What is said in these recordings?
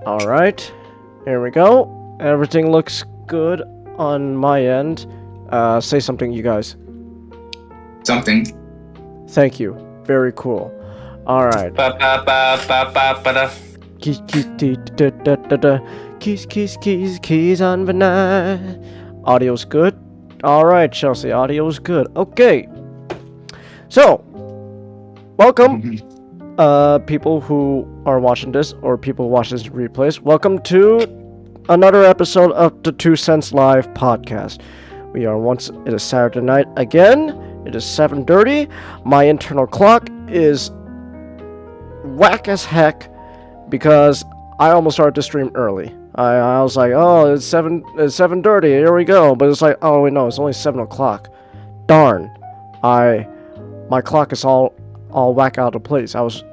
Alright, here we go. Everything looks good on my end. Say something, you guys. Something. Thank you. Very cool. Alright. Keys, keys on the night. Audio's good. Alright, Chelsea, audio's good. Okay. So, welcome, people who are watching this, or people who watch this replays. Welcome to another episode of the 2 Cents Live podcast. It is Saturday night again. It is 7:30. My internal clock is whack as heck because I almost started the stream early. I was like, oh, it's 7:30. Here we go. But it's like, oh wait, no, it's only 7 o'clock. Darn. My clock is all whack out of place. I was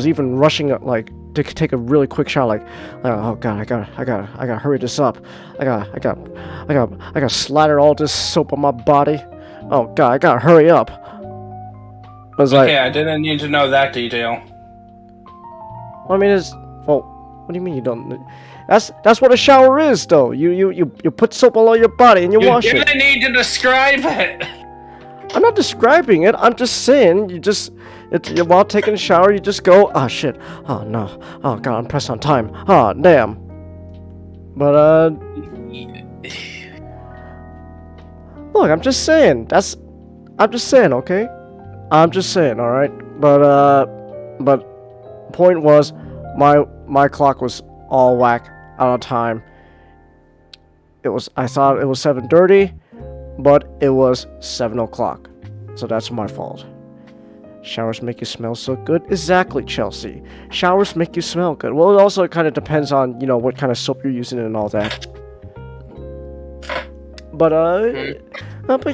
even rushing to take a really quick shower. Like, oh god, I gotta hurry this up. I gotta slather all this soap on my body. Oh god, I gotta hurry up. Okay, I didn't need to know that detail. Well, I mean, what do you mean you don't? That's what a shower is, though. You put soap all over your body and you wash it. You didn't need to describe it. I'm not describing it. I'm just saying while taking a shower, you just go, oh shit, oh no, oh god, I'm pressed on time, oh damn. But look, I'm just saying, okay? I'm just saying, all right. But point was, my clock was all whack out of time. I thought it was 7:30, but it was 7 o'clock. So that's my fault. Showers make you smell so good. Exactly, Chelsea. Showers make you smell good. Well, it also kind of depends on, what kind of soap you're using and all that. But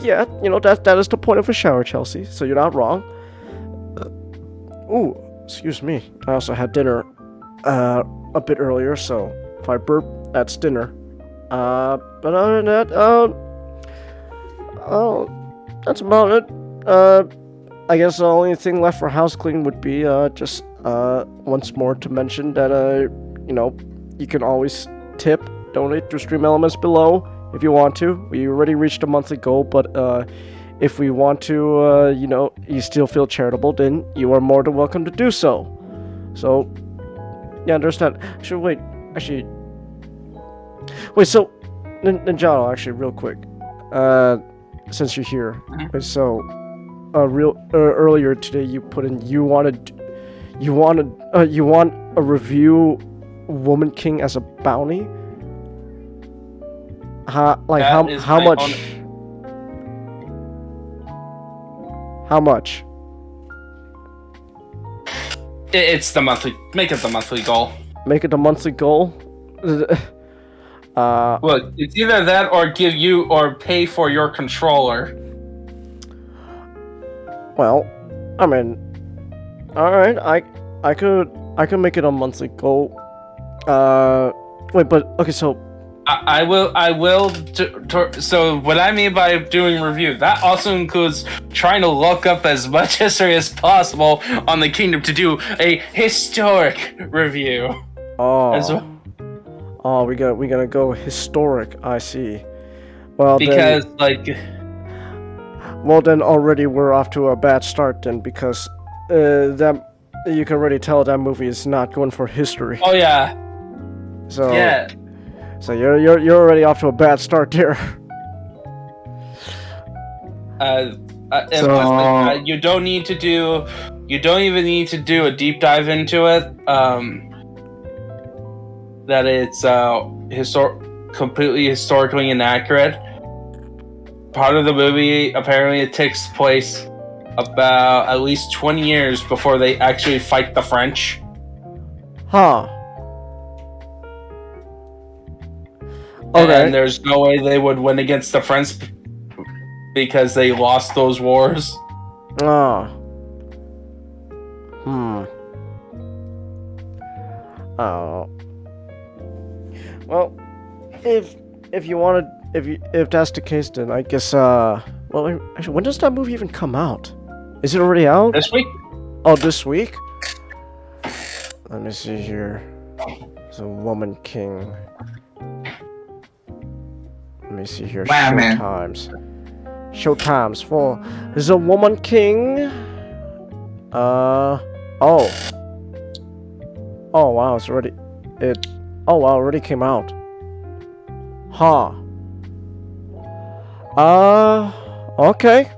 yeah, that is the point of a shower, Chelsea. So you're not wrong. Ooh, excuse me. I also had dinner a bit earlier, so if I burp, that's dinner. But other than that, that's about it. I guess the only thing left for house cleaning would be just once more to mention that you can always donate through Stream Elements below if you want to. We already reached a monthly goal, but if we want to, you still feel charitable, then you are more than welcome to do so. So, yeah, there's that. Wait, so, Ninjalo, actually, real quick, since you're here, so, earlier today you put in, you want a review Woman King as a bounty? How much? How much? It's the monthly. Make it the monthly goal. Make it a monthly goal? Look, it's either that or give you or pay for your controller. Well, I mean, all right. I could make it a monthly goal. Wait, but okay. So I will. So what I mean by doing review, that also includes trying to look up as much history as possible on the kingdom to do a historic review. Oh, we gonna go historic. I see. Well, because well then already we're off to a bad start then, because that you can already tell that movie is not going for history. Oh yeah. So yeah. So you're already off to a bad start there. You don't even need to do a deep dive into it. That it's completely historically inaccurate. Part of the movie, apparently, it takes place about at least 20 years before they actually fight the French. Huh. Okay. And there's no way they would win against the French because they lost those wars. Oh. Oh. Well, if that's the case, then I guess well, actually, when does that movie even come out? Is it already out? This week? Oh, this week? Let me see here. The Woman King. Let me see here. Wow, man. Showtimes for The Woman King. Oh. Oh wow, it's already already came out. Huh. Okay.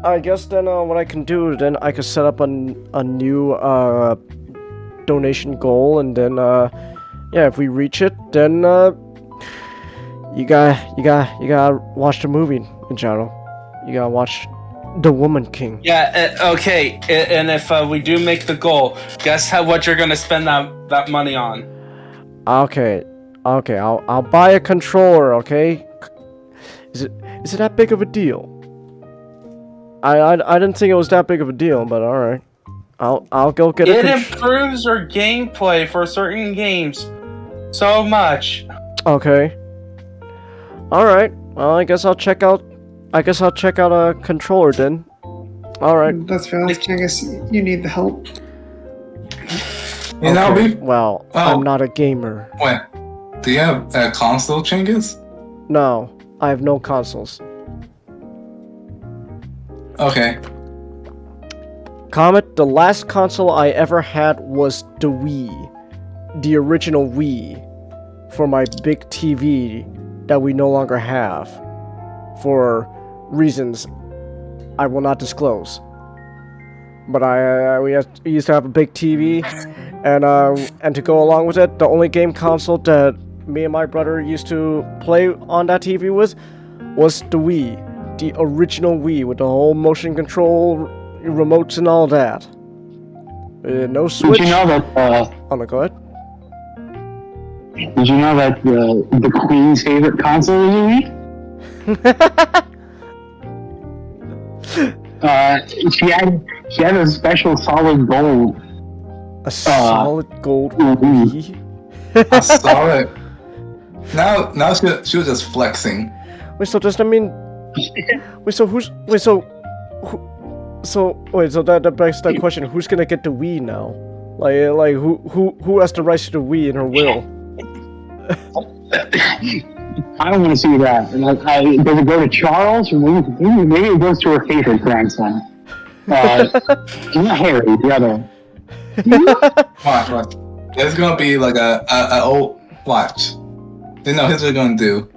I guess then what I can do then I could set up a new donation goal, and then yeah, if we reach it, then you gotta watch the movie in general. You gotta watch The Woman King. Yeah. Okay. And if we do make the goal, guess what you're gonna spend that money on? Okay. I'll buy a controller. Okay. Is it that big of a deal? I didn't think it was that big of a deal, but all right. I'll go get it. It improves your gameplay for certain games so much. Okay. All right. Well, I guess I'll check out a controller then. All right. That's fair. I guess you need the help. You know, well, I'm not a gamer. Wait, do you have console changes? No, I have no consoles. Okay. Comet, the last console I ever had was the Wii. The original Wii. For my big TV that we no longer have. For reasons I will not disclose. But we used to have a big TV, and to go along with it, the only game console that me and my brother used to play on that TV was the Wii. The original Wii with the whole motion control, remotes and all that. No Switch. Did you know that? Oh no, go ahead. Did you know that the Queen's favorite console is a Wii? She had a special solid gold. A solid gold Wii. I saw it. Now she was just flexing. Wait, so does that mean? So that begs that question: who's gonna get the Wii now? Like who has the rights to the Wii in her will? I don't want to see that. Does it go to Charles, or maybe it goes to her favorite grandson? Not Harry, the other. Watch. There's gonna be like a old watch. You know, here's what we're gonna do.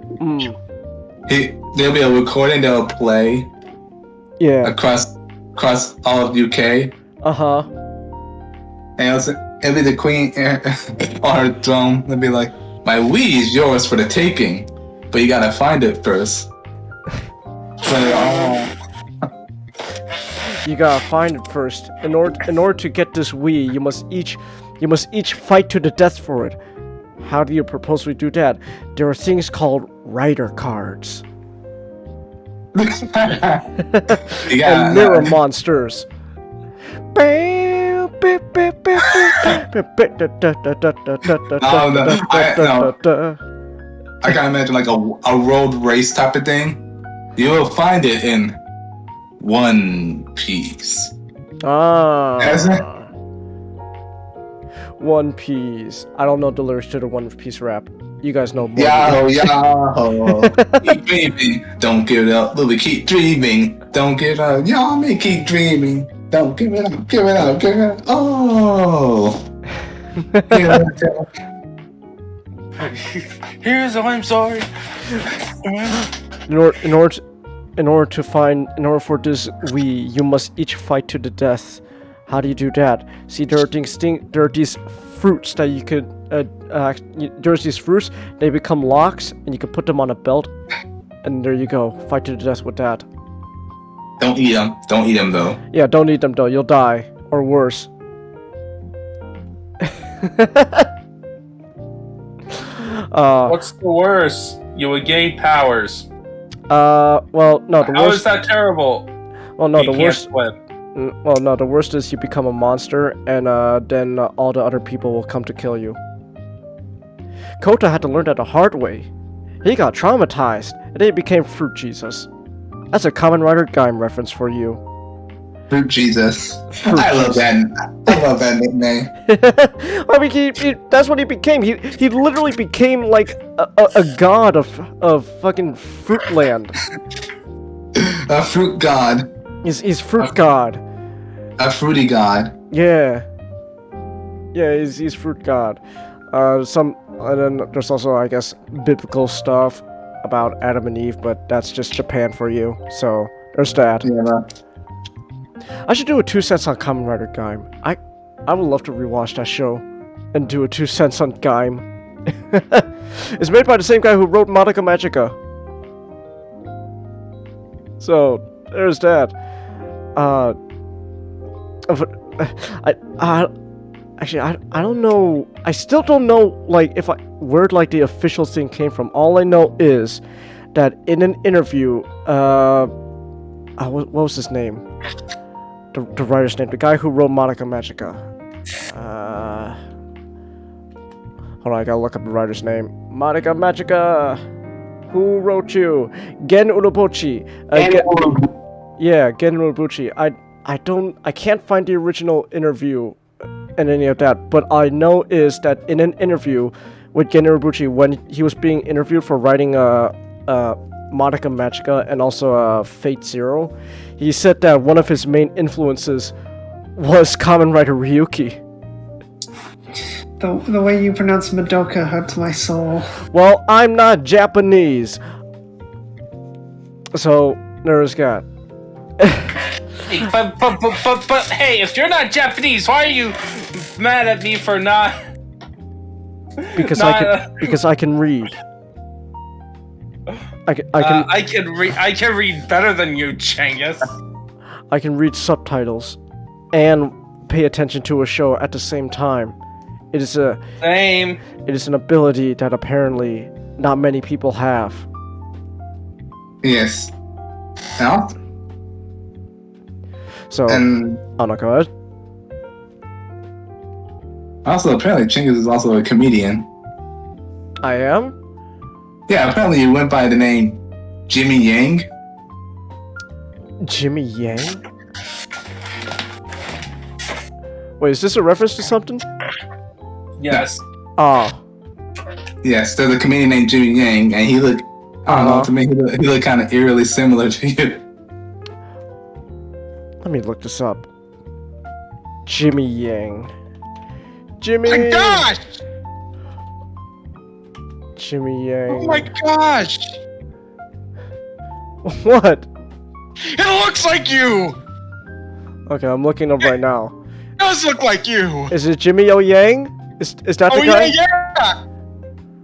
There'll be a recording that'll play. Yeah. Across all of UK. And it'll be the Queen on her throne. It'll be like, my Wii is yours for the taking, but you gotta find it first. You gotta find it first. In order to get this Wii, you must each fight to the death for it. How do you propose we do that? There are things called rider cards. And mirror monsters. I can imagine like a road race type of thing. You will find it in One Piece. One Piece. I don't know the lyrics to the One Piece rap. You guys know more. Keep dreaming. Don't give it up. We'll keep dreaming. Don't give it up. Y'all may keep dreaming. Don't give it up. Give it up. Give it up. Oh. Here's I'm sorry. In order for this Wii, you must each fight to the death. How do you do that? See, there are these fruits that you could. There's these fruits. They become locks, and you can put them on a belt. And there you go. Fight to the death with that. Don't eat them. Don't eat them though. Yeah, don't eat them though. You'll die, or worse. What's the worst? You would gain powers. Well, no. How is that terrible? Well, no. You The can't worst. swim. Well, no. The worst is you become a monster, and then all the other people will come to kill you. Kota had to learn that the hard way. He got traumatized, and then he became Fruit Jesus. That's a Kamen Rider Gaim reference for you. Fruit Jesus. Fruit I love Jesus. that. I love that nickname. I mean, that's what he became. He literally became like a god of fucking Fruitland. A fruit god. He's fruit god. A fruity god. Yeah. Yeah, he's fruit god. And then there's also, I guess, biblical stuff about Adam and Eve, but that's just Japan for you. So there's that. Yeah. I should do a 2 cents on Kamen Rider Gaim. I would love to rewatch that show and do a 2 cents on Gaim. It's made by the same guy who wrote Madoka Magica. So there's that. Actually, I don't know. I still don't know, like, where like the official thing came from. All I know is that in an interview, what was his name? The writer's name, the guy who wrote Madoka Magica. Hold on, I gotta look up the writer's name. Madoka Magica. Who wrote you? Gen Urobuchi. Yeah, Gen Urobuchi. I can't find the original interview and any of that, but I know is that in an interview with Gen Urobuchi, when he was being interviewed for writing Madoka Magica and also Fate Zero, he said that one of his main influences was Kamen Rider Ryuki. The way you pronounce Madoka hurts my soul. Well, I'm not Japanese, so there's that. Hey, but hey, if you're not Japanese, why are you mad at me for not? Because I can read. I can read better than you, Changus. I can read subtitles and pay attention to a show at the same time. It is an ability that apparently not many people have. Yes. Now? So, And oh no, go ahead. also, apparently, Chingus is also a comedian. I am? Yeah, apparently he went by the name Jimmy Yang. Jimmy Yang? Wait, is this a reference to something? Yes. Ah. Yes, there's a comedian named Jimmy Yang, and he looked, I don't know, to me, he looked kind of eerily similar to you. Let me look this up. Jimmy Yang. Jimmy! My gosh! Jimmy Yang. Oh my gosh! What? It looks like you! Okay, I'm looking up right now. It does look like you! Is it Jimmy O Yang? Is that the Oh guy? yeah!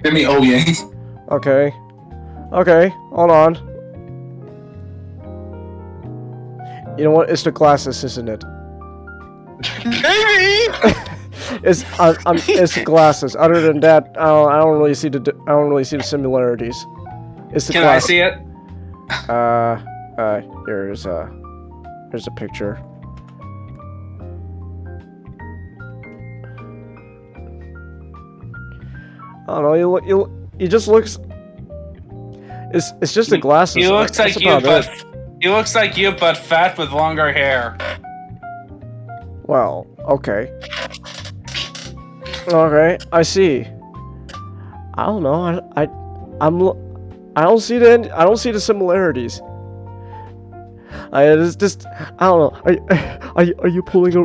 Jimmy O Yang. Okay. Okay, hold on. You know what? It's the glasses, isn't it? Maybe! It's the glasses. Other than that, I don't really see the similarities. It's the Can I glasses. see it? Here's a picture. I don't know. He just looks. It's just the glasses. He looks That's like you, about it. but he looks like you, but fat with longer hair. Well, okay. Okay, I see. I don't know. I don't see the similarities. It's just I don't know. Are you pulling a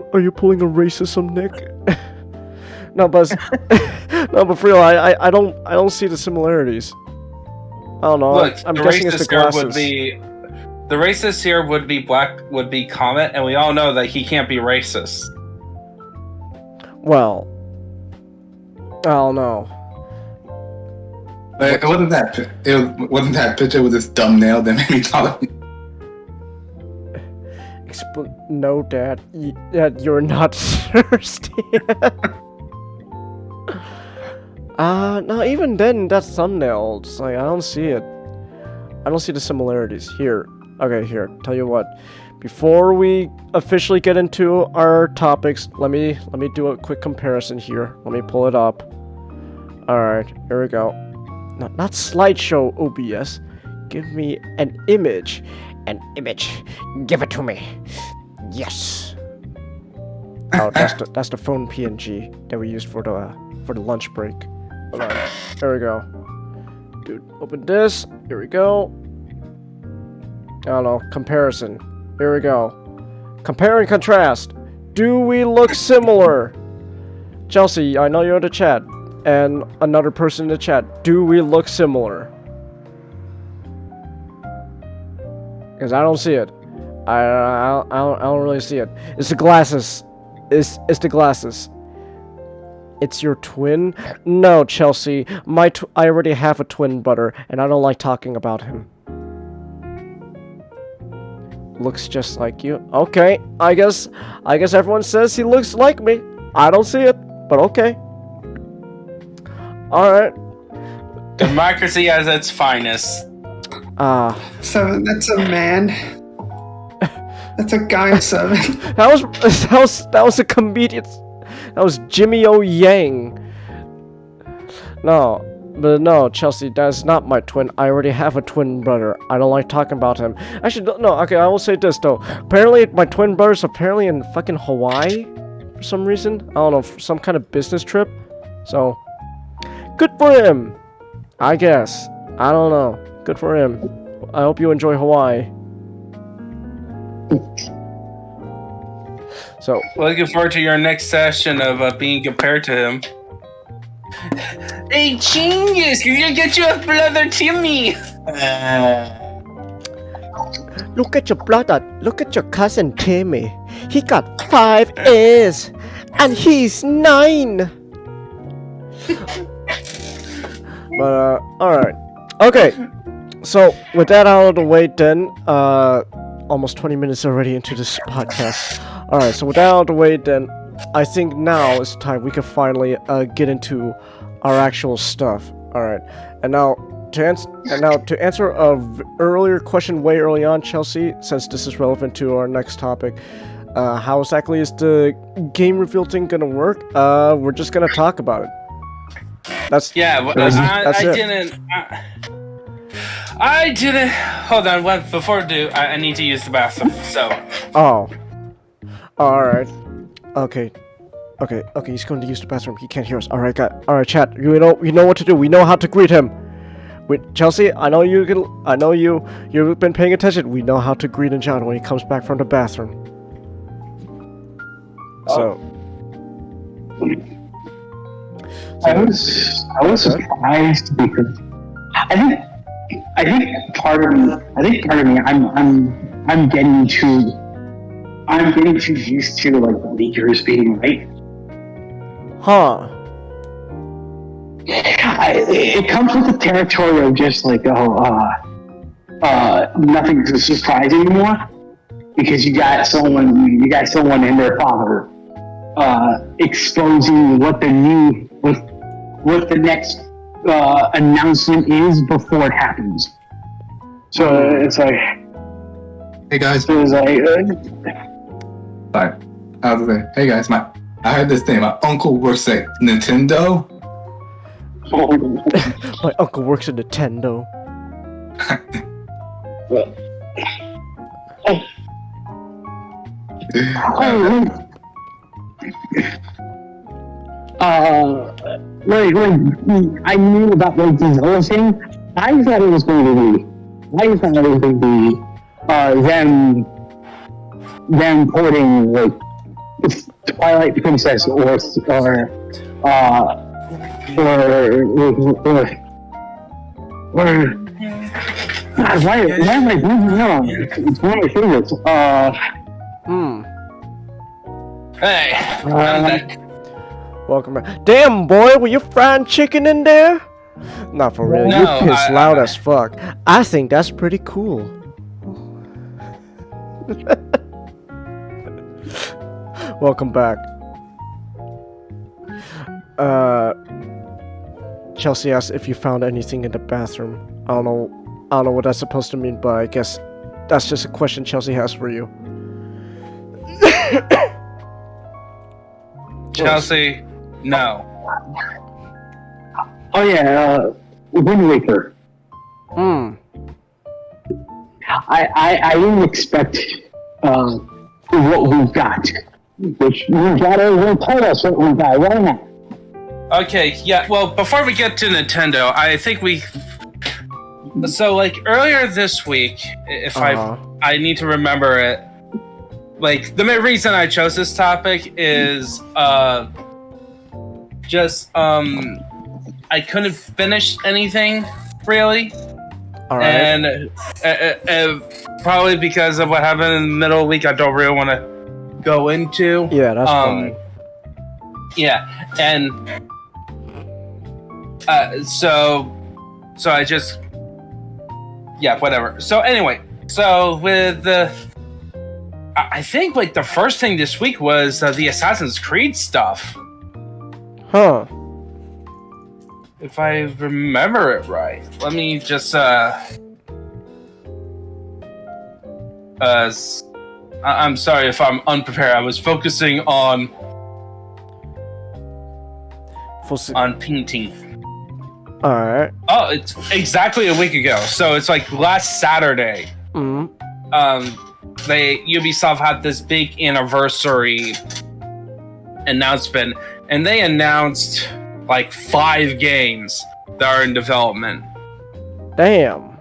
racism, Nick? No, but for real, I don't see the similarities. I don't know. Look, I'm the guessing it's the racist here glasses. the racist here would be Comet, and we all know that he can't be racist. Well, I don't know. It wasn't that picture with this thumbnail that made me thought. No, Dad, that you're not thirsty. No, even then, that thumbnail, it's like, I don't see it. I don't see the similarities. Here. Okay, here. Tell you what. Before we officially get into our topics, let me do a quick comparison here. Let me pull it up. Alright, here we go. No, not slideshow OBS. Give me an image. An image. Give it to me. Yes. Oh, that's the phone PNG that we used for the lunch break. Hold on. There we go. Dude, open this. Here we go. I don't know. Comparison. Here we go. Compare and contrast. Do we look similar? Chelsea, I know you're in the chat. And another person in the chat. Do we look similar? Because I don't see it. I don't really see it. It's the glasses. It's the glasses. It's your twin? No, Chelsea. I already have a twin brother, and I don't like talking about him. Looks just like you. Okay, I guess everyone says he looks like me. I don't see it, but okay. Alright. Democracy at its finest. So that's a man. That's a guy 7. that was a comedian. That was Jimmy O Yang. No, Chelsea, that's not my twin. I already have a twin brother. I don't like talking about him. Actually, no, okay, I will say this, though. Apparently, my twin brother's apparently in fucking Hawaii for some reason. I don't know, for some kind of business trip. So, good for him, I guess. I don't know. Good for him. I hope you enjoy Hawaii. So, Looking forward to your next session of being compared to him. Hey, genius! You're gonna get you a brother, Timmy! look at your brother. Look at your cousin Timmy. He got 5 A's, and he's 9. But alright. Okay. So with that out of the way, then almost 20 minutes already into this podcast. Alright. So with that out of the way, then I think now is the time we can finally get into our actual stuff. Alright. And now to answer a earlier question way early on, Chelsea, since this is relevant to our next topic, how exactly is the game reveal thing gonna work? We're just gonna talk about it. That's it. I didn't. Hold on. What? Before I do, I need to use the bathroom. So. Oh. All right. Okay. He's going to use the bathroom. He can't hear us. All right, chat. You know what to do. We know how to greet him. Wait, Chelsea, I know you've been paying attention. We know how to greet John when he comes back from the bathroom. So. I was surprised because I think part of me I'm getting too used to like the leakers being right. Huh. It comes with the territory of just like nothing's a surprise anymore because you got someone and their father exposing what the next announcement is before it happens. So it's like, Hey guys. so it's like Sorry. I was like, hey guys, I heard this thing. My uncle works at Nintendo. My uncle works at Nintendo. when I knew about like this whole thing, I thought it was going to be them porting like Twilight Princess or God, why am I blinking out? It's one of my favorites. Hey, I'm back. Welcome back. Damn, boy, were you frying chicken in there? Not for real. No, You piss loud as fuck. I think that's pretty cool. Welcome back. Chelsea asked if you found anything in the bathroom. I don't know what that's supposed to mean, but I guess that's just a question Chelsea has for you. Chelsea, no. Oh yeah, Wind Waker. I didn't expect what we've got which you gotta tell us what we got right now. Okay, yeah. Well, before we get to Nintendo, I think we. So, like earlier this week, if I need to remember it. Like the main reason I chose this topic is just I couldn't finish anything really, All right. and probably because of what happened in the middle of the week, I don't really want to go into. Yeah, that's fine. Yeah, and so I just whatever. So anyway, so with the. I think like the first thing this week was the Assassin's Creed stuff. Huh. If I remember it right. Let me just I'm sorry if I'm unprepared. I was focusing on painting. Alright. Oh, it's exactly a week ago. So it's like last Saturday. Ubisoft had this big anniversary announcement, and they announced like 5 games that are in development. Damn.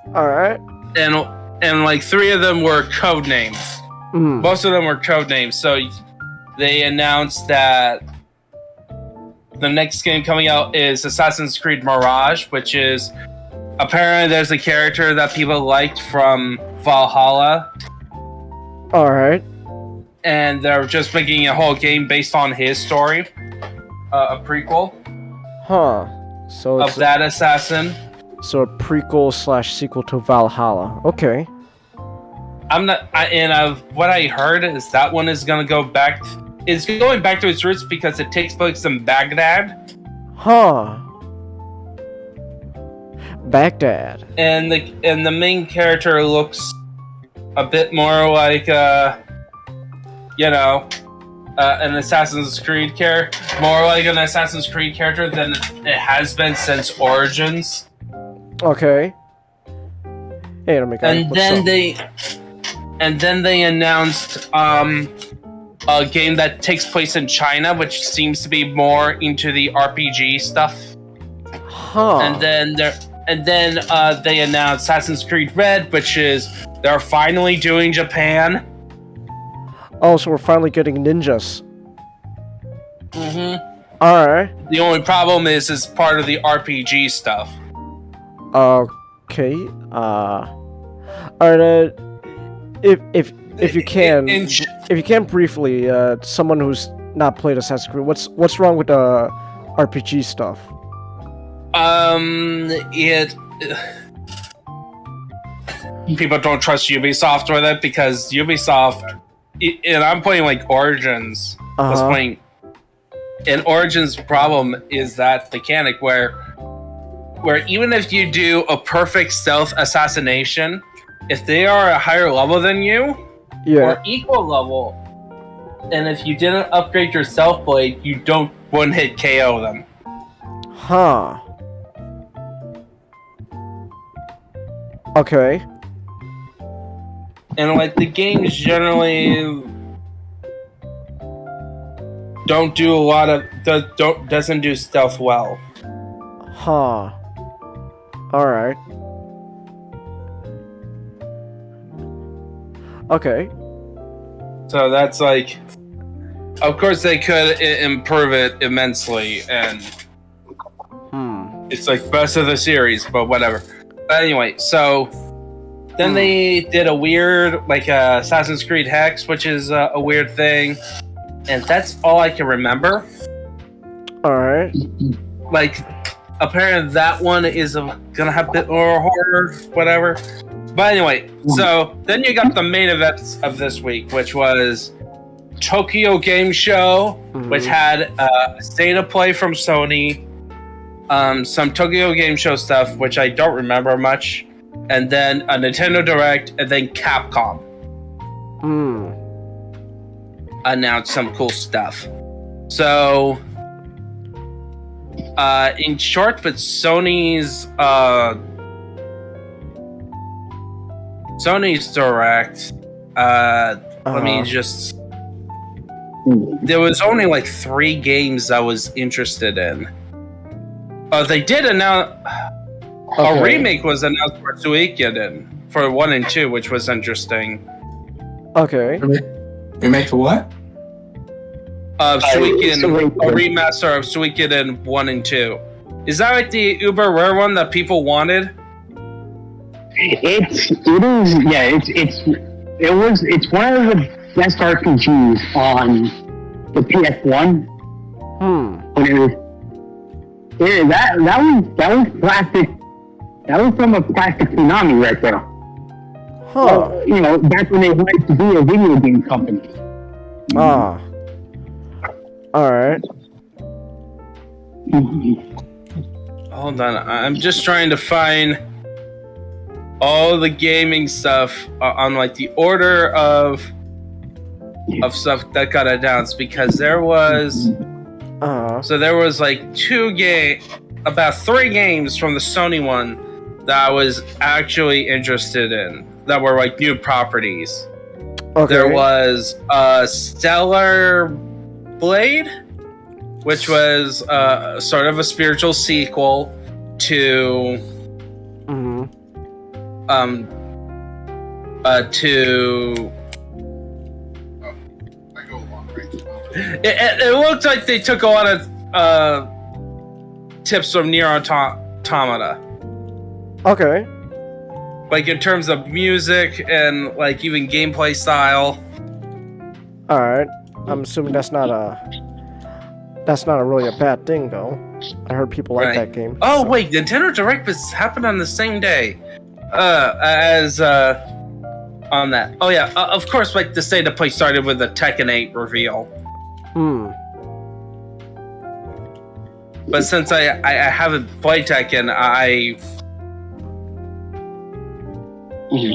Alright. And like 3 of them were code names. Most of them were code names. So they announced that the next game coming out is Assassin's Creed Mirage, which is apparently there's a character that people liked from Valhalla. Alright. And they're just making a whole game based on his story. A prequel. Huh. So of that assassin. So a prequel / sequel to Valhalla. Okay. What I heard is that one is gonna go back. It's going back to its roots because it takes place in Baghdad. Huh. Baghdad. And the main character looks a bit more like an Assassin's Creed character, more like an Assassin's Creed character than it has been since Origins. Okay. Hey, let me go. And then they announced a game that takes place in China, which seems to be more into the RPG stuff. Huh. And then they announced Assassin's Creed Red, which is they're finally doing Japan. Oh, so we're finally getting ninjas. Mm-hmm. Alright. The only problem is it's part of the RPG stuff. Okay. Alright. If you can, if you can briefly, someone who's not played Assassin's Creed, what's wrong with the RPG stuff? People don't trust Ubisoft with it because Ubisoft, and I'm playing like Origins. Was playing, and Origins' problem is that mechanic where even if you do a perfect stealth assassination, if they are a higher level than you, or equal level, and if you didn't upgrade your stealth blade, you don't one-hit KO them. Huh. Okay. And like the games generally doesn't do stealth well. Huh. Alright. Okay. So that's like, of course they could improve it immensely, and it's like best of the series, but whatever. But anyway, so then they did a weird, like Assassin's Creed Hex, which is a weird thing, and that's all I can remember. Alright. Like, apparently that one is gonna have a bit more horror, whatever. But anyway, so then you got the main event of this week, which was Tokyo Game Show, which had a state of play from Sony, some Tokyo Game Show stuff, which I don't remember much, and then a Nintendo Direct, and then Capcom announced some cool stuff. So, in short, with Sony's Direct, let me just there was only like 3 games I was interested in. They did announce a remake was announced for Suikoden for 1 and 2, which was interesting. Okay. Remake for what? Suikoden, a remaster of Suikoden 1 and 2. Is that like the uber rare one that people wanted? It's one of the best RPGs on the PS1. When it was, that was classic. That was from a classic Tsunami right there. Back when they wanted to be a video game company. All right. Hold on, I'm just trying to find all the gaming stuff on like the order of stuff that got announced, because there was like about 3 games from the Sony one that I was actually interested in that were like new properties. Okay. There was Stellar Blade, which was sort of a spiritual sequel to it looked like they took a lot of tips from Nier Automata. Okay. Like in terms of music and like even gameplay style. All right. I'm assuming that's not really a bad thing, though. I heard people like that game. Oh wait, Nintendo Direct happened on the same day as on that. Oh yeah, of course. Like the state of play started with the Tekken 8 reveal. But since I haven't played Tekken, I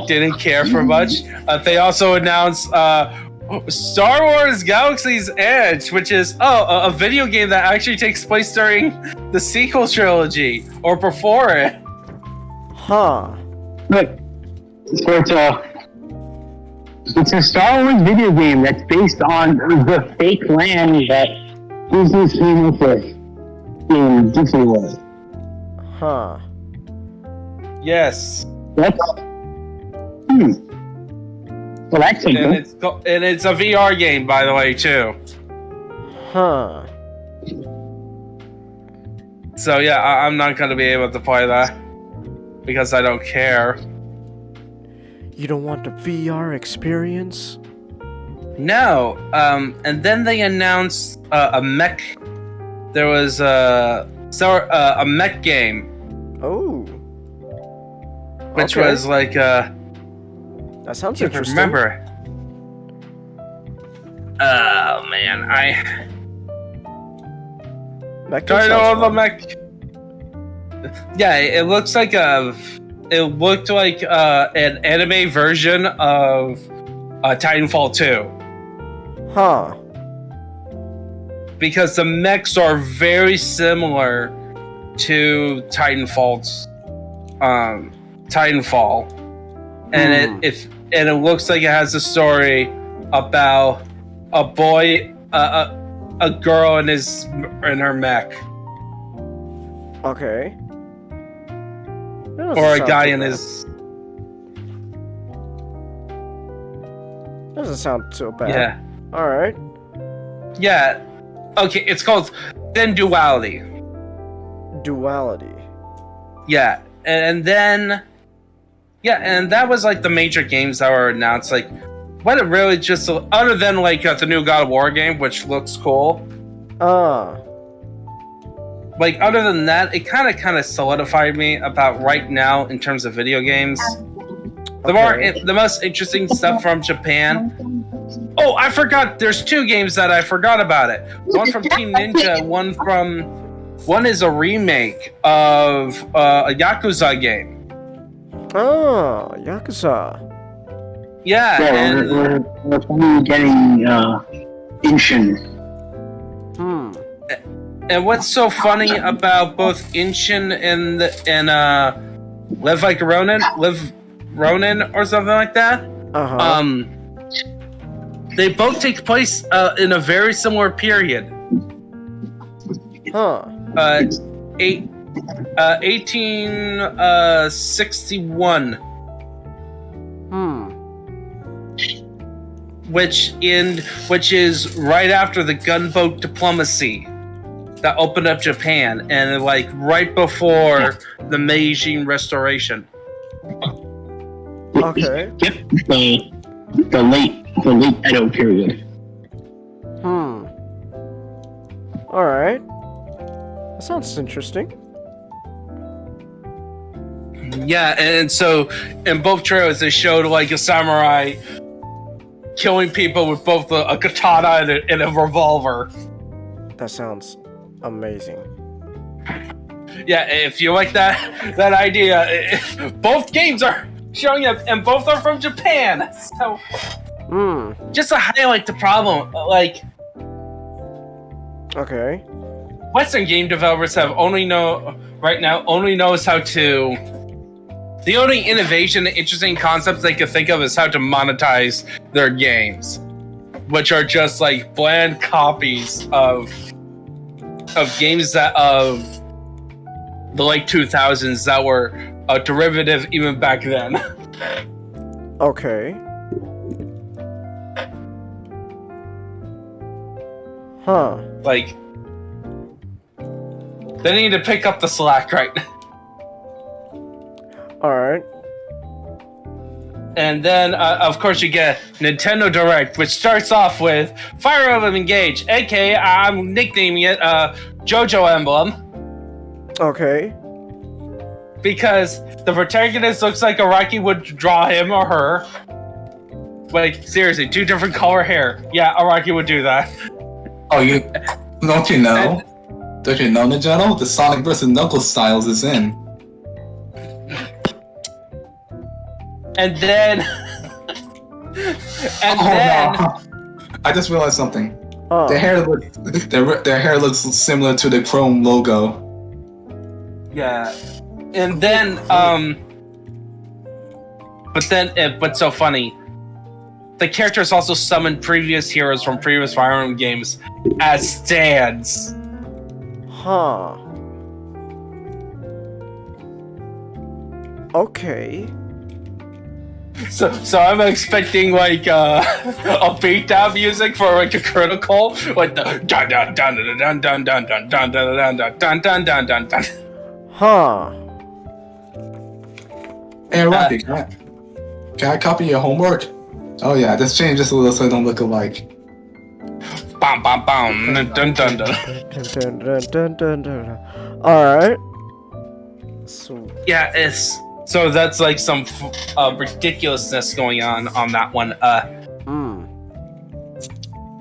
didn't care for much. They also announced Star Wars Galaxy's Edge, which is a video game that actually takes place during the sequel trilogy or before it. Look, so it's a Star Wars video game that's based on the fake land that Disney came up with in Disney World. Yes. That's Well, that's and it's a VR game, by the way, too. So yeah, I'm not gonna be able to play that because I don't care. You don't want the VR experience? No. And then they announced a mech. There was a mech game. Oh. Which was like that sounds I interesting. remember. Oh man, That all the mech. Yeah, it looks like it looked like an anime version of Titanfall 2. Because the mechs are very similar to Titanfall's Titanfall. And it looks like it has a story about a boy, a girl in her mech. Okay. Or a guy in his. Doesn't sound so bad. Yeah. All right. Yeah. Okay, it's called Then Duality. Duality. Yeah, and then. Yeah, and that was like the major games that were announced. Like, what it really just other than like the new God of War game, which looks cool. Like other than that, it kind of solidified me about right now in terms of video games. The most interesting stuff from Japan. Oh, I forgot. There's 2 games that I forgot about it. One from Team Ninja. One is a remake of a Yakuza game. Oh, Yakuza. Yeah, and we're finally getting Inshin. And what's so funny about both Inshin and Live Like Ronin or something like that? they both take place in a very similar period. Huh. 1861. Which is right after the gunboat diplomacy that opened up Japan, and like right before the Meiji Restoration. Okay. Yep, the late Edo period. All right. That sounds interesting. Yeah, and so in both trailers they showed like a samurai killing people with both a katana and a revolver. That sounds amazing. Yeah, if you like that idea, both games are showing up, and both are from Japan. So, just to highlight the problem, like, okay, Western game developers only knows how to. The only innovation, interesting concepts they can think of is how to monetize their games, which are just like bland copies of games of the late 2000s that were a derivative even back then. Okay. Huh. Like, they need to pick up the slack right now. Alright. And then, of course, you get Nintendo Direct, which starts off with Fire Emblem Engage, aka I'm nicknaming it JoJo Emblem. Okay. Because the protagonist looks like Araki would draw him or her. Like, seriously, 2 different color hair. Yeah, Araki would do that. Oh, don't you know, Nintendo? The Sonic vs. Knuckles styles is in. And then... No. I just realized something. Oh. Their hair looks similar to the Chrome logo. Yeah. And then, what's so funny, the characters also summoned previous heroes from previous Fire Emblem games as stands. Huh. Okay. So I'm expecting like a beatdown music for like a critical, like the dun dun dun dun dun dun dun dun dun dun dun dun dun dun dun dun. Huh. Hey, Rocky, can I copy your homework? Oh yeah, just change this a little so they don't look alike. Bam bam bam dun dun dun. Alright. So Yeah, so that's like some ridiculousness going on that one.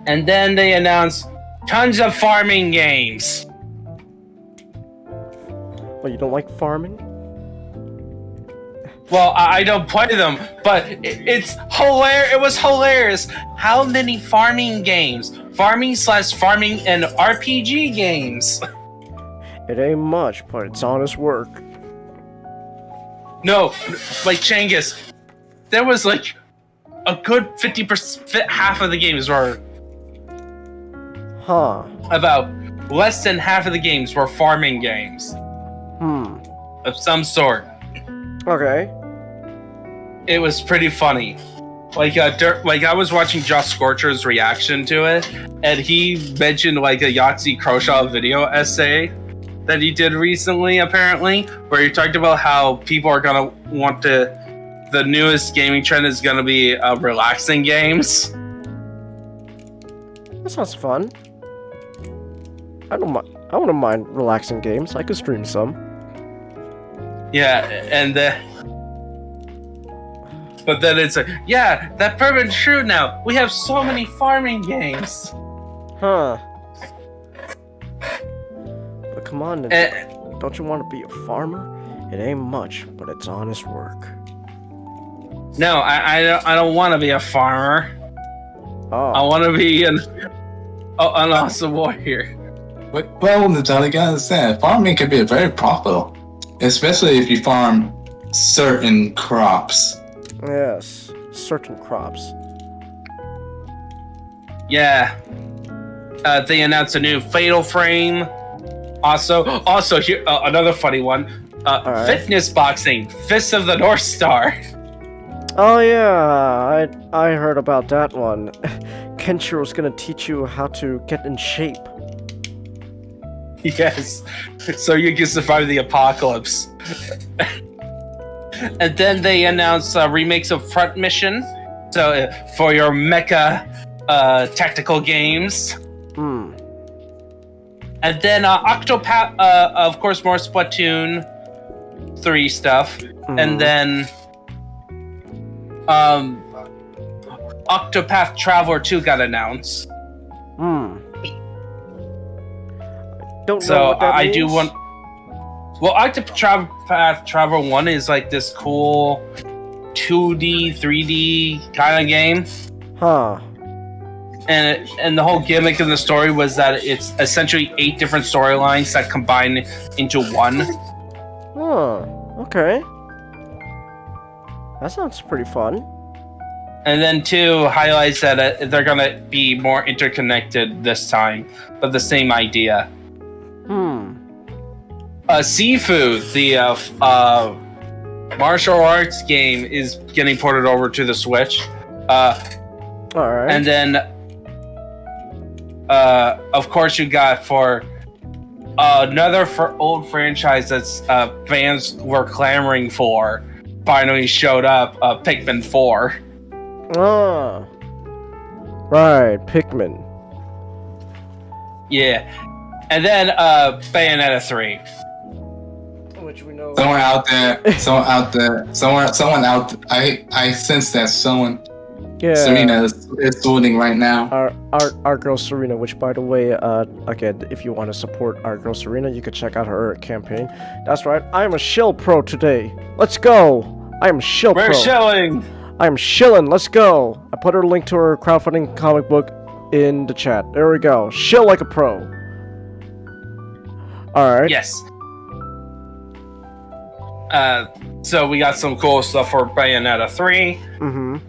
And then they announced tons of farming games. Well, you don't like farming? Well, I don't play them, but it's hilarious. It was hilarious. How many farming games? Farming/farming and RPG games. It ain't much, but it's honest work. No, like Changus, there was like a good 50%, half of the games were. Huh. About less than half of the games were farming games. Of some sort. Okay. It was pretty funny. Like I was watching Josh Scorcher's reaction to it, and he mentioned like a Yahtzee Croshaw video essay that he did recently, apparently, where he talked about how people are gonna want the newest gaming trend is gonna be relaxing games. That sounds fun. I wouldn't mind relaxing games. I could stream some. Yeah, and but then it's like, yeah, that proven true now. We have so many farming games. Huh. But come on, don't you want to be a farmer? It ain't much, but it's honest work. No, I don't want to be a farmer. Oh. I want to be an awesome warrior. Well, Nintendo, you gotta understand, farming can be very profitable, especially if you farm certain crops. Yes, certain crops. Yeah. They announced a new Fatal Frame. Also here another funny one. right. Fitness boxing, Fists of the North Star. Oh yeah, I heard about that one. Kenshiro's gonna teach you how to get in shape. Yes, so you can survive the apocalypse. And then they announced remakes of Front Mission, so for your mecha tactical games. Hmm. And then Octopath, of course, more Splatoon 3 stuff. And then Octopath Traveler 2 got announced. Don't know So what that I means. do want. Well, Octopath Traveler 1 is like this cool 2D, 3D kind of game. Huh. And the whole gimmick in the story was that it's essentially 8 different storylines that combine into one. Huh. Okay. That sounds pretty fun. And then 2 highlights that they're gonna be more interconnected this time, but the same idea. Seafood, the martial arts game, is getting ported over to the Switch. Alright. And then, of course, you got for another old franchise that's fans were clamoring for, finally showed up, Pikmin 4. Ah. Right, Pikmin. Yeah. And then Bayonetta 3. Which we know. Someone out there. I sense that someone. Yeah. Serena is swooning right now. Our girl Serena, which by the way, again, if you want to support our girl Serena, you can check out her campaign. That's right, I am a shill pro today. Let's go! I am shill pro. We're showing! I am shilling, let's go! I put her link to her crowdfunding comic book in the chat. There we go. Shill like a pro. Alright. Yes. So we got some cool stuff for Bayonetta 3.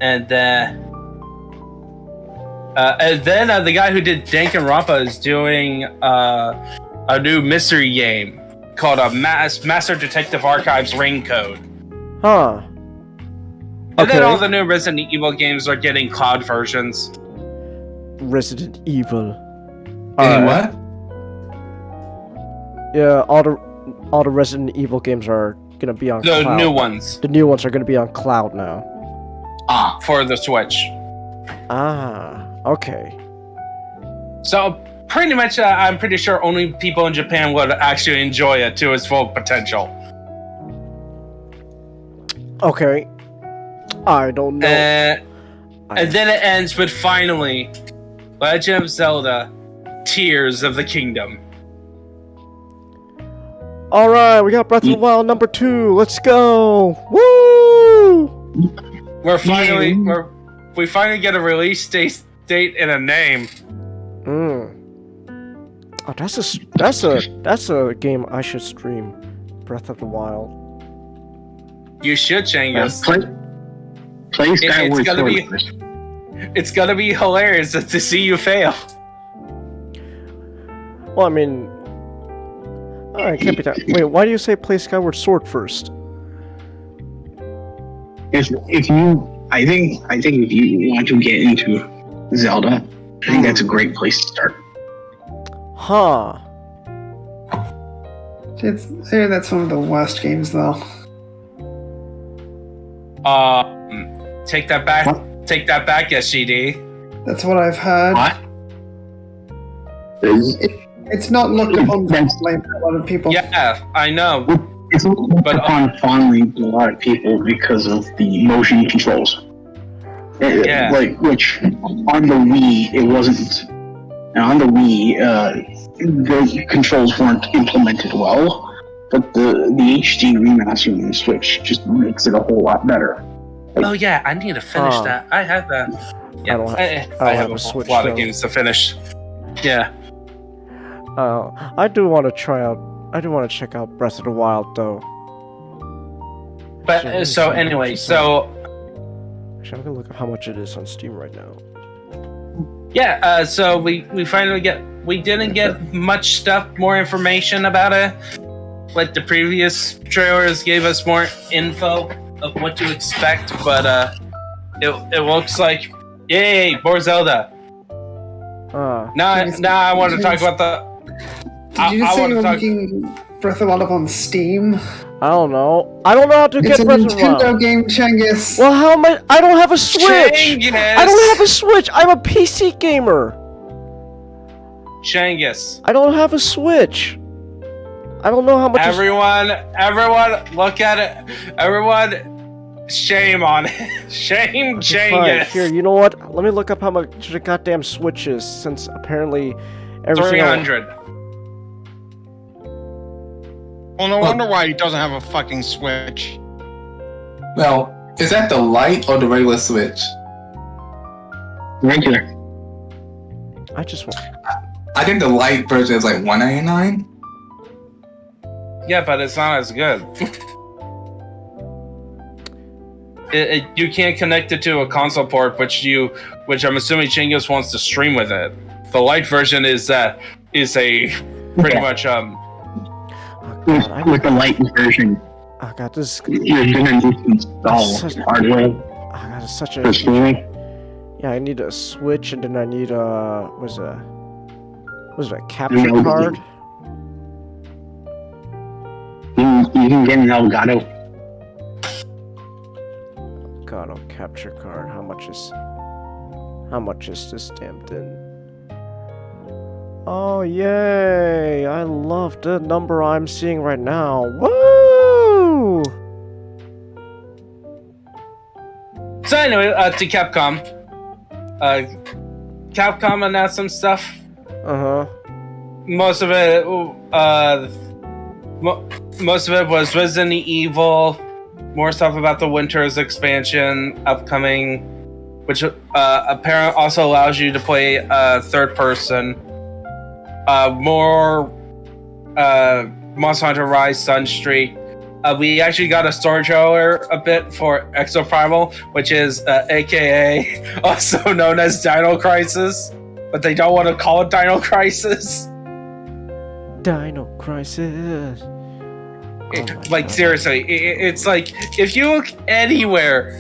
And then the guy who did Danganronpa is doing a new mystery game called Master Detective Archives Ring Code. Huh. And then all the new Resident Evil games are getting cloud versions. Resident Evil. Any what? Yeah, all the Resident Evil games are gonna be on The cloud. new ones. The new ones are gonna be on cloud now. For the Switch. Ah, okay. So pretty much, I'm pretty sure only people in Japan would actually enjoy it to its full potential. Okay. I don't know. And then it ends with finally, Legend of Zelda: Tears of the Kingdom. All right, we got Breath of the Wild number 2. Let's go! Woo! We finally get a release date and a name. Oh, that's a game I should stream. Breath of the Wild. You should, Changus. Play Skyward Sword. It's gonna be hilarious to see you fail. Well, I mean, it can't be that. Wait, why do you say play Skyward Sword first? I think if you want to get into Zelda, I think that's a great place to start. Huh. That's one of the worst games, though. Take that back. What? Take that back, SGD. That's what I've heard. What? It's not looked upon fondly by a lot of people. Yeah, I know. It's looked upon fondly by a lot of people because of the motion controls. Yeah. Which on the Wii it wasn't. On the Wii, the controls weren't implemented well, but the HD remaster on the Switch just makes it a whole lot better. Oh yeah, I need to finish that. I have that. Yeah, I have a Switch, lot of so- games to finish. Yeah. I do want to try out. I do want to check out Breath of the Wild, though. But Sure, so sure, anyway, sure. so Actually, I'm gonna look at how much it is on Steam right now. Yeah, so we finally we didn't get much stuff, more information about it. Like the previous trailers gave us more info of what to expect, but it looks like, yay, more Zelda. Now I want to talk about Did you just say you're looking Breath of the Wild up on Steam? I don't know. I don't know how to get Breath of the Wild. It's a Nintendo game, Chungus. Well, how am I don't have a Switch! Changus. I don't have a Switch! I'm a PC gamer! Changus. I don't have a Switch! I don't know how much Everyone, look at it. Everyone, shame on it. Shame, Changus. Fine. Here, you know what? Let me look up how much the goddamn Switch is, since apparently everything 300. Well, no wonder why he doesn't have a fucking Switch. Well, is that the light or the regular Switch? Regular. I just want... I think the light version is like $199. Yeah, but it's not as good. You can't connect it to a console port, which I'm assuming Chingus wants to stream with it. The light version is a pretty much With the light version, I got this... you're gonna need to install hardware I got such for a... streaming. Yeah, I need a Switch, and then I need a... Was it a capture card? You can get an Elgato. Elgato capture card. How much is this damn thing? Oh yay! I love the number I'm seeing right now. Woo! So anyway, to Capcom. Capcom announced some stuff. Most of it, most of it was Resident Evil. More stuff about the Winter's expansion upcoming, which apparently also allows you to play third person. More Monster Hunter Rise Sunstreak. We actually got a story trailer a bit for Exoprimal, which is AKA also known as Dino Crisis, but they don't want to call it Dino Crisis. Dino Crisis. Like seriously, it's like if you look anywhere,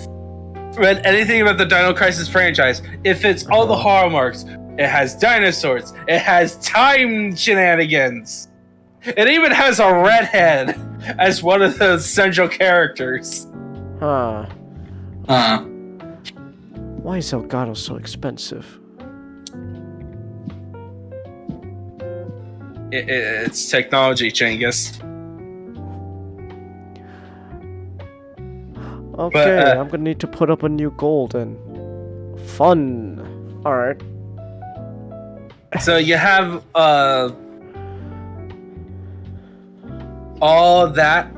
read anything about the Dino Crisis franchise, if it's all the hallmarks, it has dinosaurs, it has time shenanigans, it even has a redhead as one of the central characters. Why is Elgato so expensive? It's technology, Changus. Okay, But, I'm gonna need to put up a new goal then. Fun. Alright. So you have all that.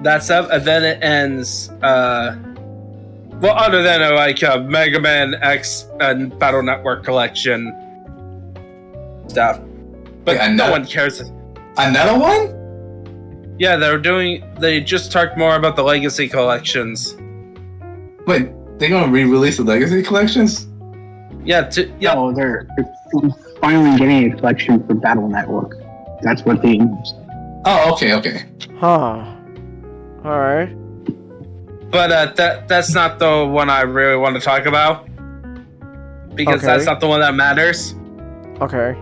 That stuff, and then it ends. Well, other than like Mega Man X and Battle Network Collection stuff, but Wait, no one cares. Another one? Yeah, they just talked more about the Legacy collections. Wait, they're gonna re-release the Legacy collections? Yeah, Oh, they're finally getting a collection for Battle Network. That's what they used. Oh, okay. Alright. But that's not the one I really want to talk about. Because that's not the one that matters. Okay.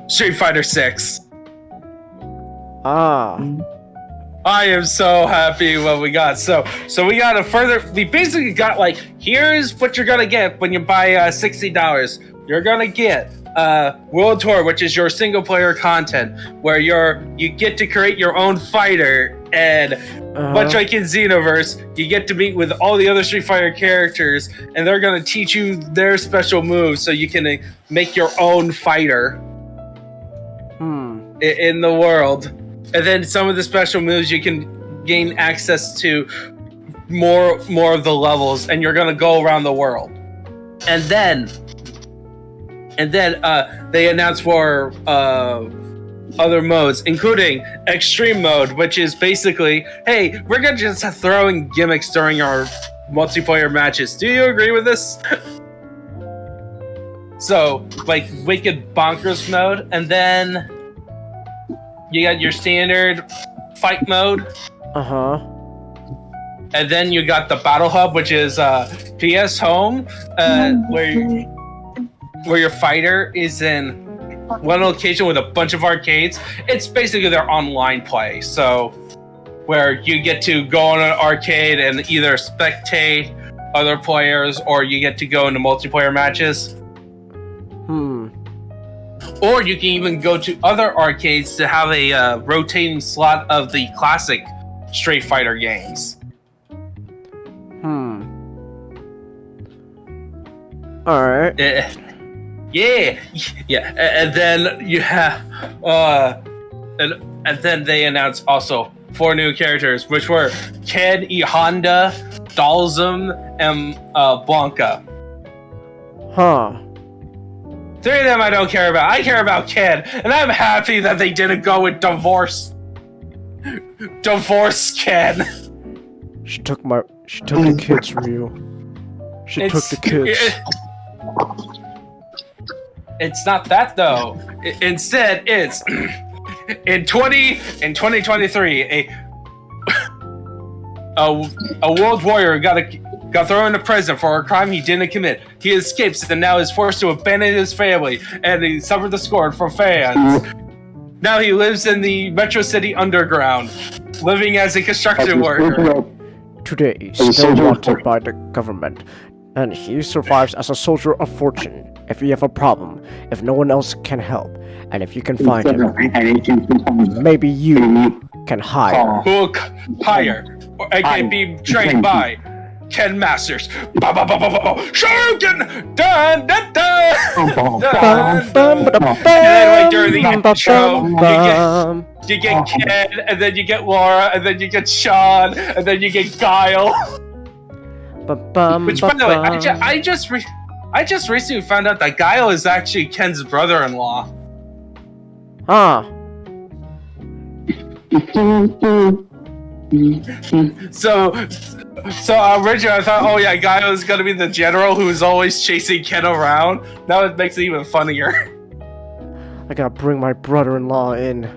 Street Fighter 6. I am so happy what we got. So we got we basically got like, here's what you're gonna get when you buy $60. You're gonna get World Tour, which is your single player content, where you get to create your own fighter, and much like in Xenoverse, you get to meet with all the other Street Fighter characters, and they're gonna teach you their special moves so you can make your own fighter in the world. And then some of the special moves you can gain access to more of the levels, and you're gonna go around the world. And then they announced for other modes, including Extreme Mode, which is basically, hey, we're gonna just throw in gimmicks during our multiplayer matches. Do you agree with this? So, like, wicked bonkers mode, and then you got your standard fight mode. Uh-huh. And then you got the Battle Hub, which is PS Home, where your fighter is in one location with a bunch of arcades. It's basically their online play. So, where you get to go on an arcade and either spectate other players, or you get to go into multiplayer matches. Or you can even go to other arcades to have a rotating slot of the classic Street Fighter games. Alright. Yeah. And then you have, and then they announced also 4 new characters, which were Ken, E. Honda, Dalzum, and Blanca. Huh. 3 of them I don't care about. I care about Ken, and I'm happy that they didn't go with Divorce Ken. She took the kids, Ryu. She took the kids. It's not that though. Instead, it's in 2023, a world warrior got thrown into prison for a crime he didn't commit. He escapes and now is forced to abandon his family, and he suffered the scorn from fans. Now he lives in the Metro City Underground, living as a construction worker. Today, still wanted by the government, and he survives as a soldier of fortune. If you have a problem, if no one else can help, and if you can find him, maybe you can hire. Who will hire, or can be trained by Ken Masters. Shuriken! Dun, dun, dun! And then, like, during the intro, you get Ken, and then you get Laura, and then you get Sean, and then you get Guile. Which, by the way, I just recently found out that Guile is actually Ken's brother-in-law. Huh. So originally I thought, oh yeah, Guile is gonna be the general who's always chasing Ken around. Now it makes it even funnier. I gotta bring my brother-in-law in.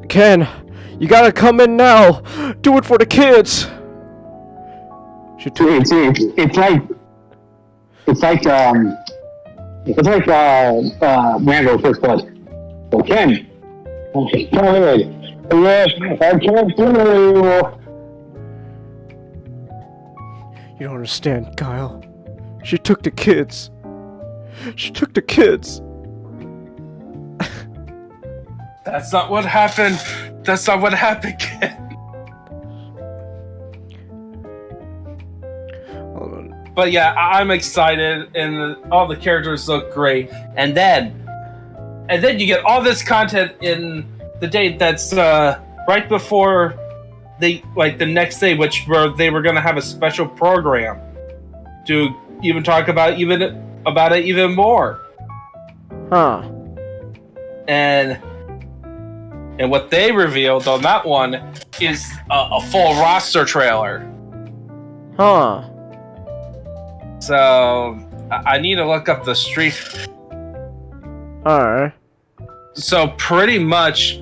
Ken, you gotta come in now. Do it for the kids. It's like Randall first blood. So Ken, come in. Yes, I can't do it. You don't understand, Guile. She took the kids. She took the kids. That's not what happened. That's not what happened, Ken. But yeah, I'm excited, and all the characters look great. And then you get all this content in the day that's right before the next day, where they were going to have a special program to even talk about it even more. Huh. And what they revealed on that one is a full roster trailer. Huh. So I need to look up the street. Alright. So pretty much,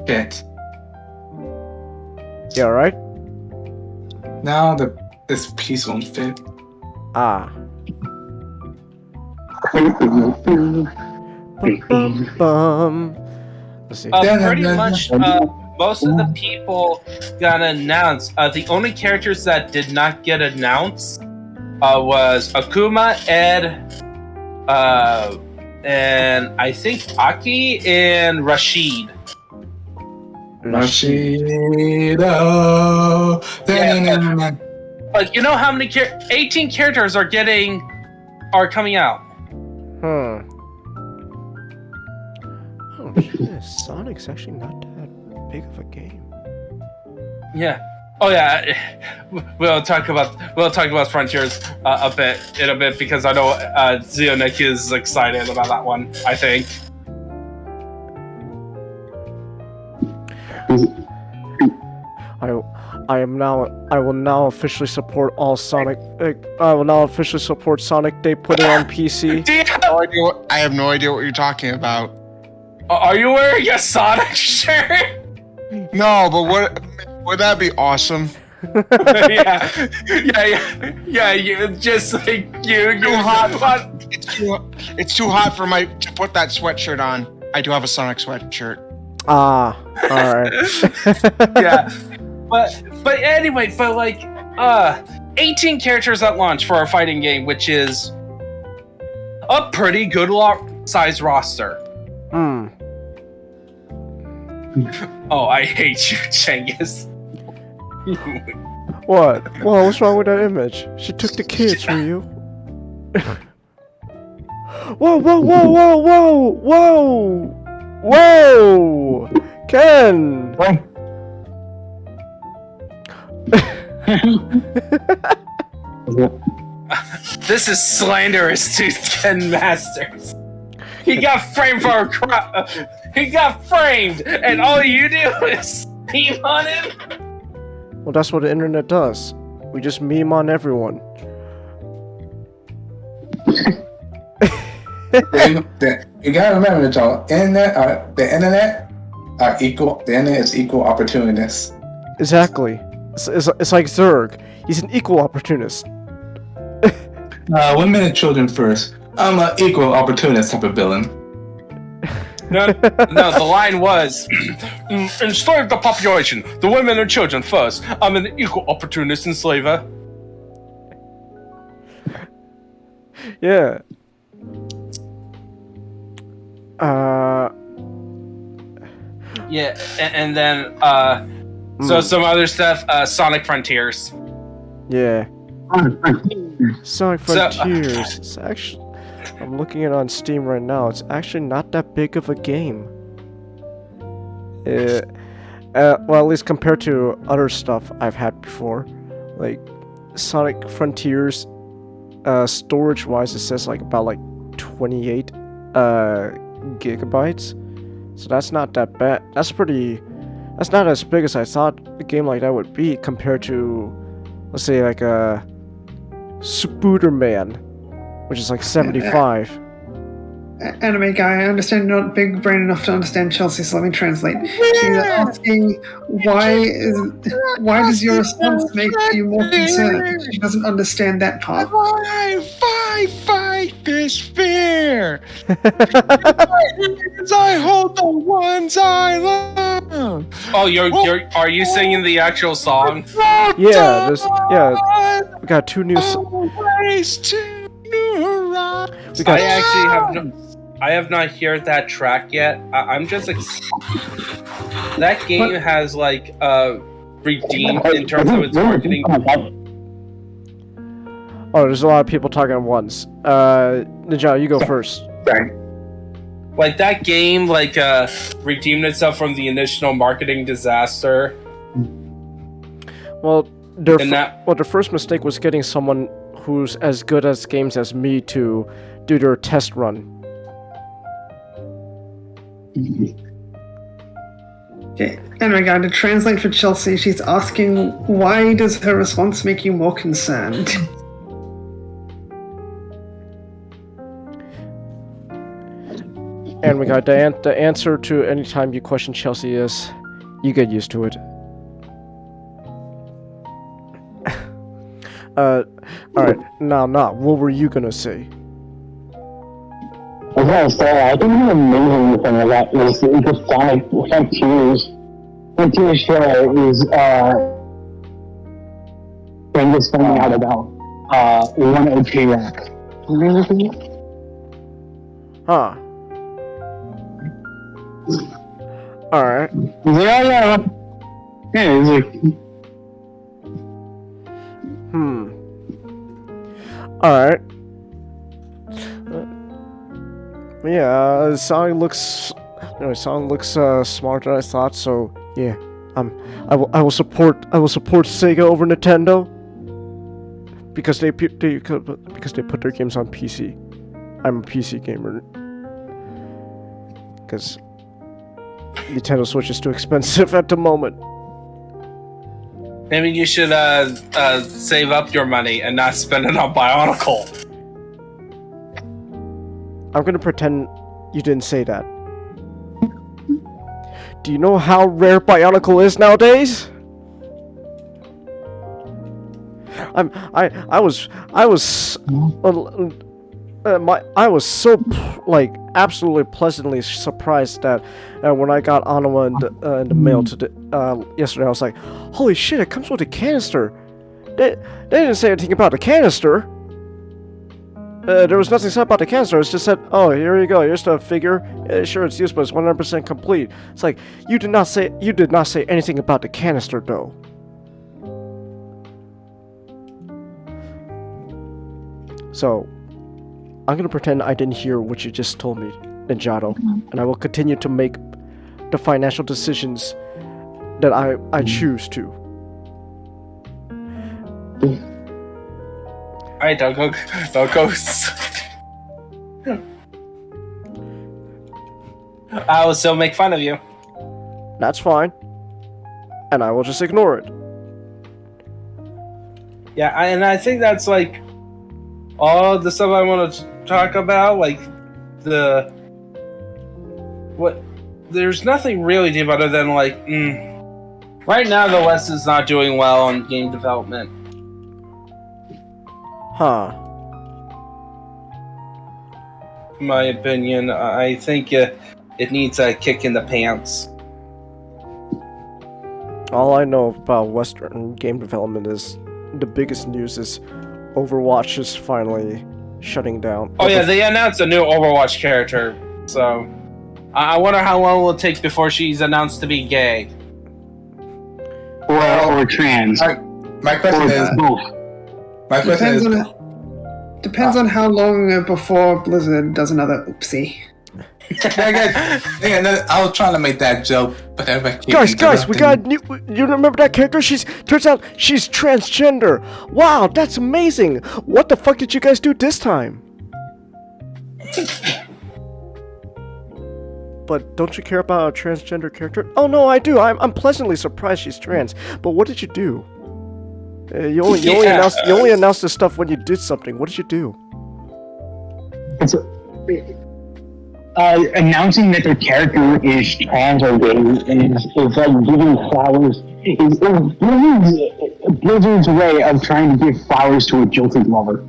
Shit. You alright? Now this piece won't fit. Ah. Let's see. Pretty much, most of the people got announced. The only characters that did not get announced was Akuma, Ed, and I think Aki and Rashid. Rashido. But you know how many 18 characters are coming out. Oh shit, Sonic's actually not that big of a game. Yeah. Oh yeah. We'll talk about Frontiers a bit because I know Xeonic is excited about that one, I think. I will now officially support all Sonic. I will now officially support Sonic Day putting on PC. I have no idea what you're talking about. Are you wearing a Sonic shirt? No, but would that be awesome? yeah. You just like you. Too hot. It's too hot for to put that sweatshirt on. I do have a Sonic sweatshirt. All right. Yeah, but anyway, 18 characters at launch for our fighting game, which is a pretty good size roster. Oh, I hate you, Cengiz. What? Well, what's wrong with that image? She took the kids from you. Whoa! Ken! What? This is slanderous to Ken Masters. He got framed for a crime. He got framed, and all you do is meme on him? Well, that's what the internet does. We just meme on everyone. You gotta remember, y'all. The internet are equal. The internet is equal opportunists. Exactly. It's like Zerg. He's an equal opportunist. Women and children first. I'm an equal opportunist type of villain. No, the line was, enslave the population, the women and children first. I'm an equal opportunist enslaver. Yeah. Yeah, and then, so some other stuff, Sonic Frontiers. Yeah. Sonic Frontiers. It's actually, I'm looking at it on Steam right now. It's actually not that big of a game. Well, at least compared to other stuff I've had before, like Sonic Frontiers. Storage-wise, it says about 28 gigabytes. So that's not that bad. That's not as big as I thought a game like that would be compared to, let's say, like a Spooderman, which is like 75. Anime guy, I understand you're not big brain enough to understand Chelsea, so let me translate. She's asking why does your response make you more concerned? She doesn't understand that part. I fight this fear. As I hold the ones I love. Oh, are you singing the actual song? Yeah, we got two new. I have not heard that track yet. I'm just that game has redeemed in terms of its marketing. Oh, there's a lot of people talking at once. Ninja, you go first. Sorry. Like that game, redeemed itself from the initial marketing disaster. Well, their first mistake was getting someone who's as good at games as me to do their test run. Okay. Anyway, guy, to translate for Chelsea, she's asking why does her response make you more concerned? And we got the answer to any time you question Chelsea is, you get used to it. Alright, now, what were you gonna say? I was gonna say, I think the amazing thing about is the Sonic Frontiers show is, they're just finding out about, 103 Rock. Huh. Alright. Yeah, it's like... Alright. Yeah, Sonic looks smarter than I thought, so yeah. I will support Sega over Nintendo because they put their games on PC. I'm a PC gamer. Because Nintendo Switch is too expensive at the moment. Maybe you should save up your money and not spend it on Bionicle. I'm gonna pretend you didn't say that. Do you know how rare Bionicle is nowadays? I was so like absolutely pleasantly surprised that when I got Anima in the mail yesterday, I was like, holy shit! It comes with a canister. They didn't say anything about the canister. There was nothing said about the canister. It just said, "Oh, here you go. Here's the figure. Sure, it's used, but it's 100% complete." It's like you did not say anything about the canister, though. So, I'm gonna pretend I didn't hear what you just told me, Ninjato, and I will continue to make the financial decisions that I choose to. Alright, don't go. I will still make fun of you. That's fine, and I will just ignore it. Yeah, and I think that's like all the stuff I want to talk about. Like there's nothing really deep other than like, right now the West is not doing well on game development. Huh. In my opinion, I think it needs a kick in the pants. All I know about Western game development is the biggest news is Overwatch is finally shutting down. Oh yeah, they announced a new Overwatch character, so I wonder how long it will take before she's announced to be gay. Or trans. My question is both. My question is. Depends on how long before Blizzard does another oopsie. Yeah, I was trying to make that joke, but everybody keeps Guys, we got new. You remember that character? Turns out she's transgender. Wow, that's amazing. What the fuck did you guys do this time? But don't you care about a transgender character? Oh no, I do. I'm pleasantly surprised she's trans. But what did you do? You only announced this stuff when you did something. What did you do? Announcing that their character is trans or gay is like giving flowers. Is Blizzard's way of trying to give flowers to a jilted lover.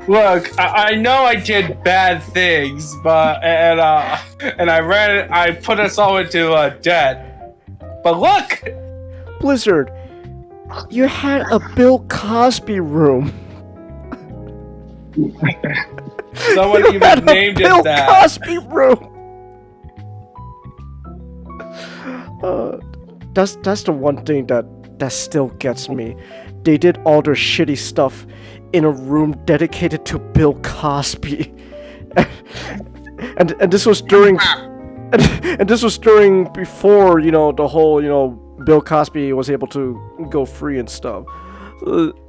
Look, I know I did bad things, but and I put us all into debt. But look, Blizzard, you had a Bill Cosby room. Someone you even had named a Bill it that. Cosby room. That's the one thing that still gets me. They did all their shitty stuff in a room dedicated to Bill Cosby, and this was during and this was during before the whole Bill Cosby was able to go free and stuff.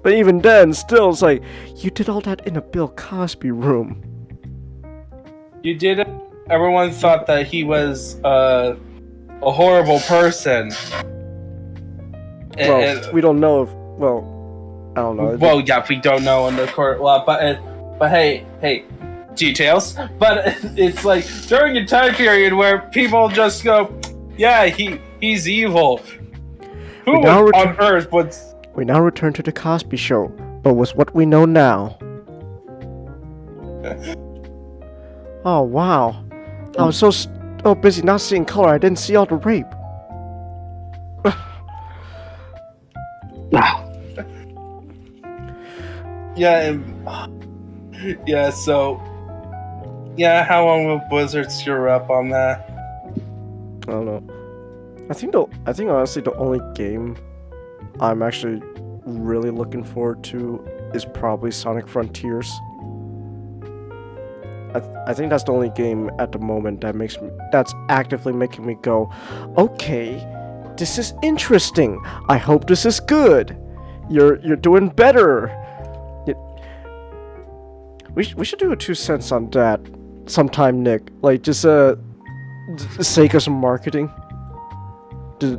But even then, still, it's like, you did all that in a Bill Cosby room. You did it. Everyone thought that he was a horrible person. Well, we don't know if. Well, I don't know. Well, yeah, we don't know in the court law, but hey, details. But it's like during a time period where people just go, yeah, he's evil. Who on earth would? We now return to the Cosby Show, but with what we know now. Oh wow! I was so busy not seeing color, I didn't see all the rape. Yeah, so how long will Blizzard screw up on that? I don't know. I think honestly the only game I'm actually really looking forward to is probably Sonic Frontiers. I think that's the only game at the moment that's actively making me go, okay, this is interesting. I hope this is good. You're doing better. We should do a 2 cents on that sometime, Nick. Like just sake of some marketing.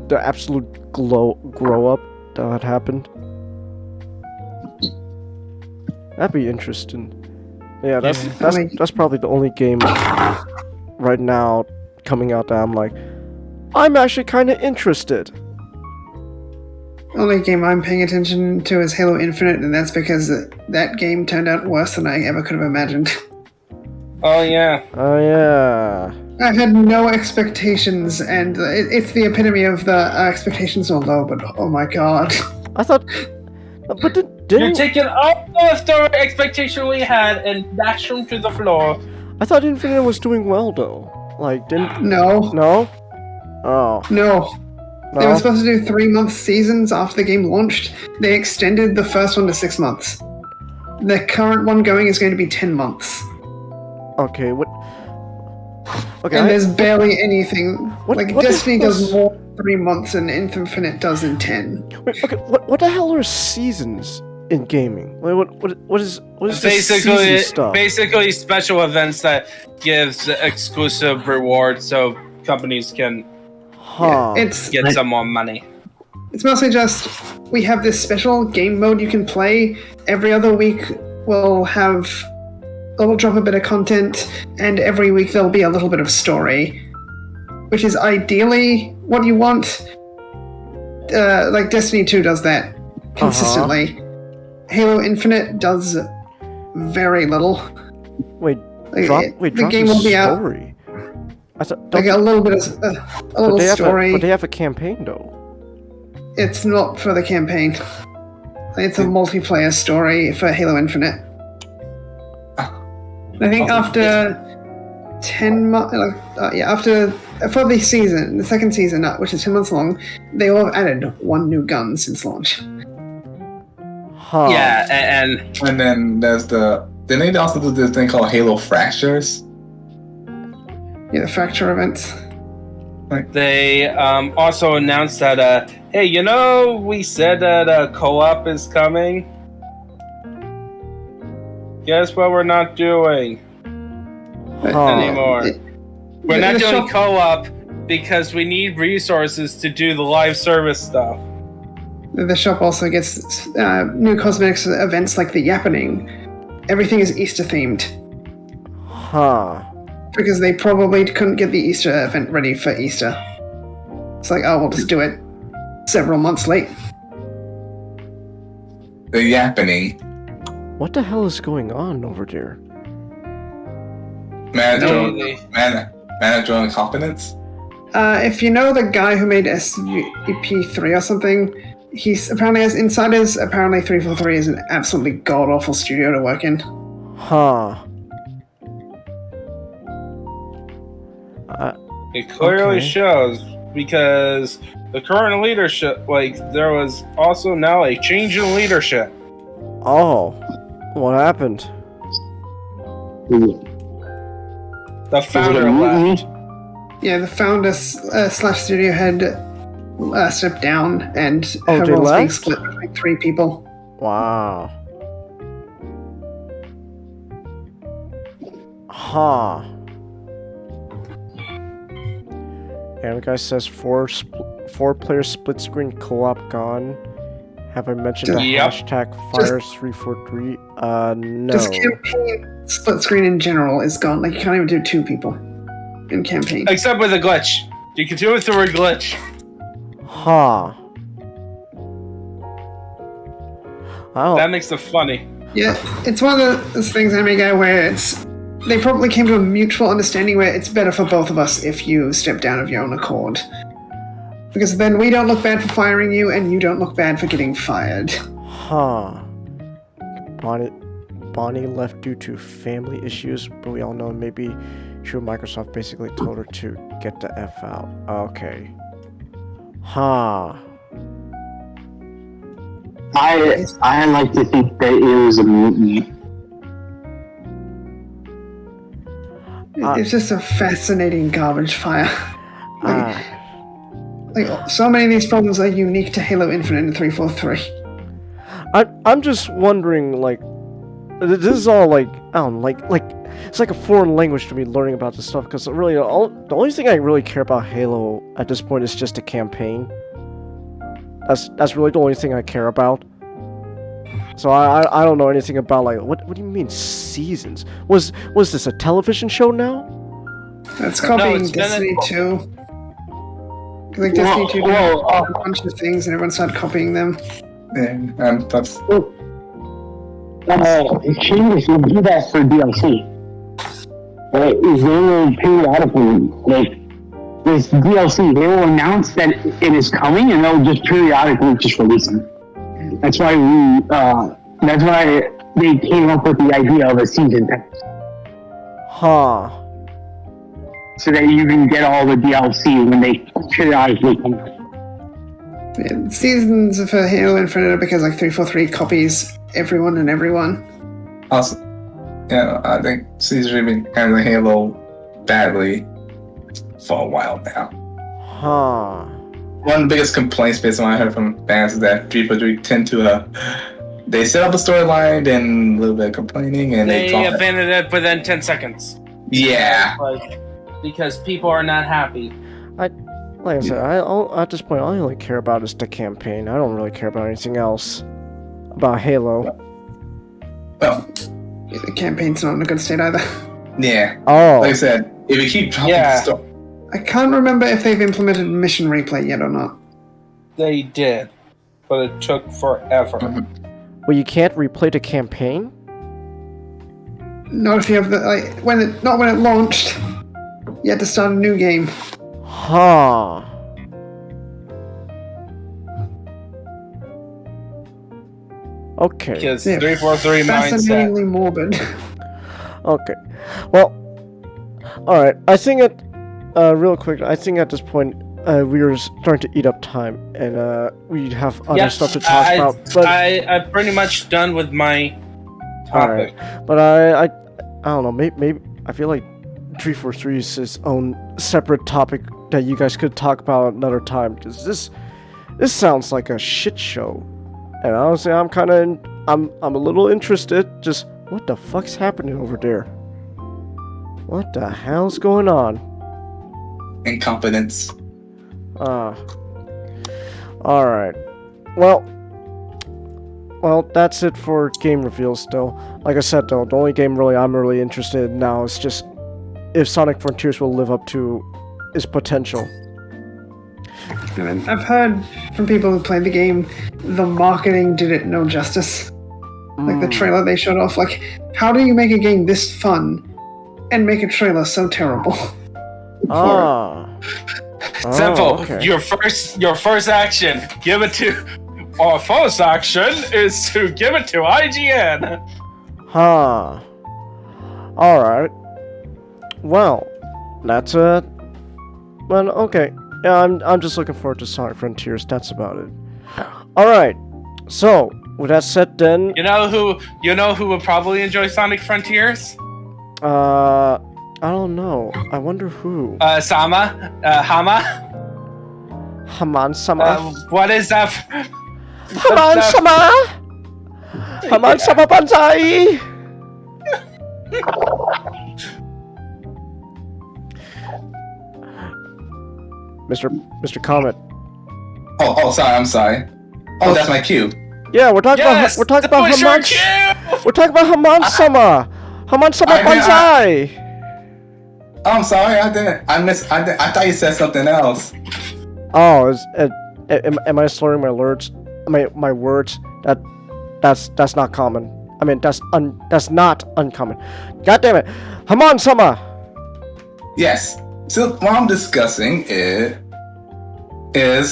the absolute grow up that had happened. That'd be interesting. Yeah, that's probably the only game right now coming out that I'm like, I'm actually kind of interested. Only game I'm paying attention to is Halo Infinite, and that's because that game turned out worse than I ever could have imagined. Oh yeah. Oh yeah. I had no expectations, and it's the epitome of the expectations are low, but oh my god. I thought, but didn't You're taking all the story expectation we had and dash them to the floor. I thought Infinite was doing well though. Like didn't No. no? Oh. No. They were supposed to do 3-month seasons after the game launched. They extended the first one to 6 months. The current one going is going to be 10 months. Okay, what? Okay, And there's barely anything. What Destiny is does more in 3 months than Infinite does in 10. Wait, okay, what the hell are seasons in gaming? Like, what is this season stuff? Basically special events that gives exclusive rewards so companies can get some more money. It's mostly just we have this special game mode you can play. Every other week we'll drop a bit of content, and every week there'll be a little bit of story, which is ideally what you want. Like Destiny 2 does that consistently. Halo Infinite does very little. Wait, the game will be out. Like a little bit of a little story. But they have a campaign though. It's not for the campaign. It's a multiplayer story for Halo Infinite. I think after 10 months, for the season, the second season, which is 10 months long, they will have added 1 new gun since launch. Huh. Yeah, and then there's then they also do this thing called Halo Fractures. Yeah, the fracture events. they also announced that, hey, we said that co-op is coming. Guess what we're not doing anymore? We're not doing co-op because we need resources to do the live service stuff. The shop also gets new cosmetics events like the Yappening. Everything is Easter themed. Huh. Because they probably couldn't get the Easter event ready for Easter. It's like, oh, we'll just do it several months late. The Yappening. What the hell is going on over there? Manager and confidence? If you know the guy who made SVP3 or something, he's apparently has insiders. Apparently 343 is an absolutely god-awful studio to work in. Huh. It clearly shows because the current leadership, there was also now a change in leadership. Oh. What happened? The founder left. Yeah, the founder / studio head stepped down, and her they role's being left? split between 3 people. Wow. Huh. And the guy says 4-player split screen co-op gone. Have I mentioned the hashtag Fires343? No. Just campaign split screen in general is gone. Like, you can't even do 2 people in campaign. Except with a glitch. You can do it through a glitch. Huh. That makes it funny. Yeah, it's one of those things, Anime Guy, where they probably came to a mutual understanding where it's better for both of us if you step down of your own accord. Because then we don't look bad for firing you, and you don't look bad for getting fired. Huh. Bonnie left due to family issues, but we all know maybe Microsoft basically told her to get the F out. Okay. Huh. I like to think that it was a mutiny. It's just a fascinating garbage fire. Like, so many of these problems are unique to Halo Infinite and 343. I'm just wondering, like, this is all like I don't know, like it's like a foreign language to me learning about this stuff because really the only thing I really care about Halo at this point is just the campaign. That's really the only thing I care about. So I don't know anything about like what do you mean seasons? Was this a television show now? It's copying it's gonna- Destiny 2. I think Destiny 2 did a bunch of things and everyone started copying them. And that's Changes will do that for DLC. Right? Is they will periodically, like, this DLC, they will announce that it is coming and they'll just periodically just release them. That's why that's why they came up with the idea of a season pass. Huh. So that you can get all the DLC when they periodically come out. Yeah, seasons for Halo Infinite are because like 343 copies everyone and everyone. also, I think Caesar's been handling Halo badly for a while now. Huh. One of the biggest complaints based on what I heard from fans is that 343 tend to they set up a storyline, then a little bit of complaining, and they They drop it. abandoned it within 10 seconds. Yeah. Like, because people are not happy. Like I said, at this point, all I only care about is the campaign. I don't really care about anything else about Halo. Well, Yeah, the campaign's not in a good state either. yeah. Oh, Like I said, if you keep dropping Yeah. stuff, I can't remember if they've implemented mission replay yet or not. They did. But it took forever. well, you can't replay the campaign? Not if you have the not when it launched. You had to start a new game. Huh. Okay. Because Yeah. 343 mindset. Fascinatingly morbid. Okay. Well, alright. I think real quick, I think at this point, we are starting to eat up time, and we have other Yep, stuff to talk about. But I'm pretty much done with my topic. but I don't know. Maybe I feel like 343 is its own separate topic that you guys could talk about another time, because this sounds like a shit show, and honestly, I'm a little interested. Just what the fuck's happening over there? What the hell's going on? incompetence. Alright. Well, that's it for game reveals still. Like I said though, the only game I'm really interested in now is just if Sonic Frontiers will live up to its potential. I've heard from people who played the game, the marketing did it no justice. Like the trailer they showed off, like, how do you make a game this fun and make a trailer so terrible? Simple. Okay. Your first action, give it to. Our first action is to give it to IGN. Huh. Alright. Well, that's it. Well, okay. Yeah, I'm just looking forward to Sonic Frontiers. That's about it. Alright. So, with that said then, You know who would probably enjoy Sonic Frontiers? I don't know. I wonder who. Hama. Haman-sama? What is that? Haman-sama! Haman-sama Banzai! Mr. Comet. Oh, sorry. I'm sorry. Oh, that's my cue. Yeah, we're talking Yes, about the Pusher Haman. Q! We're talking about Haman-sama. Haman-sama I mean, Banzai. Oh, I'm sorry. I thought you said something else. Oh, am I slurring my words? My words? That's not common. I mean, that's not uncommon. God damn it, Haman-sama. Yes. So what I'm discussing is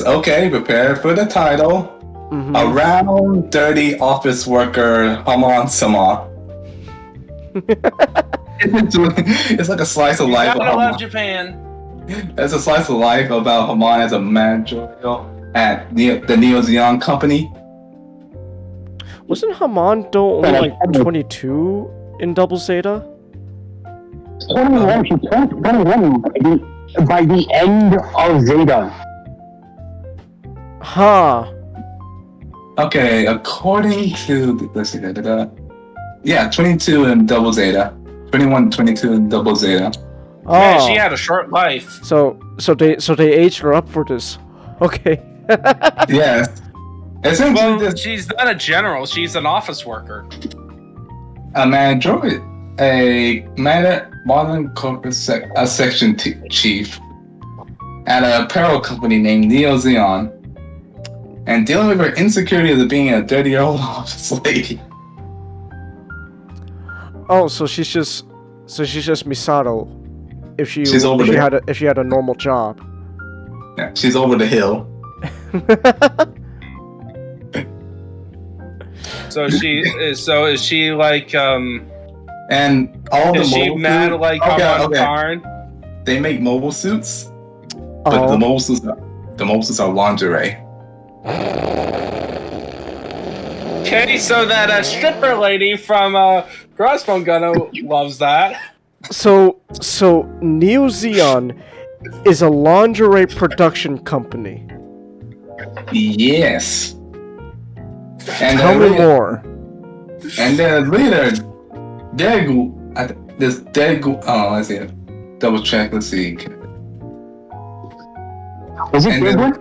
okay. Prepare for the title. Mhm. Around dirty office worker Haman-sama. It's like a slice of life. Gotta Of love Haman. Japan. It's a slice of life about Haman as a manager at the Neo Zeon company. Wasn't Haman though only like 22 in Double Zeta? 21, she turned 21 by the end of Zeta. Huh. Okay, according to let's see, Yeah, 22 and double zeta. 21, 22 and double zeta. Oh, Yeah, she had a short life. so they aged her up for this. Okay. Yes. Essentially, Well, this she's not a general. She's an office worker. a modern corporate section chief at a apparel company named Neo Xeon, and dealing with her insecurities of being a 30-year-old office lady. Oh, so she's just Misato. If she had a normal job. Yeah, she's over the hill. So is she like And all the is she mobile mad suits- like Karn? They make mobile suits, but the mobile suits are lingerie. Okay, so that stripper lady from Crossbone Gunner loves that. So Neo Xeon is a lingerie production company. Yes. And Tell me more. And the leader, let's see. Double check, let's see. Was it And Goodwin?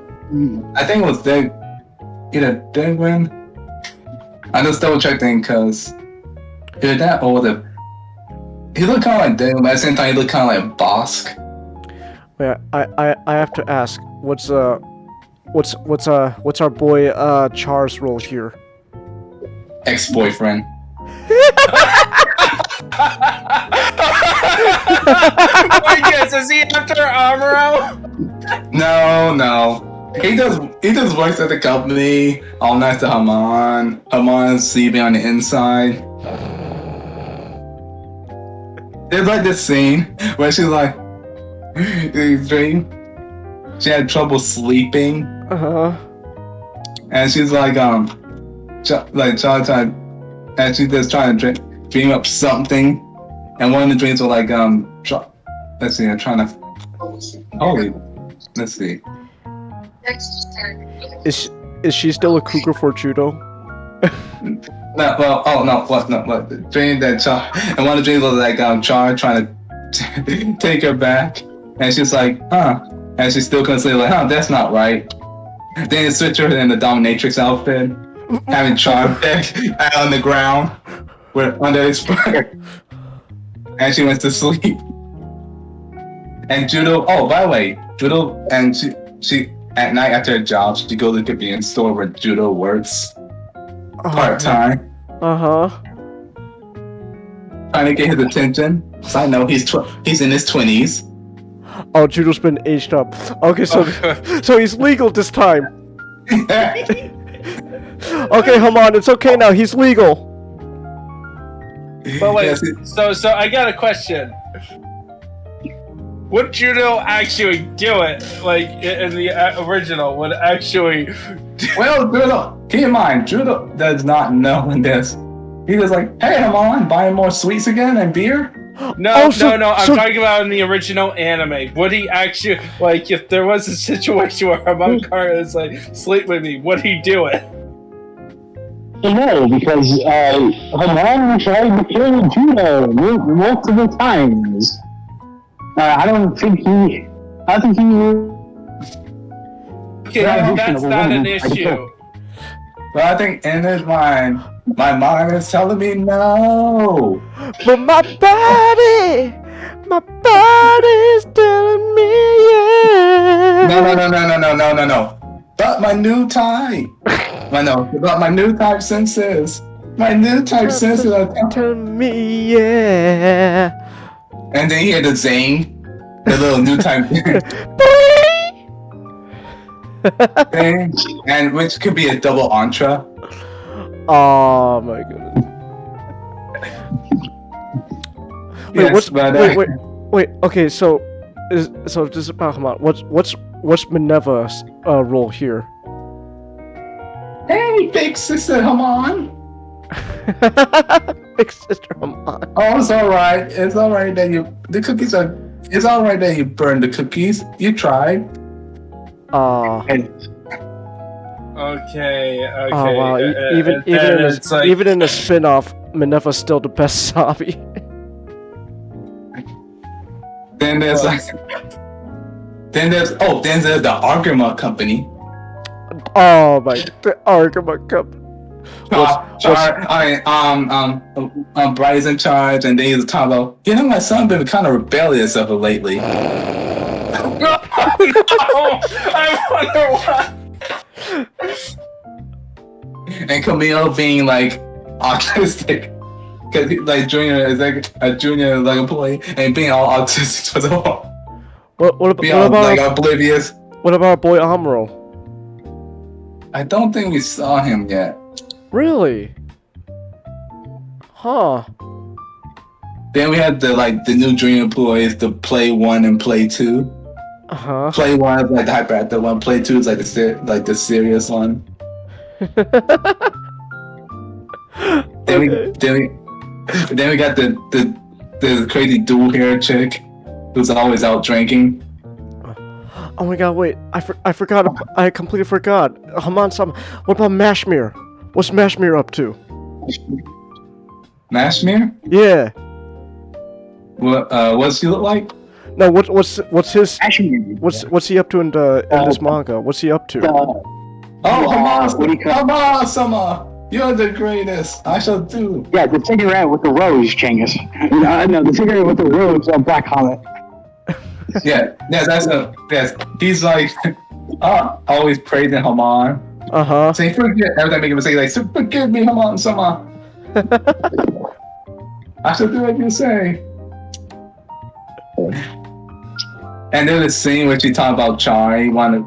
I think it was either Degwin. I just double checking because either that or he looked kind of like Degwin, but at the same time he looked kind of like Bosk. Yeah, I have to ask, what's our boy Char's role here? Ex-boyfriend. Oh my goodness, is he after Amuro? No. He just works at the company, all nice to Haman. Haman's sleeping on the inside. There's like this scene where she's like, she had trouble sleeping, and she's like, and she's just trying to dream up something, and one of the dreams were like, let's see, I'm trying to, let's see. Is she still a cougar for judo? What? The dream that Char, and one of the dreams was like, Char trying to take her back, and she's like, and she still couldn't say like, that's not right. Then it switched her in the dominatrix outfit, having Char back on the ground, under his fur, and she went to sleep. And Judo, by the way, Judo, and she at night after her job, she goes to the convenience store where Judo works part-time. Trying to get his attention. So I know he's in his 20s. Oh, Judo's been aged up. Okay, so he's legal this time. Okay, Haman, it's okay now. He's legal. But wait, so I got a question. Would Judo actually do it? Like in the original, would actually? Well, Judo, keep in mind, Judo does not know in this. He was like, "Hey, Haman, buying more sweets again and beer." No. I'm talking about in the original anime. Would he actually, like, if there was a situation where Haman Karn is like, sleep with me, would he do it? No, because Haman tried to kill Judo multiple times. I don't think he. Okay, that's not an issue. But I think in his mind, my mind is telling me no. But my body's telling me yeah. No. But my new type. But my new type senses. My new type senses are telling me yeah. And then you hear the zing, the little new type thing, and which could be a double entra. Oh my goodness. Wait. Okay, so this is about Haman. What's Minerva's role here? Hey, big sister Haman. Big sister Haman. Oh, it's alright. It's alright that it's alright that you burned the cookies. You tried. Okay. Oh wow! Even in a spin-off, Minerva's still the best zombie. Then there's then there's the Argama company. Oh my, the Argama Cup. Bride's in charge, and they talk about, my son been kind of rebellious of it lately. I wonder why. And Camille being like autistic, because like Junior is like a junior like employee, and being all autistic as well. What Being all, about like oblivious. what about our boy Amro? I don't think we saw him yet. Really? Huh. Then we had the new junior employees, the Play 1 and Play 2. Uh-huh. Play 1 is like the hyperactive one. Play 2 is like the serious one. Then we got the crazy dual hair chick who's always out drinking. Oh my god, wait. I forgot. I completely forgot. Haman-sama. What about Mashmir? What's Mashmir up to? Mashmir? Yeah. What does he look like? No, what's his Actually, what's he up to in this manga? What's he up to? Oh, what do you call- Haman-sama! You're the greatest. I shall do. yeah, the cigarette with the rose, Genghis. No, the cigarette with the rose, Black Comet. Yeah, he's like always praising Haman. Uh-huh. Saying forget every time make him say like forgive me, Haman-sama. I shall do what you say. And there's a scene where she talked about Chari wanted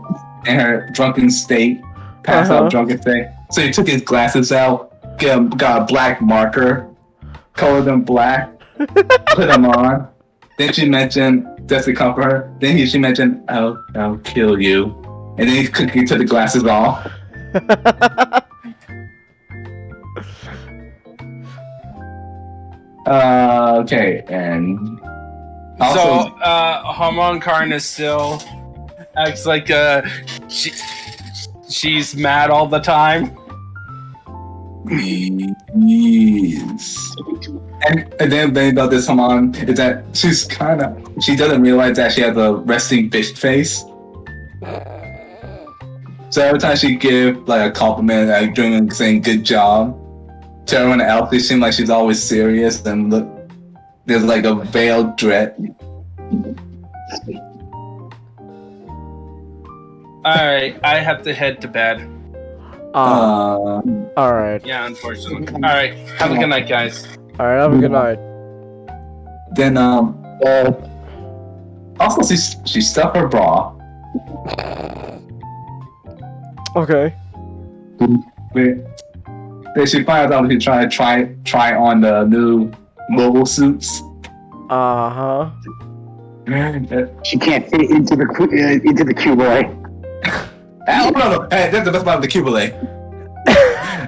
in her drunken state, passed out drunken state. So he took his glasses out, got a black marker, colored them black, put them on. Then she mentioned, just to comfort her, she mentioned, I'll kill you. And then he took the glasses off. Okay, and also, So, Hamon Karna still acts like she's mad all the time. yes. And then the thing about this Haman is that she doesn't realize that she has a resting bitch face. So every time she give like a compliment, like doing saying good job to everyone else, it seems like she's always serious and there's like a veiled dread. Alright, I have to head to bed. Alright. Yeah, unfortunately. Alright, have a good night, guys. Alright, have a good night. Then also she stuffed her bra. Okay. Then she finds out she try on the new mobile suits. Uh-huh. She can't fit into the cuboid. No. Hey, that's the best part of the Cubile.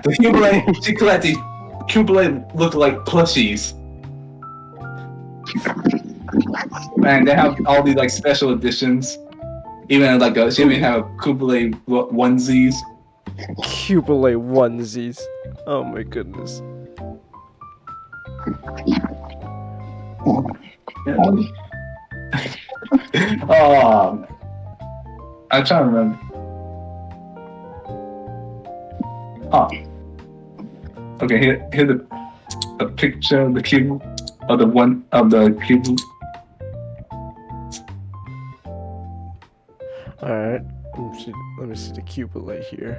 The Cubile, she collected Cubile look like plushies. Man, they have all these like special editions. Even like she even have a Cubile onesies. Cubile onesies. Oh my goodness. I'm trying to remember. Okay, here's a picture of the cube of the cube. Alright. Let me see the Cubile here.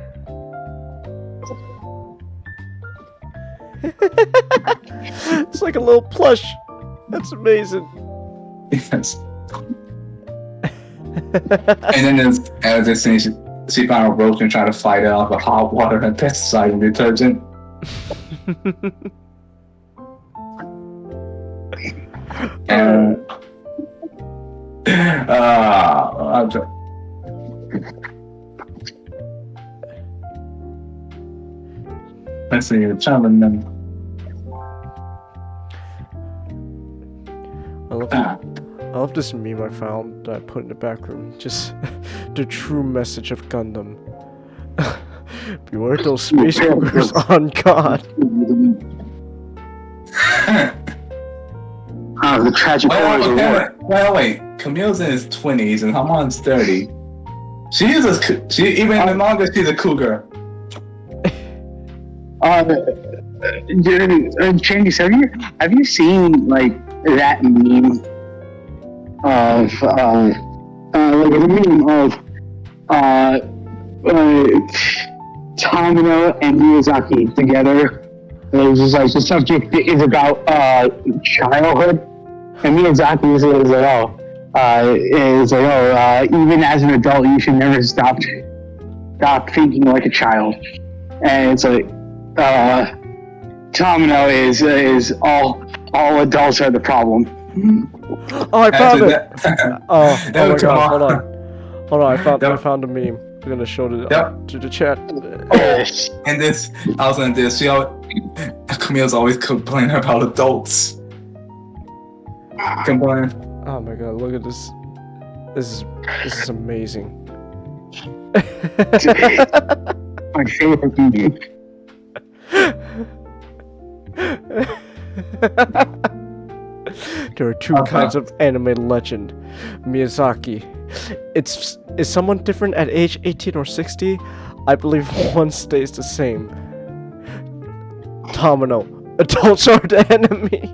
It's like a little plush. That's amazing. Yes. And then as this thing, she found a roach and tried to fight it off with hot water and pesticide and detergent. And let's see, I'm trying to remember. I love this meme I found that I put in the back room. Just the true message of Gundam. Beware those space cougars on God. The tragic horrors of war. Wait. Camille's in his 20s and Hamon's 30. Even in the manga, she's a cougar. Chandy, have you seen like that meme of like the meme of Tamino and Miyazaki together? It was just like the subject is about childhood, and Miyazaki is like, even as an adult, you should never stop thinking like a child. And it's like, Tamino is all adults are the problem. Oh, I found it! Oh my was god, hold on, I found a meme. I'm gonna show it to the chat. And this, Camille's always complaining about adults. Complaining. Oh my god, look at this. This is amazing. My favorite meme. There are two kinds of anime legend. Miyazaki. Is someone different at age 18 or 60? I believe one stays the same. Tamino. Adults are the enemy.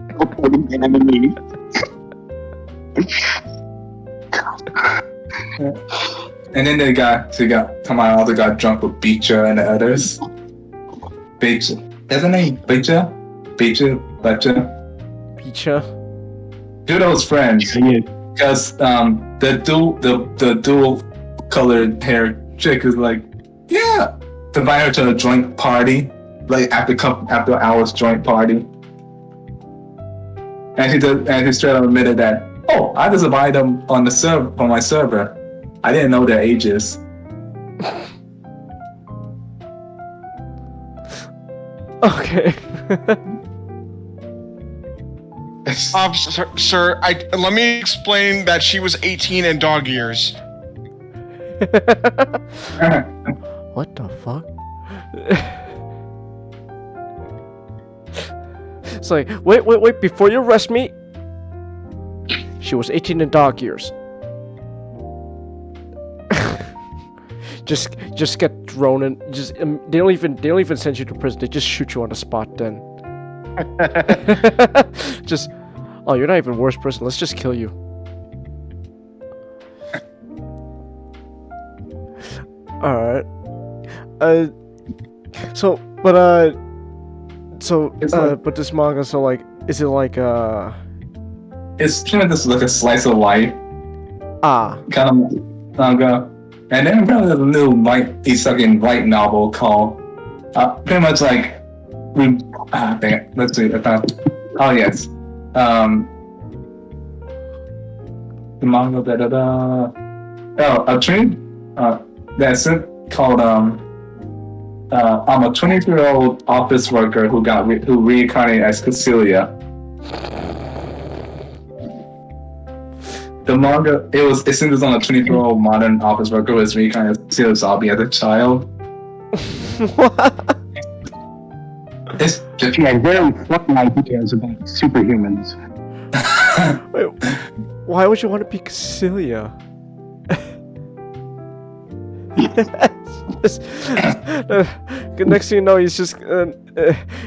And then Tamino also got drunk with Beecher and the others. Beecher. Is her name Beecher? Beecher? Picha. Judo's friends. Because the dual colored hair chick is like, yeah, to invite her to a joint party, like after hours joint party. And she straight up admitted that, oh, I just invited them on my server. I didn't know their ages. Okay. Sir, let me explain that she was 18 in dog years. What the fuck? It's like, wait, before you arrest me, she was 18 in dog years. just get thrown in. They don't even send you to prison. They just shoot you on the spot. Then, oh, you're not even worse person. Let's just kill you. All right. But this manga. So like, is it like It's kind of just like a slice of life. Kind of manga. And then apparently there's a little light novel called pretty much like let's see. Oh yes. The manga a dream that's it called I'm a 23-year-old office worker who reincarnated as Cecilia. The manga, it seems on a 24-year-old modern office worker who was reincarnated as Cecilia Zombie as a child. what? It's just, She had very fun ideas about superhumans. Wait, why would you want to be Cecilia? Next thing you know, he's just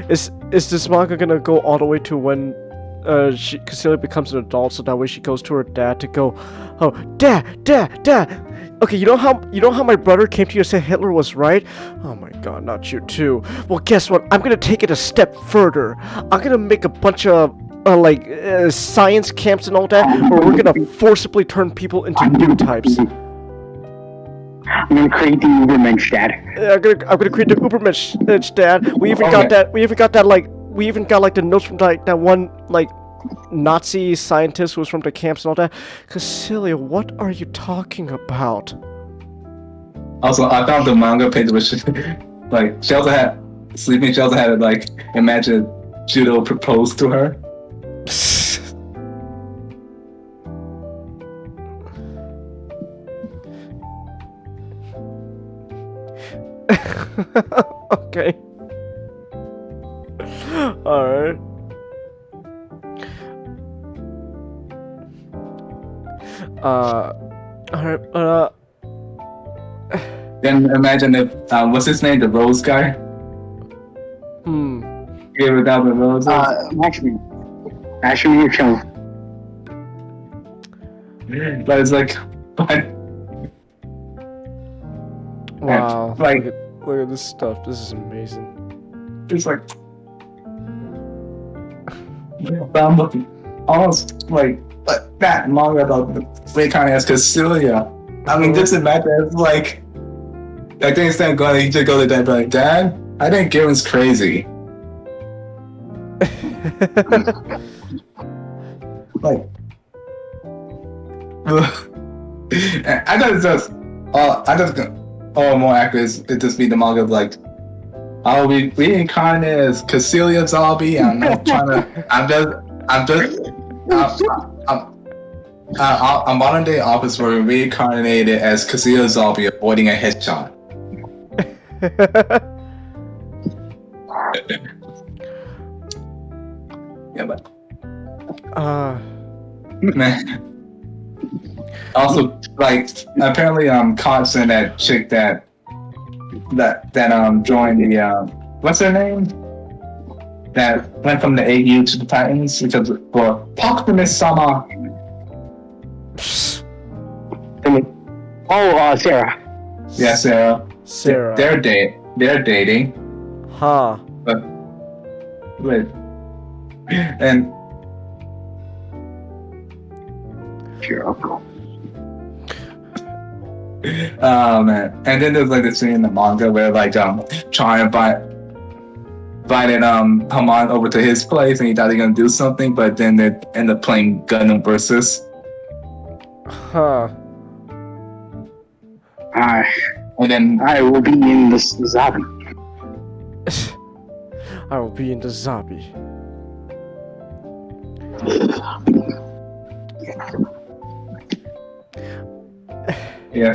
is this manga gonna go all the way to when Cecilia becomes an adult, so that way she goes to her dad to go, oh, dad. Okay, you know how my brother came to you and said Hitler was right? Oh my god, not you too. Well, guess what? I'm gonna take it a step further. I'm gonna make a bunch of science camps and all that, where we're gonna forcibly turn people into new types. I'm gonna create the Ubermensch, Dad. I'm gonna create the Ubermensch, Dad. We even got the notes from that one Nazi scientist who was from the camps and all that. Cecilia, what are you talking about? also, I found the manga page which she also had sleeping. She also had imagine Judo proposed to her. Okay. Alright. Alright, Then imagine if what's his name, the Rose guy? Yeah, without the roses. Actually, you're chilling. But it's like, but wow. like- look at this stuff. This is amazing. it's like, but I'm looking almost like that manga about the reincarnated as Cecilia. I mean, just imagine it's like, I think instead of going, he just go to dad, and be like, Dad, I think Garen's crazy. Like, I thought it's just, more accurate. It just be the manga of like, I'll be reincarnated as Cecilia Zombie. I'm not trying to. A modern day office were reincarnated as Cecilia Zombie, avoiding a headshot. Yeah, but man. Also, like, apparently, Constant, that chick that joined the what's her name? That went from the AU to the Titans because for Pokemon-sama. Sarah. Yeah, Sarah. Sarah. They're dating. Huh. But and Your uncle. oh man, and then there's like this scene in the manga where like trying to invited Haman over to his place, and he thought he was gonna do something, but then they end up playing Gundam versus. Huh. And then I will be in the Zabi. I will be in the zombie. yeah,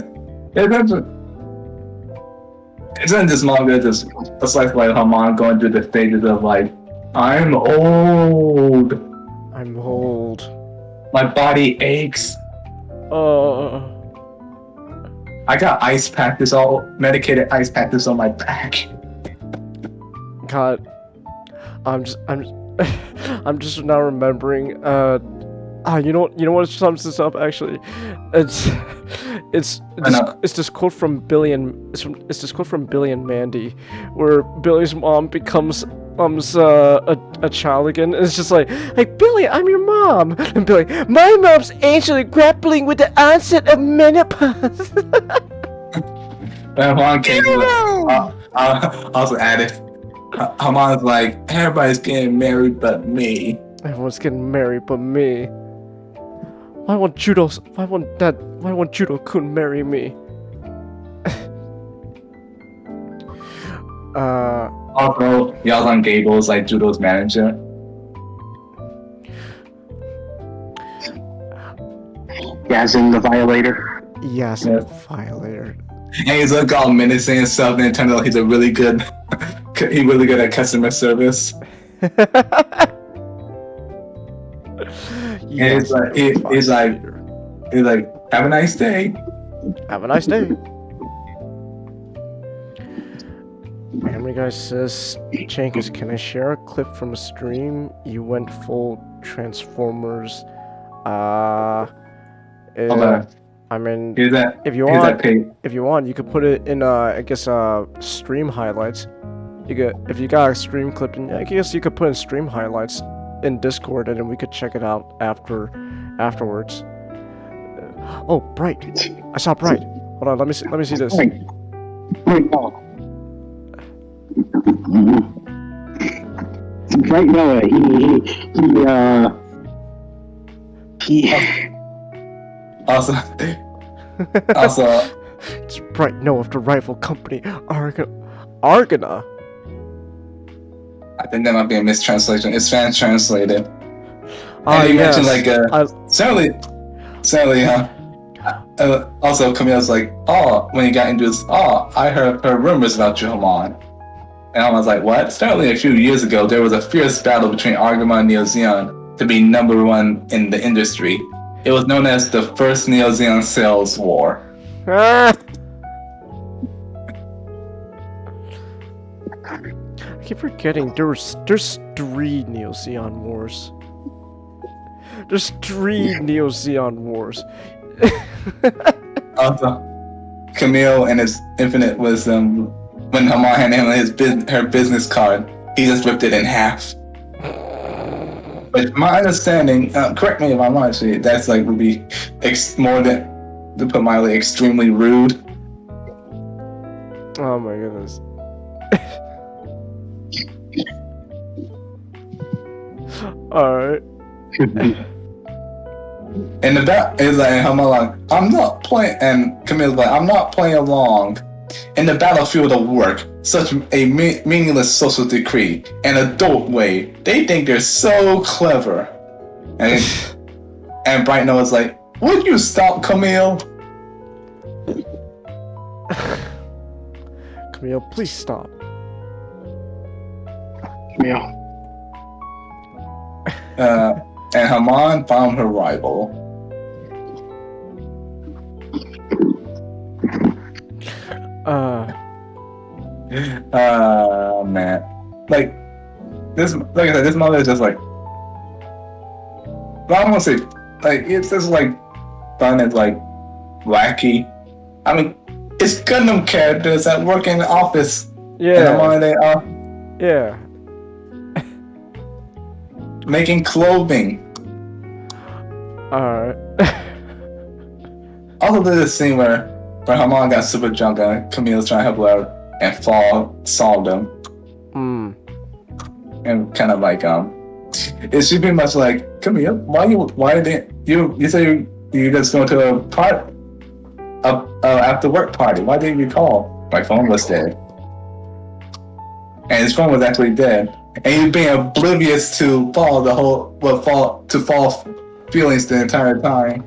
isn't this manga just a slice like Haman going through the stages of like, I'm old, I'm old. my body aches. I got medicated ice patches on my back. God, I'm just now remembering. You know what sums this up? Actually, it's this quote from Billy and it's this quote from Billy and Mandy, where Billy's mom becomes a child again. And it's just like Billy, I'm your mom, and Billy, my mom's actually grappling with the onset of menopause. And Haman came also added, Haman's like, everybody's getting married but me. Everyone's getting married but me. Why won't Judo-kun marry me? Also, Yazan Gable is like Judo's manager. Yazin the Violator. Yes, Yeah. violator. And he's like all menacing and stuff, and it turns out he's really good at customer service. And he's like, have a nice day. Have a nice day. Family Guy says, Chankus, can I share a clip from a stream? You went full Transformers. Okay. I mean, Here's that. if you Here's want, that pig. if you want, you could put it in, I guess, stream highlights. If you got a stream clip, I guess you could put in stream highlights in Discord, and then we could check it out afterwards. Oh, Bright! I saw Bright. Hold on, let me see this. Wait, no. Right now, he Also, It's Bright Noah of the rival company Argana. I think that might be a mistranslation. It's fan translated. And he mentioned like sadly, huh? Also, Camille's like, when he got introduced, I heard rumors about you, Haman. And I was like, what? Certainly a few years ago, there was a fierce battle between Argama and Neo Zeon to be #1 in the industry. It was known as the First Neo-Zeon Sales War. Ah! I keep forgetting there's 3 Neo-Zeon Wars. There's 3 Neo-Zeon Wars. Also, Camille and his infinite wisdom, when Hamon handed him her business card, he just ripped it in half. But my understanding, correct me if I'm wrong, actually, that's like would be more than, to put mildly, extremely rude. Oh my goodness. Alright. And the bat is like, Hamon like, I'm not playing, and Camille's like, I'm not playing along. In the battlefield of work, such a meaningless social decree, an adult way, they think they're so clever. And Bright Noah's like, would you stop, Camille? Camille, please stop. Camille. And Hamon found her rival. Man. Like I said, this mother is just like, well, I don't want to say, like, it's just like fun and like wacky. I mean, it's Gundam characters that work in the office. Yeah. And they are Yeah. making clothing. Alright. Also, there's this scene where Hamon got super drunk and Camille's trying to help her out and solved him. And kind of like it should be much like, Camille, why didn't you say you just going to a party, after work party? Why didn't you call? My phone was dead, and his phone was actually dead, and he was being oblivious to fall feelings the entire time.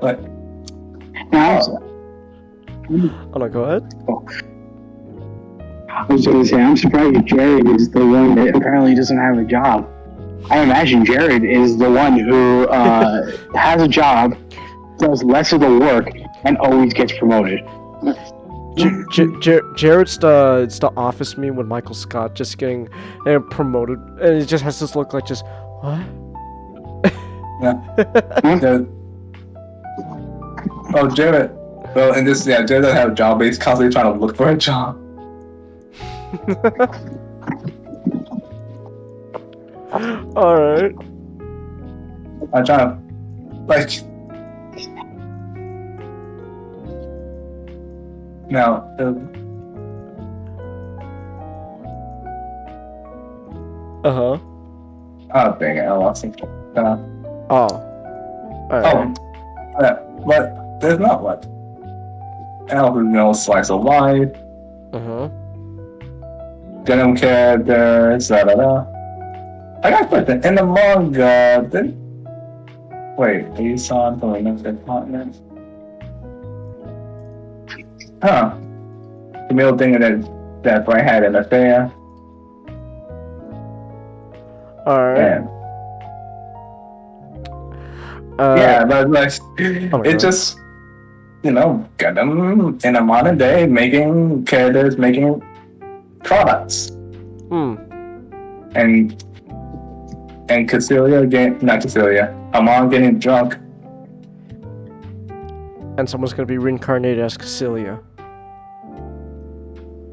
Like, Oh no, go ahead. I was going to say, I'm surprised Jared is the one that apparently doesn't have a job. I imagine Jared is the one who has a job, does less of the work, and always gets promoted. Jared's the office meme with Michael Scott just getting promoted, and it just has this look like just what? Oh, Jared. Well, in this, Jared doesn't have a job, but he's constantly trying to look for a job. Alright. I'm trying to, like, now, Uh-huh. oh, dang it, I lost it. Oh. Alright. But there's not much. Slice of life, Uh-huh. Gundam characters, I got a question. In the manga, wait, are you on from another continent? Huh. Camille thinking that Bright had an affair. Alright. And, yeah, but like, it just, Gundam in a modern day making characters, making products. And Hamon getting drunk. And someone's gonna be reincarnated as Cassilia.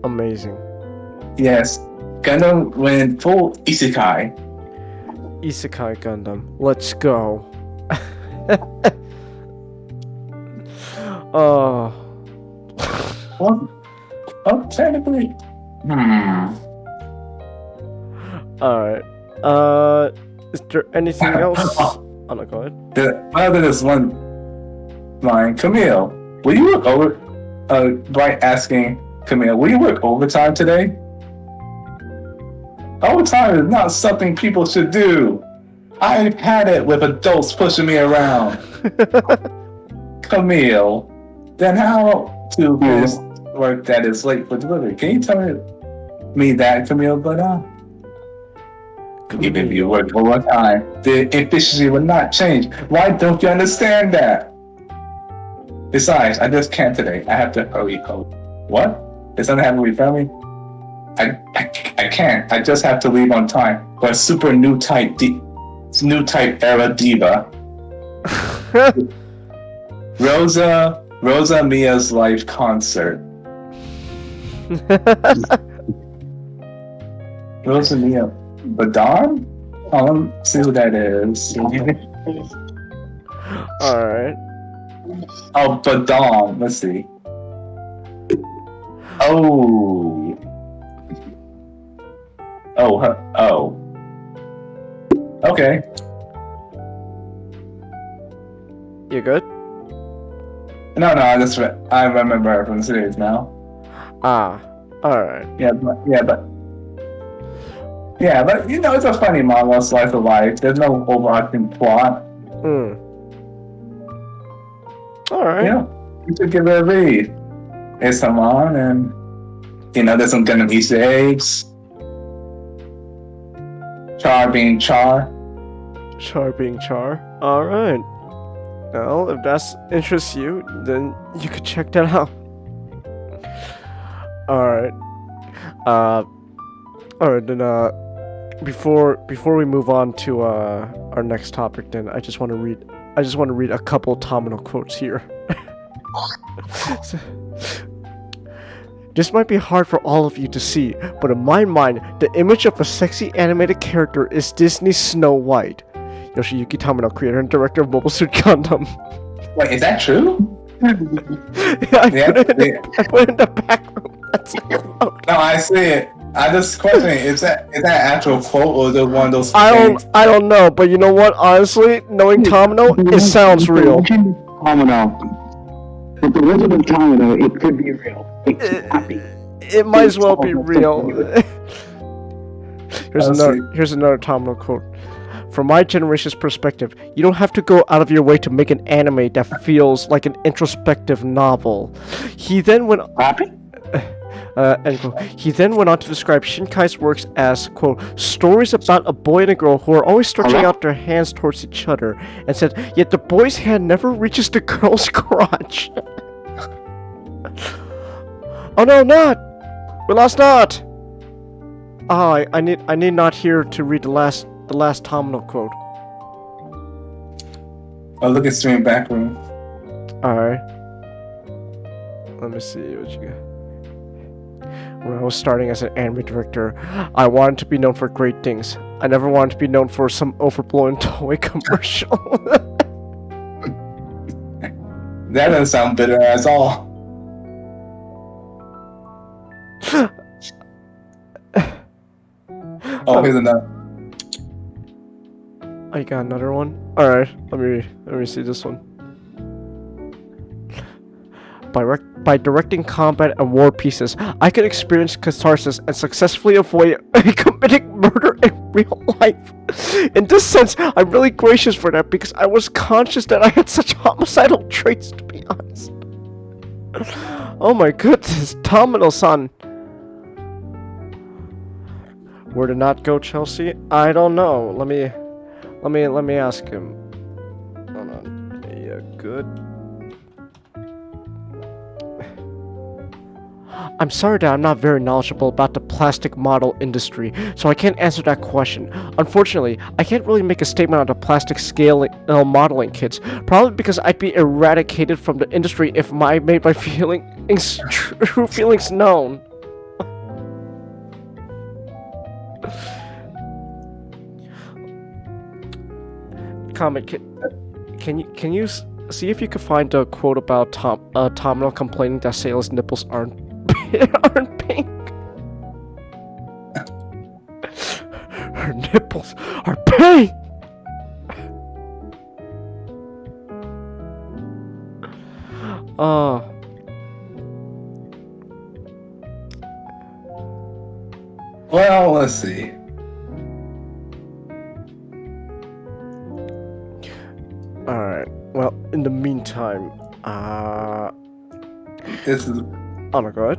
Amazing. Yes. Gundam went full isekai. Isekai Gundam. Let's go. Oh. Well, technically. Alright. Is there anything else? Oh no, go ahead. Other than this one line, Camille, will you work over? Bright asking Camille, will you work overtime today? Overtime is not something people should do. I've had it with adults pushing me around. Camille, then how to finish work that is late for delivery? Can you tell me that, Camille? But Even if you worked overtime, the efficiency would not change. Why don't you understand that? Besides, I just can't today. I have to hurry home. What? Is something happening with family? I can't. I just have to leave on time for a super new type era diva. Rosa Mia's live concert. Rosa Mia Badon? Oh, let's see who that is. Alright. Oh, Badon. Let's see. Oh. Oh. Okay. You good? No, I remember her from the series now. Ah, alright. Yeah, but you know, it's a funny manga slice of life. There's no overarching plot. Alright. Yeah, you should give it a read. It's some on, and you know, there's some kind of Easter eggs. Char being Char. Char being Char. Alright. Well, if that interests you, then you could check that out. Alright. Alright, then before we move on to our next topic, then I just want to read a couple Tomino quotes here. This might be hard for all of you to see, but in my mind, the image of a sexy animated character is Disney's Snow White. Yoshiyuki Tomino, creator and director of Mobile Suit Gundam. Wait, is that true? I put it in the back room. That's a quote. No, I see it. I just questioning, is that actual quote or just one of those I don't know, but you know what? Honestly, knowing Tomino, it sounds real. Tomino. With the legend of Tomino, it could be real. It cannot be. It might as well be real. Here's another Tomino quote. From my generation's perspective, you don't have to go out of your way to make an anime that feels like an introspective novel. He then went end quote. He then went on to describe Shinkai's works as, quote, stories about a boy and a girl who are always stretching out their hands towards each other, and said, yet the boy's hand never reaches the girl's crotch. Oh no, not! We lost not! Oh, I need not here to read the last Tomino quote. Oh, look at stream back room. Alright. Let me see what you got. When I was starting as an anime director, I wanted to be known for great things. I never wanted to be known for some overblown toy commercial. That doesn't sound bitter at all. Oh, here's another. I got another one. Alright, let me see this one. By directing combat and war pieces, I could experience catharsis and successfully avoid committing murder in real life. In this sense, I'm really gracious for that because I was conscious that I had such homicidal traits, to be honest. Oh my goodness, Tomino-san. Where to not go, Chelsea? I don't know. Let me ask him. Hold on. Yeah, good. I'm sorry that I'm not very knowledgeable about the plastic model industry, so I can't answer that question. Unfortunately, I can't really make a statement on the plastic scale modeling kits, probably because I'd be eradicated from the industry if I made my true feelings known. Comment, can you see if you can find a quote about Tomino complaining that Sailor's nipples aren't pink? Her nipples are pink! Well, let's see. Alright, well, in the meantime, This is. oh no, go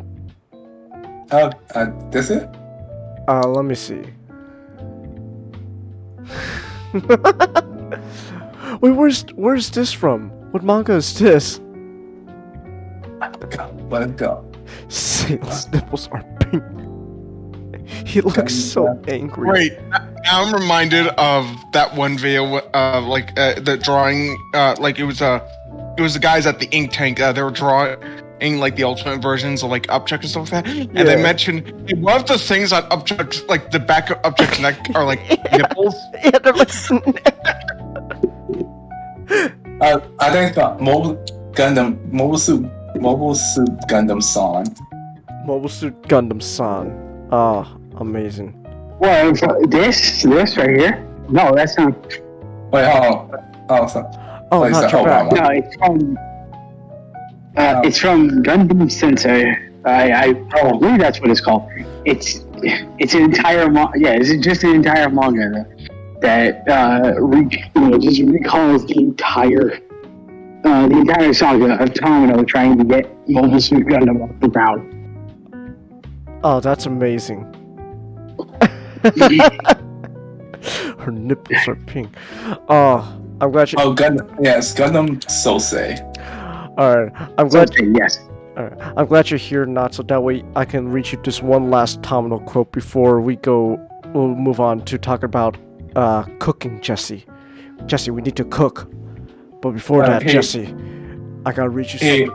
ahead. This it? Let me see. Wait, where's this from? What manga is this? Let it go. Sail's nipples are pink. He looks so angry. Wait, now I'm reminded of that one video, the drawing, it was the guys at the ink tank. They were drawing like the ultimate versions of like Upchuck and stuff like that, and they mentioned one of the things on Upchuck's, like the back of Upchuck's neck are like nipples. Yeah, they're like I think it's called Mobile Suit Gundam song. Mobile Suit Gundam song. Ah, amazing. Well, this right here? No, that's not. Wait, so, Oh, wait, not so, your back. No, it's from Gundam Sensei. I believe that's what it's called. It's an entire it's just an entire manga that just recalls the entire saga of Tomino trying to get Mobile Suit Gundam off the ground. Oh, that's amazing. Her nipples are pink. Oh, I'm glad you. Oh, Gundam. Yes, Gundam Sosei. Alright, I'm glad. Yes. Alright, I'm glad you're here, Not, so that way I can read you just one last Tomino quote before we'll move on to talk about cooking, Jesse. Jesse, we need to cook. But before that, Jesse, I gotta read you something.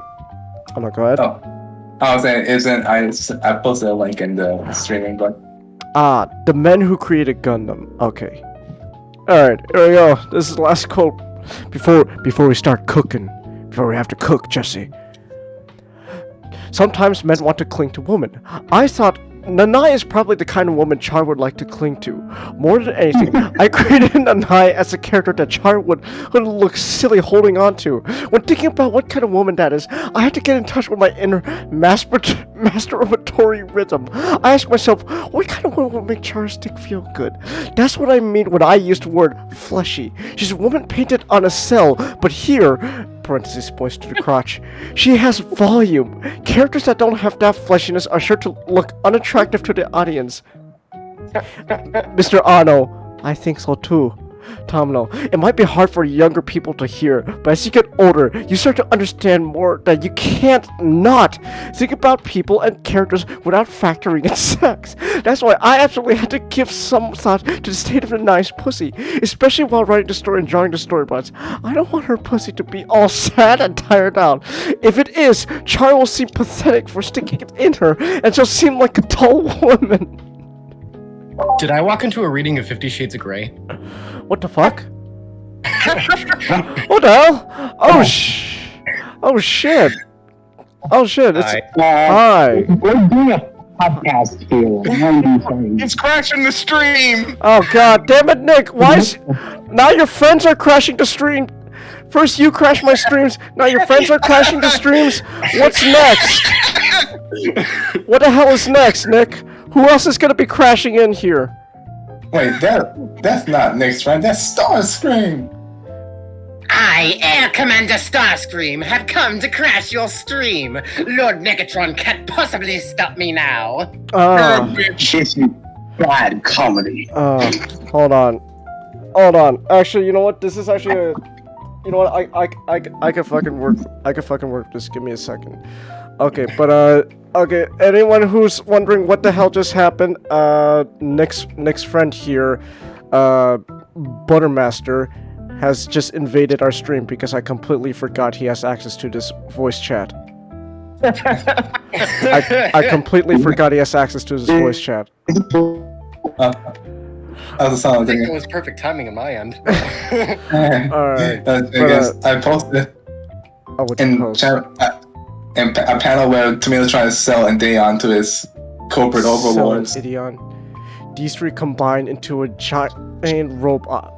Oh no, go ahead. Oh, I was saying, I posted a link in the streaming, but The men who created Gundam. Okay. Alright, here we go. This is the last quote before we start cooking. Before we have to cook, Jesse. Sometimes men want to cling to women. I thought Nanai is probably the kind of woman Char would like to cling to. More than anything, I created Nanai as a character that Char would look silly holding on to. When thinking about what kind of woman that is, I had to get in touch with my inner masturbatory rhythm. I asked myself, what kind of woman would make Char's dick feel good? That's what I mean when I used the word fleshy. She's a woman painted on a cell, but here, parentheses points to the crotch, she has volume. Characters that don't have that fleshiness are sure to look unattractive to the audience. Mr. Ano, I think so too. Tomino, it might be hard for younger people to hear, but as you get older, you start to understand more that you can't not think about people and characters without factoring in sex. That's why I absolutely had to give some thought to the state of the nice pussy, especially while writing the story and drawing the storybooks. I don't want her pussy to be all sad and tired out. If it is, Char will seem pathetic for sticking it in her, and she'll seem like a dull woman. Did I walk into a reading of 50 Shades of Grey? What the fuck? What the hell? Oh shit! Oh shit! It's hi. We're doing a podcast here. It's crashing the stream. Oh god damn it, Nick! Why is now your friends are crashing the stream? First you crash my streams, now your friends are crashing the streams. What's next? What the hell is next, Nick? Who else is gonna be crashing in here? wait, that's not Nick's friend. That's Starscream. I, Air Commander Starscream, have come to crash your stream. Lord Megatron can't possibly stop me now. This is bad comedy. Hold on. Actually, you know what? This is actually a. You know what? I can fucking work. I can fucking work. Just give me a second. Okay, but okay. Anyone who's wondering what the hell just happened? Nick's friend here, Buttermaster, has just invaded our stream because I completely forgot he has access to this voice chat. I completely forgot he has access to this voice chat. That was a I solid think thing. it was perfect timing on my end. Alright. I posted Oh, what did you post? in a panel where Tomato's trying to sell Endeon to his corporate overlords. Idion. These three combine into a giant robot,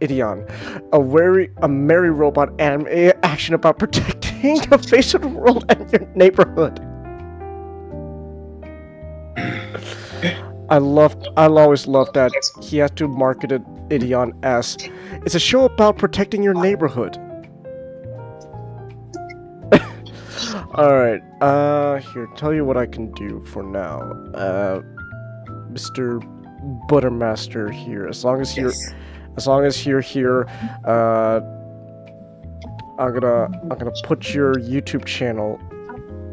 Idion. A merry robot anime action about protecting the face of the world and your neighborhood. I'll always love that he has to market it Idion as it's a show about protecting your neighborhood. Alright, here, tell you what I can do for now. Mr. Buttermaster here, as long as you're As long as you're here, I'm gonna put your YouTube channel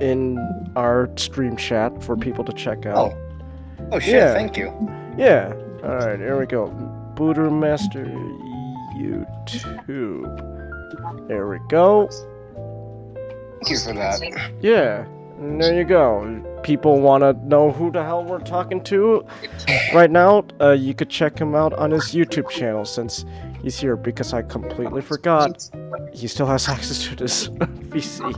in our stream chat for people to check out. Oh shit! Yeah. Thank you. Yeah. All right. Here we go. Bootermaster YouTube. There we go. Thank you for that. Yeah. And there you go. People want to know who the hell we're talking to right now. You could check him out on his YouTube channel since he's here, because I completely forgot he still has access to this VC.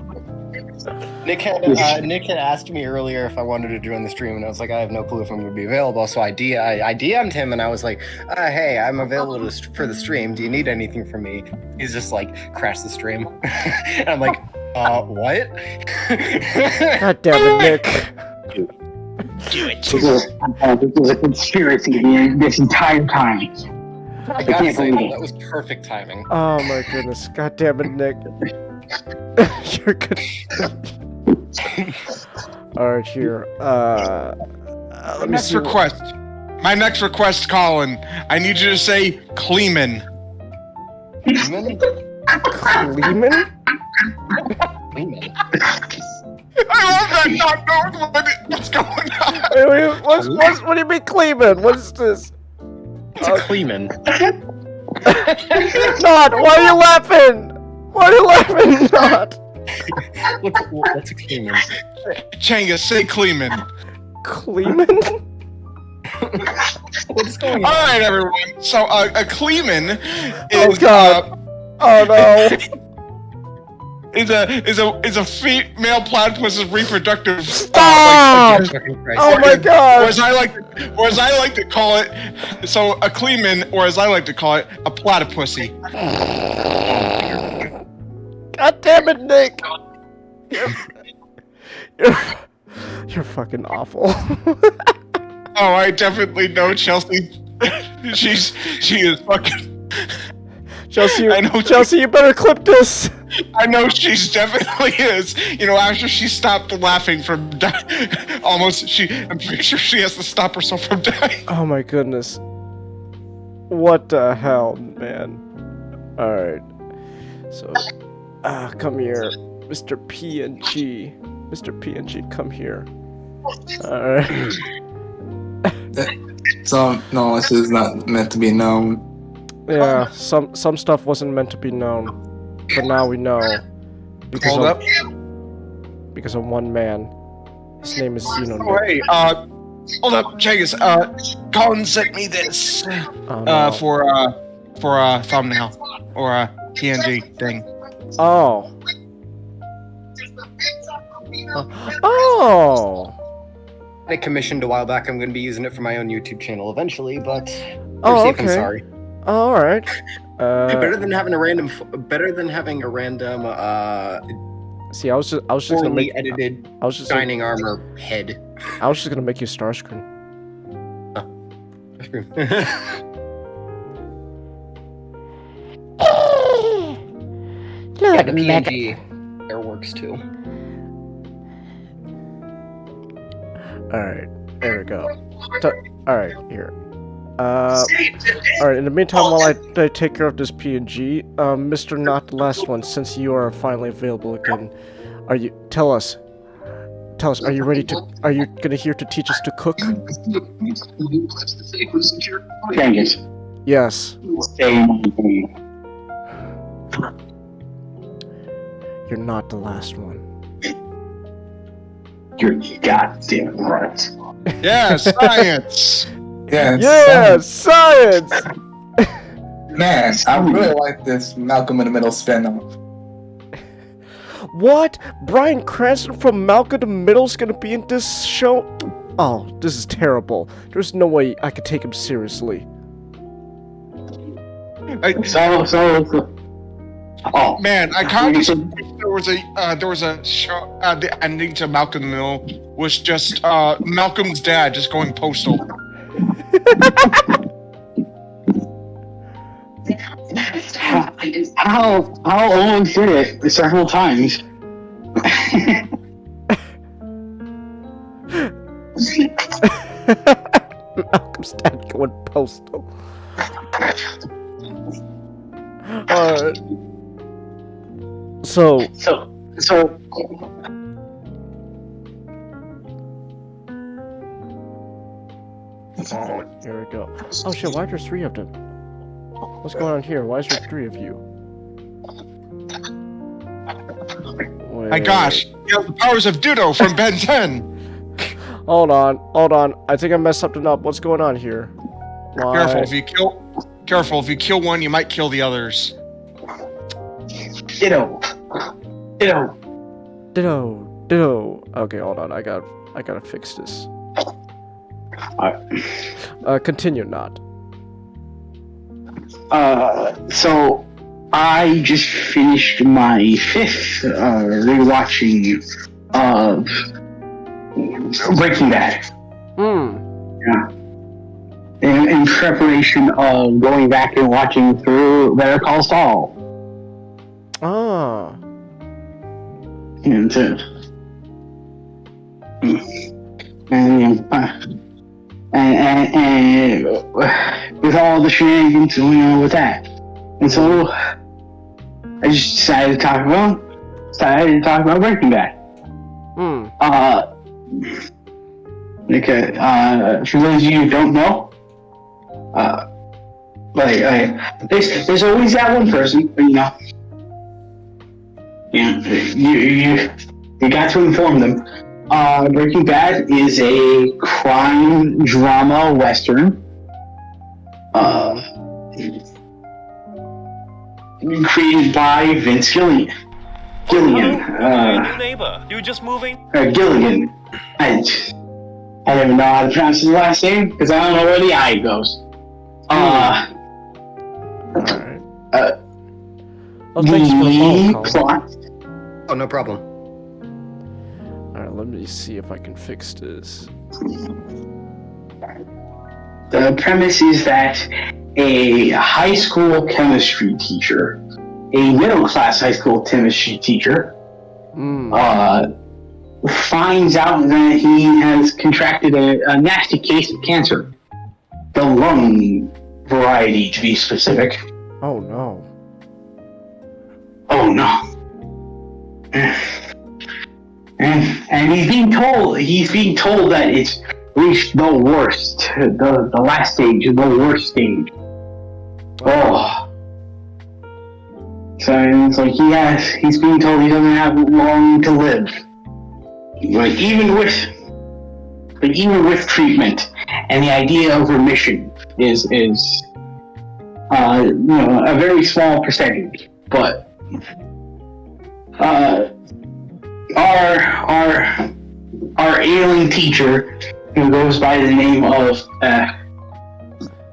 Nick had asked me earlier if I wanted to join the stream, and I was like, I have no clue if I'm going to be available. So I DM'd him, and I was like, hey, I'm available for the stream. Do you need anything from me? He's just like, crash the stream. And I'm like, what? God damn it, Nick. This is a conspiracy this entire time. I gotta say, that was perfect timing. Oh my goodness. God damn it, Nick. You're good. Alright, here. Let me see. My next request, Colin. I need you to say Kleeman. Kleeman? Kleeman? I love that not knowing what's going on. Wait, what do you mean Kleeman? What is this? It's a Kleeman. Not! Why are you laughing? Why are you laughing? Not! What's a Kleeman? Changa, say Kleeman. Kleeman? What's going on? All right, everyone. So a Kleeman is Oh god! Oh no! is a female platypus's reproductive. Stop! Oh my god! Or as I like to call it, so a Kleeman, or as I like to call it, a platypussy. God damn it, Nick! You're fucking awful. Oh, I definitely know Chelsea. She is fucking. Chelsea, I know Chelsea, you better clip this. I know she's definitely is. You know, after she stopped laughing from I'm pretty sure she has to stop herself from dying. Oh my goodness. What the hell, man? Alright. So, come here. Mr. PNG. Mr. PNG, come here. Alright. So, no, this is not meant to be known. Yeah, some stuff wasn't meant to be known. But now we know. Because because of one man. His name is Xeno. Oh, hey, hold up, Chagas. Colin sent me this for a thumbnail or a PNG thing. Oh. Oh. I commissioned a while back. I'm going to be using it for my own YouTube channel eventually, but Oh, safe and okay. sorry. All right. Better than having a random. See, I was just gonna make edited. I was just Shining armor head. I was just gonna make you Starscream. Yeah, the PNG air works too. All right, there we go. All right, here. All right. In the meantime, while I take care of this PNG, Mr. Not the Last One, since you are finally available again, tell us, are you ready to? Are you gonna here to teach us to cook? Genghis. Yes. Say my name. You're not the last one. You're goddamn right. Yeah, science. Yeah, Science! man, I really like this Malcolm in the Middle spin-off. What? Bryan Cranston from Malcolm in the Middle's gonna be in this show? Oh, this is terrible. There's no way I could take him seriously. Oh Man, I kind of wish there was a show. The ending to Malcolm in the Middle was just Malcolm's dad just going postal. How almost did it several times. Malcolm's dad going postal. Alright. So, here we go. Oh shit, why are there 3 of them? What's going on here? Why is there 3 of you? Wait. My gosh, you have the powers of Dudo from Ben 10. Hold on. I think I messed something up. What's going on here? Why? Careful, if you kill one, you might kill the others. Ditto. Okay, hold on. I gotta fix this. Alright. Continue, not. So I just finished my 5th rewatching of Breaking Bad. Yeah. In preparation of going back and watching through Better Call Saul. Ah. And with all the shenanigans going on with that. And so I just decided to talk about Breaking Bad. For those of you who don't know, there's always that one person, you got to inform them. Breaking Bad is a crime drama western. Created by Vince Gilligan. New neighbor. You just moving? Gilligan. I don't even know how to pronounce his last name because I don't know where the I goes. Alright. The plot. Oh, no problem. Alright, let me see if I can fix this. The premise is that a high school chemistry teacher, a middle-class high school chemistry teacher, finds out that he has contracted a nasty case of cancer. The lung variety, to be specific. Oh no. And he's being told that it's reached the worst, the last stage, the worst stage. Oh. So it's like he's being told he doesn't have long to live. Like even with treatment and the idea of remission is a very small percentage, but our ailing teacher, who goes by the name of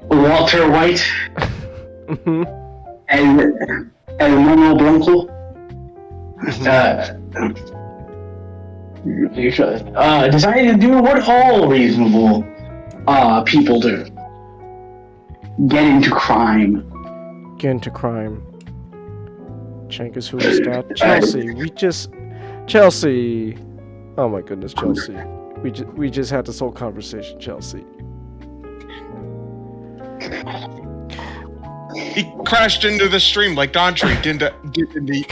Walter White, and Mono Bronco, decided to do what all reasonable people do: get into crime. Chankus, who is that? Chelsea. Oh my goodness, Chelsea. We just had this whole conversation, Chelsea. He crashed into the stream like Dawntree did in you.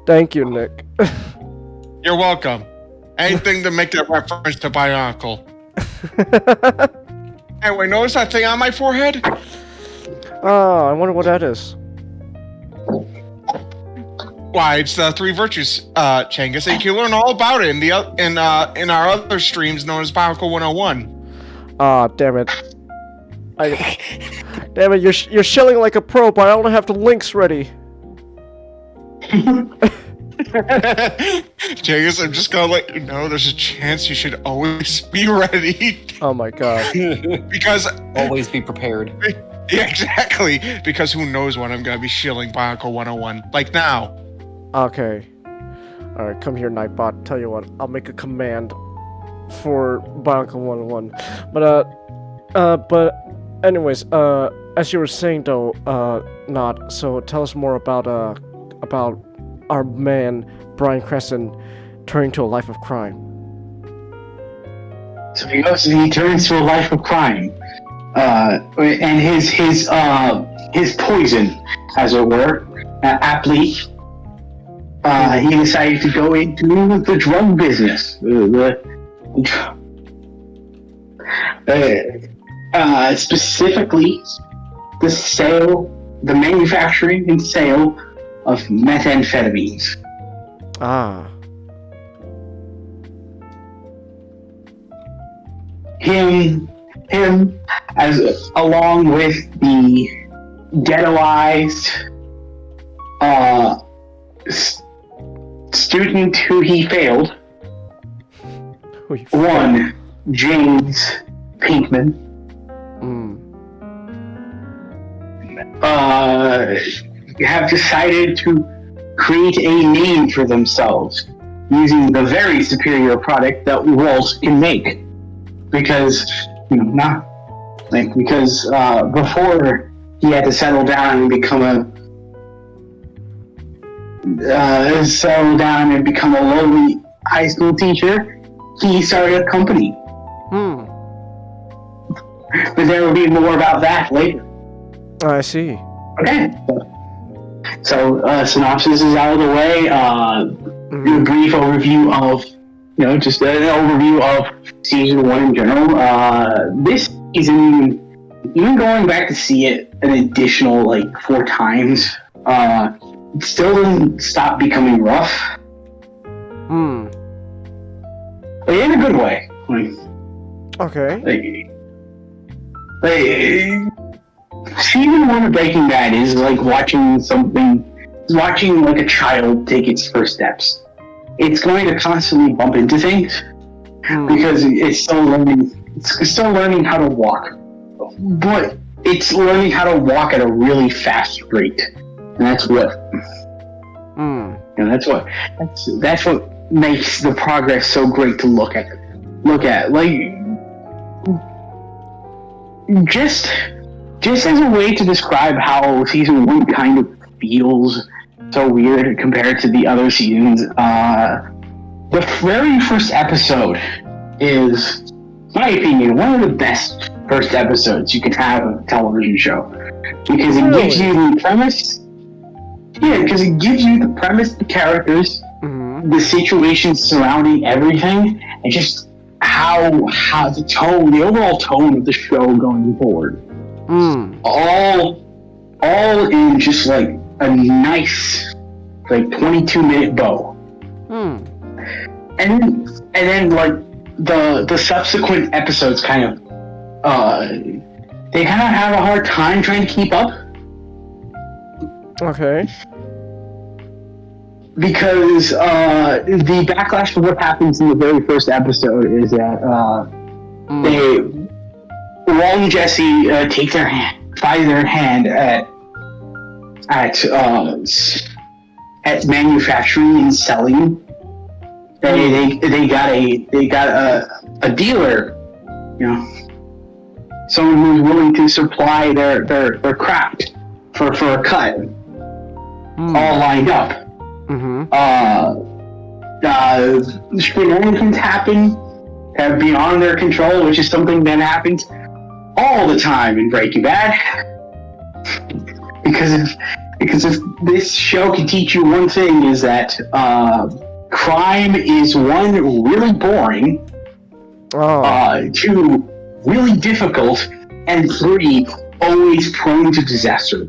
Thank you, Nick. You're welcome. Anything to make that reference to Bionicle. Anyway, notice that thing on my forehead? Oh, I wonder what that is. Why, it's the 3 virtues, Changus, and you can learn all about it in our other streams known as Bionicle 101. Ah, damn it. Damn it, you're shilling like a pro, but I don't have the links ready. Changus, I'm just gonna let you know there's a chance you should always be ready. Oh my god. Because... Always be prepared. Yeah, exactly. Because who knows when I'm gonna be shilling Bionicle 101. Like now. Okay. Alright, come here, Nightbot. Tell you what, I'll make a command for Bionicle 101. But anyways, as you were saying though, Not, so tell us more about our man, Bryan Cranston, turning to a life of crime. So he turns to a life of crime. and his poison, as it were, aptly, he decided to go into the drug business. Specifically, the manufacturing and sale of methamphetamines. Ah. Him, as along with the ghettoized student who he failed, one James Pinkman, have decided to create a name for themselves using the very superior product that Walt can make. Because, before he had to settle down and become a lowly high school teacher, he started a company. But there will be more about that later. I see. Okay. So, synopsis is out of the way. A brief overview of, just an overview of season 1 in general. This season, even going back to see it an additional 4 times, it still doesn't stop becoming rough. But in a good way. Okay. Season 1 of Breaking Bad is like watching a child take its first steps. It's going to constantly bump into things because it's still learning how to walk. But it's learning how to walk at a really fast rate. And that's what that's what makes the progress so great to look at. Just as a way to describe how season 1 kind of feels so weird compared to the other seasons, the very first episode is, in my opinion, one of the best first episodes you can have of a television show. Because it gives you the premise. Yeah, because it gives you the premise, the characters, the situations surrounding everything, and just how the overall tone of the show going forward. All in just a nice 22-minute bow. And then the subsequent episodes they kind of have a hard time trying to keep up. Okay. Because the backlash of what happens in the very first episode is that Walt and Jesse try their hand at manufacturing and selling. They got a dealer, someone who's willing to supply their craft for a cut, all lined up. Shenanigans happen beyond their control, which is something that happens all the time in Breaking Bad. Because if this show can teach you one thing, is that crime is 1, really boring, 2, really difficult, and 3, always prone to disaster.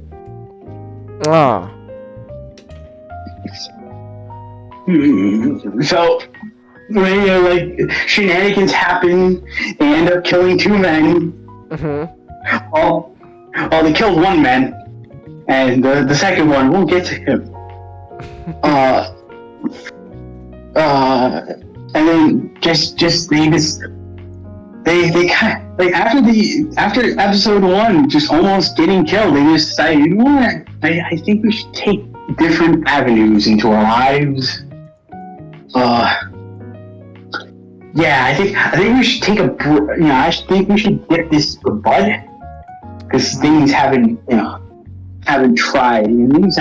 So, shenanigans happen, they end up killing 2 men. They killed 1 man, and the second one, we'll get to him. And then they kind of, after episode 1 just almost getting killed, they just decided, you know what, I think we should take different avenues into our lives. I think we should take I think we should get this to bud, because things haven't tried, and things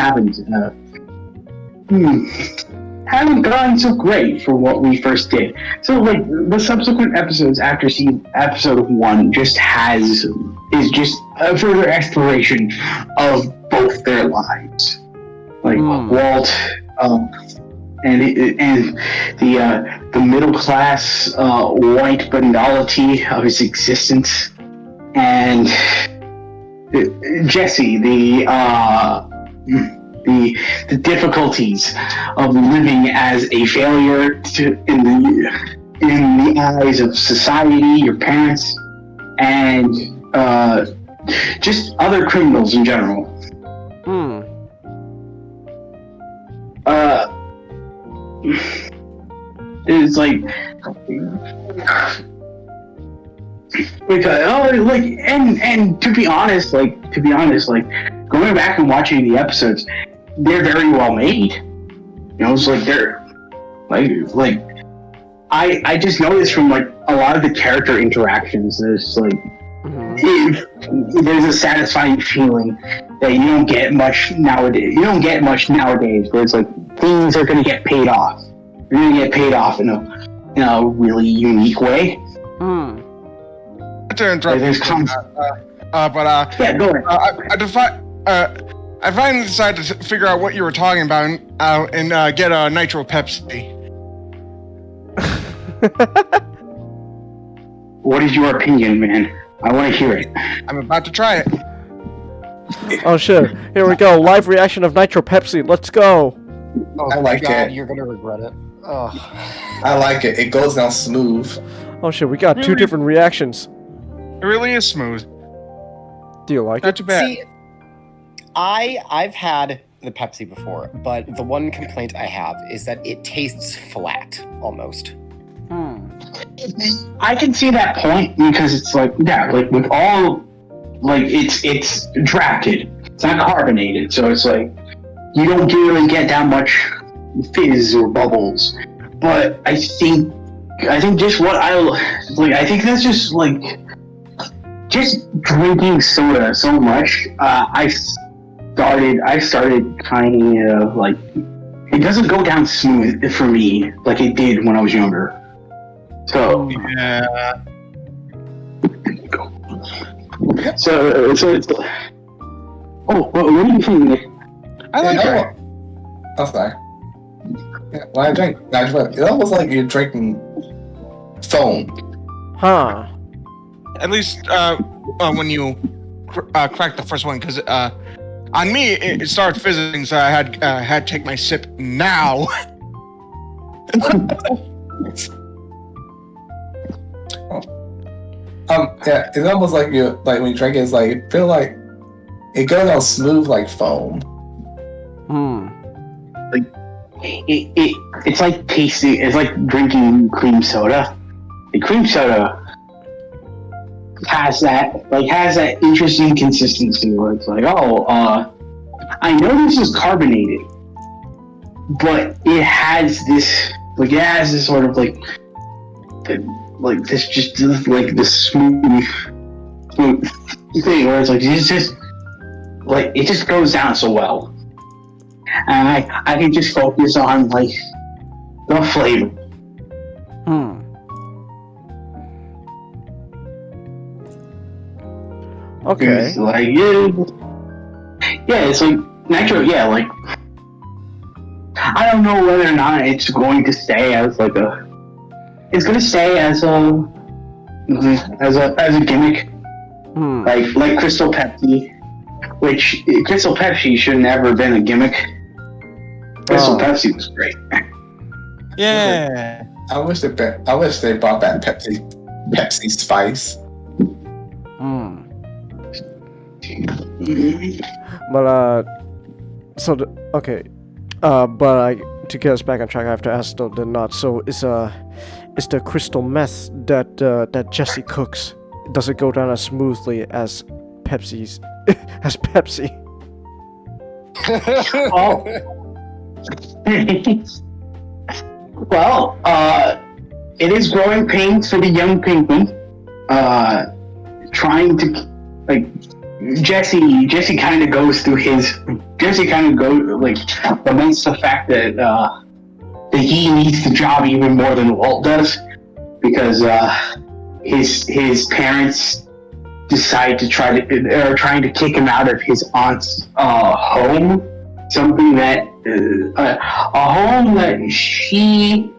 haven't gone so great for what we first did. So the subsequent episodes after episode 1 just has is just a further exploration of both their lives. Like Walt, and the middle class white banality of his existence, and Jesse, the difficulties of living as a failure in the eyes of society, your parents, and just other criminals in general. It's like and to be honest, going back and watching the episodes, they're very well made. You know, it's like they're like I just noticed from like a lot of the character interactions, there's like there's a satisfying feeling that you don't get much nowadays. Where it's like things are going to get paid off. You're going to get paid off in a really unique way. To interrupt, yeah, go ahead. I finally decided to figure out what you were talking about and get a Nitro Pepsi. What is your opinion, man? I want to hear it. I'm about to try it. Oh shit! Here we go. Live reaction of Nitro Pepsi. Let's go. Oh, I like God, it. You're gonna regret it. Oh. I like it. It goes down smooth. Oh shit! We got two different reactions. It really is smooth. Do you like Not it? too bad. See, I've had the Pepsi before, but the one complaint I have is that it tastes flat, almost. I can see that point because it's like, yeah, like with all, like it's drafted. It's not carbonated, so it's like you don't really get that much fizz or bubbles. But I think just what I think that's just like just drinking soda so much. I started kind of like it doesn't go down smooth for me like it did when I was younger. So Yeah. So it's what do you think, Nick? I like it. I'm sorry. Yeah, when I drink natural, it's almost like you're drinking foam. Huh. At least when you cracked the first one, because on me it started fizzing, so I had to take my sip now. Yeah, it's almost like you like when you drink it, it's like you feel like it goes down smooth like foam. It's like tasting. It's like drinking cream soda. The cream soda has that interesting consistency where it's like, I know this is carbonated, but it has this sort of like this smooth thing where it's like it just goes down so well. And I can just focus on like the flavor. Okay. It's like it's like Nitro. Yeah, like I don't know whether or not it's going to stay as like a. It's going to stay as a gimmick, like Crystal Pepsi, which Crystal Pepsi should never have been a gimmick. Crystal Pepsi was great. Yeah. I wish they brought back Pepsi Spice. But but to get us back on track, I have to ask the not. So is the crystal meth that Jesse cooks, does it go down as smoothly as Pepsi's as Pepsi? Well, it is growing pains for the young penguin. Trying to like Jesse kind of goes through laments the fact that he needs the job even more than Walt does, because his parents decide to trying to kick him out of his aunt's home. Something that a home that she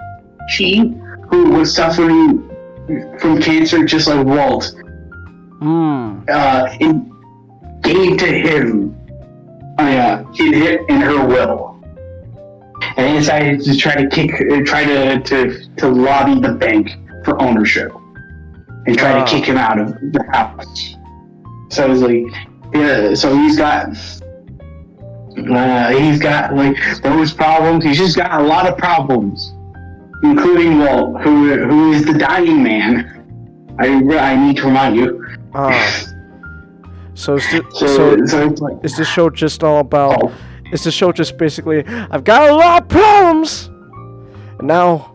who was suffering from cancer just like Walt gave to him in her will, and he decided to try to lobby the bank for ownership and try to kick him out of the house. So it's like, so he's got like those problems. He's just got a lot of problems, including Walt, who is the dying man. I need to remind you. So is this show just all about? Is this show just basically? I've got a lot of problems, and now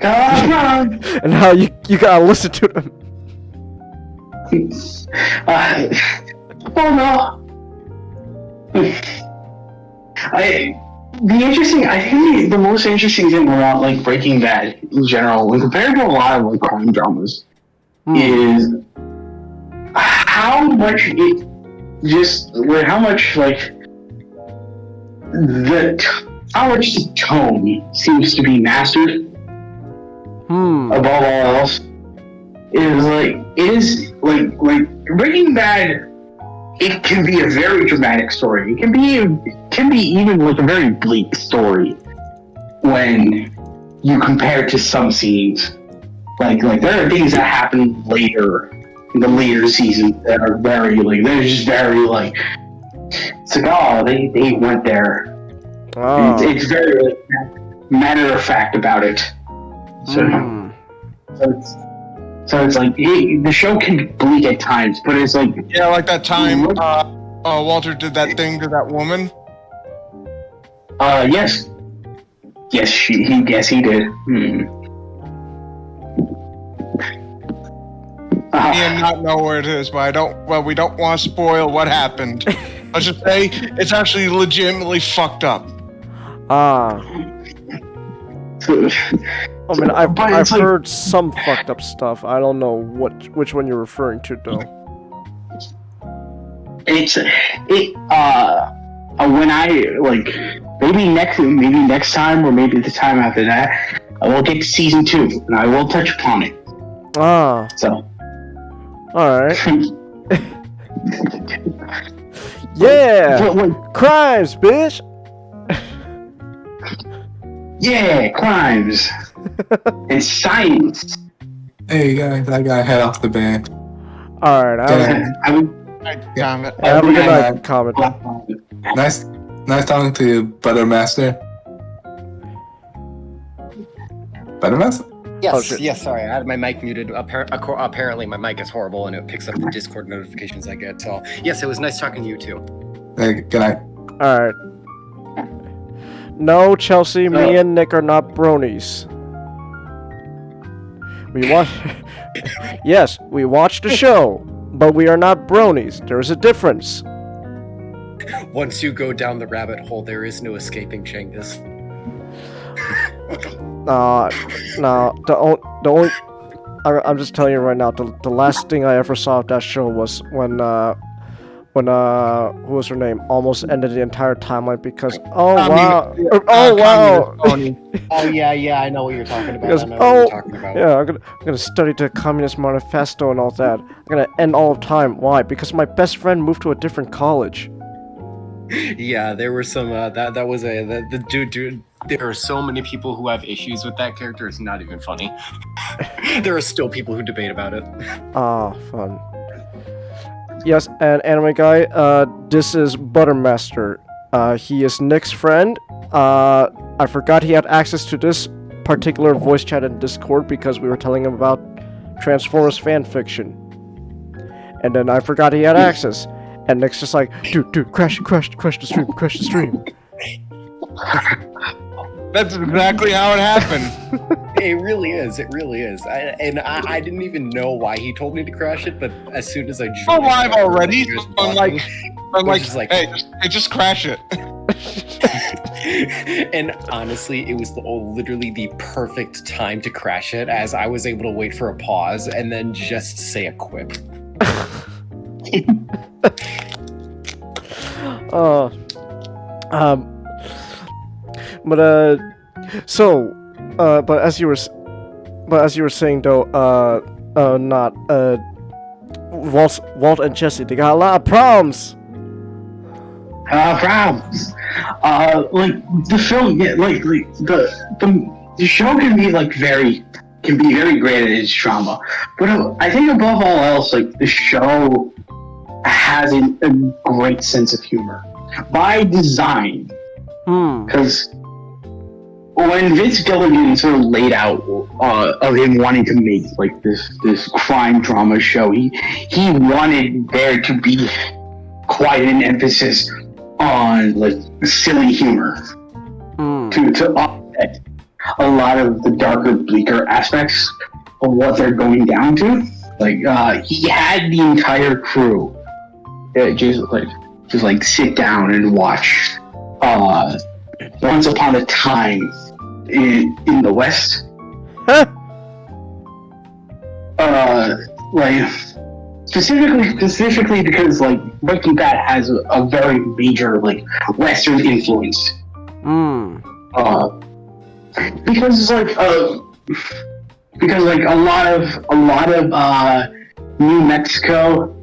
you gotta listen to them. Oh no. I think the most interesting thing about like Breaking Bad in general, when compared to a lot of like crime dramas, is how much the tone seems to be mastered above all else. It is like Breaking Bad. It can be a very dramatic story. It can be even like a very bleak story when you compare it to some scenes. Like there are things that happen later in the later season that are very like they're just very like it's like oh they went there. It's very like, matter of fact about it. So it's like the show can be bleak at times, but it's like like that time Walter did that thing to that woman. Yes, he did. I not know where it is, but we don't want to spoil what happened. Let's just say it's actually legitimately fucked up. I mean, I've heard some fucked up stuff. I don't know which one you're referring to, though. When I like maybe next time or maybe the time after that, I will get to season 2 and I will touch upon it. So. All right. Yeah. Crimes, bitch. Yeah, crimes and science. Hey guys, I gotta head off the band. All right. Damn it. Have a good night, Comet. Nice talking to you, Buttermaster. Buttermaster? Yes, yes. Sorry, I had my mic muted. Apparently, my mic is horrible, and it picks up the Discord notifications I get. So, yes, it was nice talking to you too. Hey, good night. All right. No, Chelsea, me and Nick are not bronies. Yes, we watched the show, but we are not bronies. There is a difference. Once you go down the rabbit hole, there is no escaping Changus. No, the only I'm just telling you right now, the last thing I ever saw of that show was when who was her name almost ended the entire timeline because wow. Oh yeah, I know what you're talking about. Because, yeah, I'm gonna study the Communist Manifesto and all that. I'm gonna end all of time. Why? Because my best friend moved to a different college. Yeah, there were some that was the dude. There are so many people who have issues with that character. It's not even funny. There are still people who debate about it. Fun. Yes, and anime guy, this is Buttermaster. He is Nick's friend. I forgot he had access to this particular voice chat in Discord because we were telling him about Transformers fanfiction. And then I forgot he had access. And Nick's just like, dude, crash the stream. That's exactly how it happened. It really is. I didn't even know why he told me to crash it, but as soon as I joined, I'm live already. I'm like, hey, just crash it. And honestly, it was literally the perfect time to crash it, as I was able to wait for a pause and then just say a quip. But as you were saying though, not Walt and Jesse, they got a lot of problems. Problems. Like the film, yeah, like the show can be very great at its drama, but I think above all else, like the show has a great sense of humor by design. Because when Vince Gilligan sort of laid out of him wanting to make like this crime drama show, he wanted there to be quite an emphasis on like silly humor to offset a lot of the darker, bleaker aspects of what they're going down to. Like he had the entire crew just sit down and watch Once Upon a Time in the West. Like specifically because like Breaking Bad has a very major like Western influence. Because a lot of New Mexico,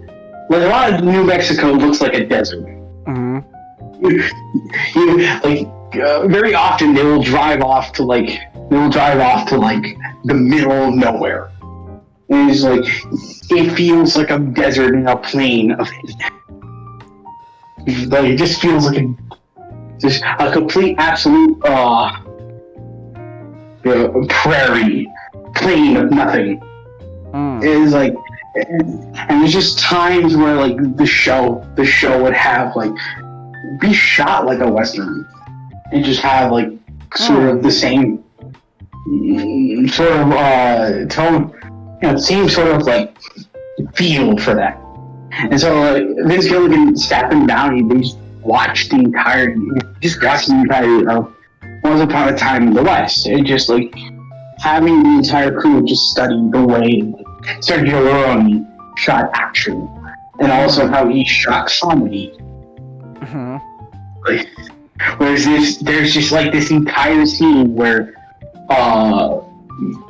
like a lot of New Mexico looks like a desert. Very often they will drive off to like the middle of nowhere. And it's like it feels like a desert in a plain of like it just feels like a complete absolute prairie plain of nothing. It is like, and there's just times where like the show would have like be shot like a western and just have like sort of the same sort of tone, same sort of like feel for that. And so Vince Gilligan sat him down and they just watched the entire of Once Upon a Time in the West, and just like having the entire crew just study the way Sergio Leone shot action, and also how he shot comedy. Like, there's just like this entire scene where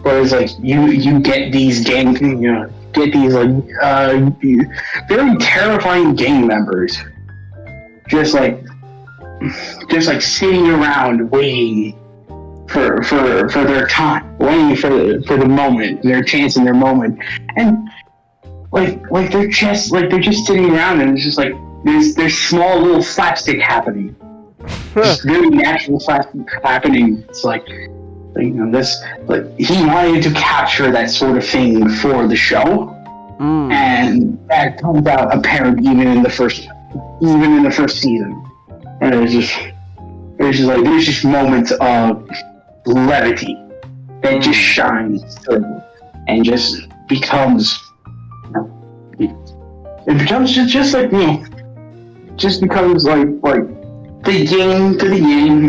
it's like you get these very terrifying gang members just like sitting around waiting for their time, waiting for the moment, their chance in their moment, and like they're just sitting around, and it's just like there's small little slapstick happening, just really natural slapstick happening. It's like this, like he wanted to capture that sort of thing for the show, and that comes out apparent even in the first season. And there's just moments of levity that just shines through and just becomes like the yin to the yang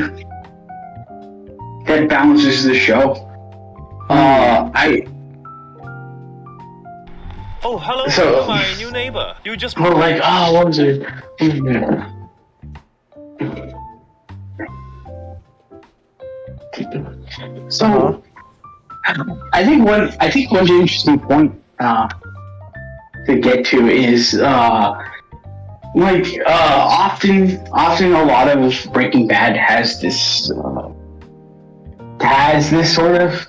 that balances the show. Oh, hello, So- my new neighbor. You just We're like, what was it? So, I think one interesting point to get to is often a lot of Breaking Bad has this sort of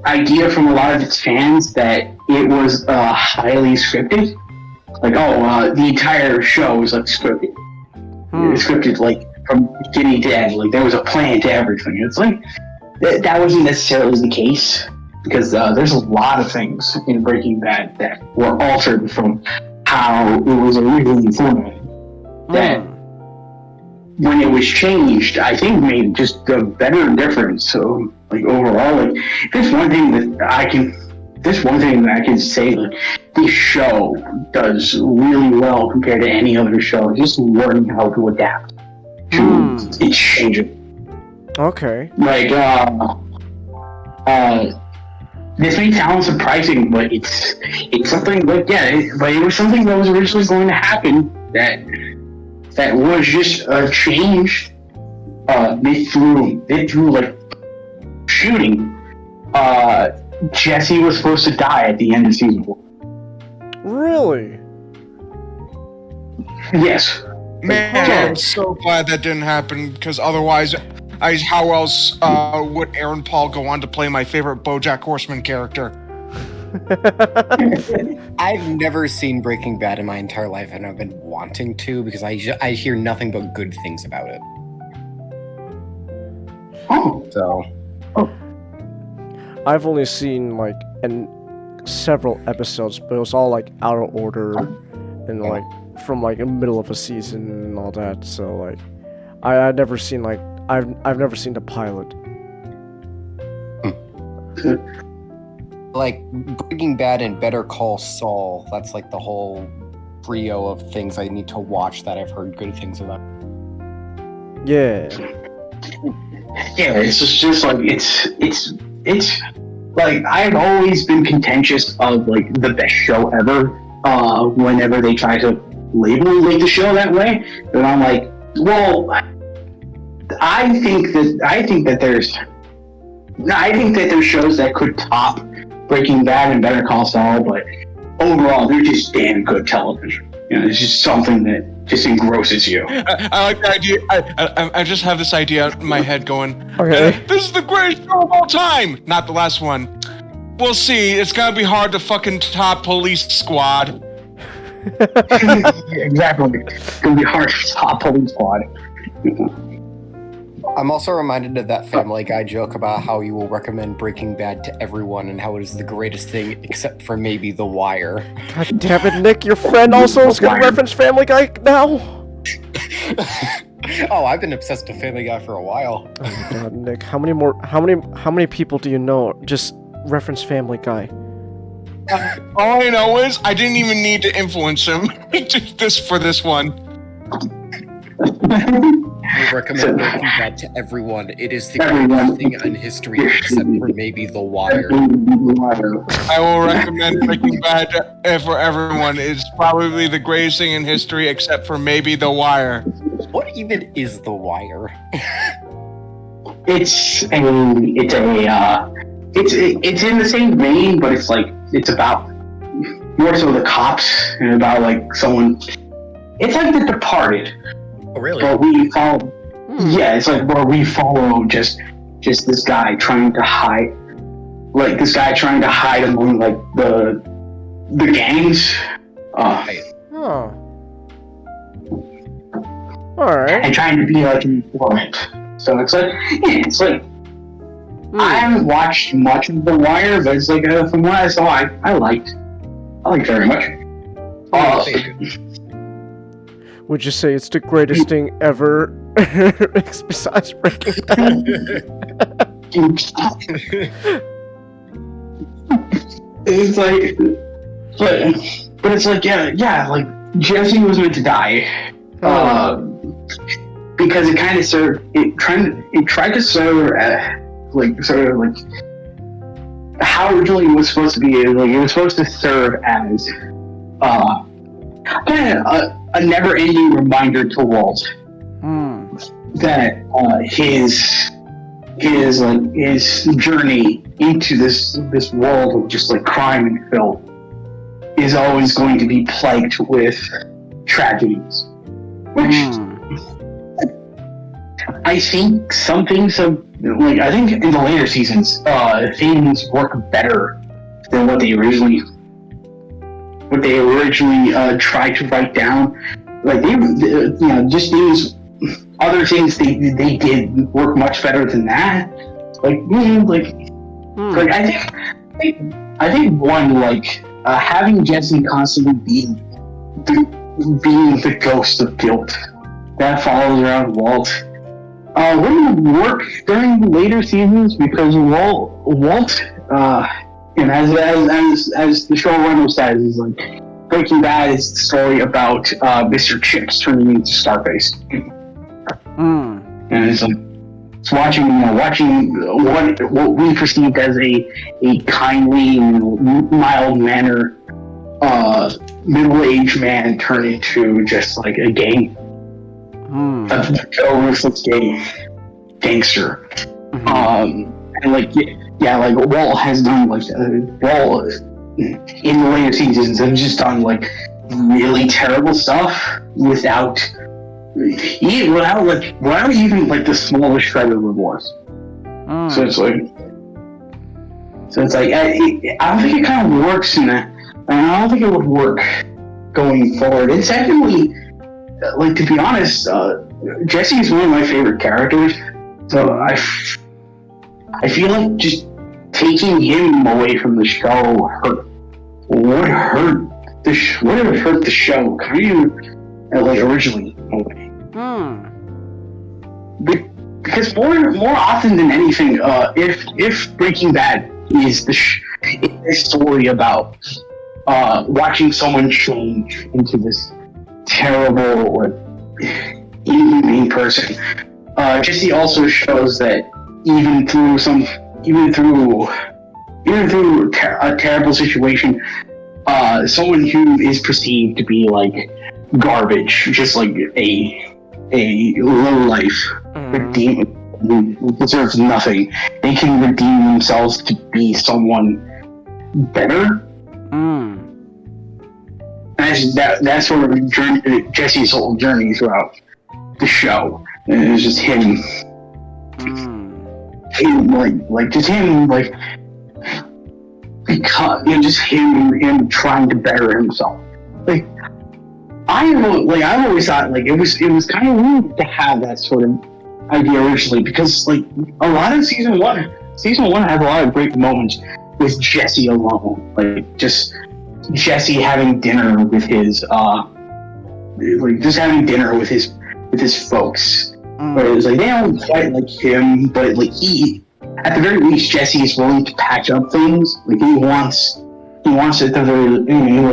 idea from a lot of its fans that it was highly scripted. Like, the entire show was like scripted. It was scripted like from beginning to end. Like there was a plan to everything. It's like that wasn't necessarily the case, because there's a lot of things in Breaking Bad that were altered from how it was originally formatted. That when it was changed, I think made just a better difference. So like overall, like there's one thing that I can say that this show does really well compared to any other show. Just learning how to adapt to its changing. Okay. Like this may sound surprising, but it's something like but it was something that was originally going to happen that was just changed through like shooting. Jesse was supposed to die at the end of season 4. Really? Yes. Man, I'm so glad that didn't happen, because otherwise, how else would Aaron Paul go on to play my favorite BoJack Horseman character? I've never seen Breaking Bad in my entire life, and I've been wanting to because I hear nothing but good things about it. Oh. So. I've only seen like several episodes, but it was all like out of order and like from like in the middle of a season and all that. So like, I've never seen like I've never seen the pilot. Like Breaking Bad and Better Call Saul, that's like the whole trio of things I need to watch that I've heard good things about. Yeah. Yeah, it's just like it's like I've always been contentious of like the best show ever. Whenever they try to label like the show that way, but I'm like, well, I think that there's shows that could top Breaking Bad and Better Call Saul, but overall they're just damn good television. You know, it's just something that just engrosses you. I like the idea. I just have this idea in my head going, Okay. This is the greatest show of all time! Not the last one. We'll see. It's gonna be hard to fucking top Police Squad. Exactly. It's gonna be hard to top Police Squad. I'm also reminded of that Family Guy joke about how you will recommend Breaking Bad to everyone and how it is the greatest thing except for maybe The Wire. God damn it, Nick! Your friend also is gonna reference Family Guy now. Oh, I've been obsessed with Family Guy for a while. Oh my God, Nick! How many people do you know just reference Family Guy? All I know is I didn't even need to influence him for this one. We recommend Breaking Bad to everyone. It is the greatest thing in history except for maybe The Wire. I will recommend Breaking Bad for everyone. It's probably the greatest thing in history except for maybe The Wire. What even is The Wire? It's in the same vein, but it's about more so the cops and about like someone. It's like The Departed. Oh, really? But we follow. Yeah, it's like where we follow just this guy trying to hide, among like the gangs. Oh. Alright. And trying to be like an informant. So it's like I haven't watched much of The Wire, but it's like from what I saw, I liked very much. Would you say it's the greatest thing ever besides Breaking Bad? It's like, but it's like yeah, like Jesse was meant to die, because it kind of served. It tried to serve sort of like how originally it was supposed to be. Like it was supposed to serve as kind of a never-ending reminder to Walt that his journey into this world of just like crime and filth is always going to be plagued with tragedies. Which I think some things have, like, I think in the later seasons, things work better than what they originally tried to write down. Like just these other things they did work much better than that. I think one, like having Jesse constantly being the ghost of guilt that follows around Walt wouldn't work during the later seasons, because Walt and as the showrunner says, is like Breaking Bad is the story about Mr. Chips turning into Scarface. And it's like, watching what we perceived as a kindly, mild mannered, middle-aged man turn into just like a gang, a ruthless gangster. And like like Walt has done Walt in the later seasons have just done like really terrible stuff without even like the smallest shred of remorse. So it's like I don't think it kind of works in that, and I don't think it would work going forward. And secondly, like, to be honest, Jesse is one of my favorite characters, so I feel like just taking him away from the show would hurt the show kind of like originally. Because more often than anything, if Breaking Bad is the story about watching someone change into this terrible, inhumane person, Jesse also shows that even through a terrible situation, someone who is perceived to be like garbage, just like a low life, who deserves nothing, they can redeem themselves to be someone better. That's sort of Jesse's whole journey throughout the show. And it's just him, just him trying to better himself. Like, I've always thought like it was kind of weird to have that sort of idea originally, because like a lot of season one has a lot of great moments with Jesse alone, like just Jesse having dinner with his with his folks. Where it was like they don't quite like him, but like at the very least, Jesse is willing to patch up things. Like he wants at the very,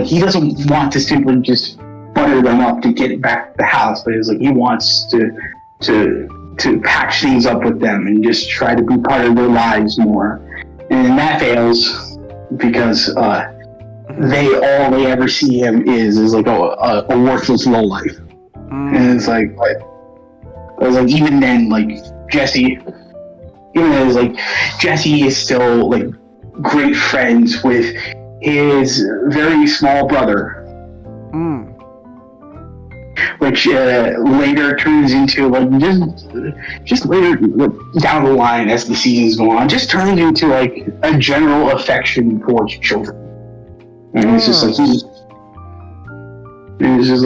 he doesn't want to simply just butter them up to get back to the house, but it's like he wants to patch things up with them and just try to be part of their lives more. And that fails because all they ever see him is like a worthless lowlife. And it's like even then, like Jesse is still like great friends with his very small brother, which later turns into like just later down the line as the seasons go on, just turns into like a general affection towards children. And it's just like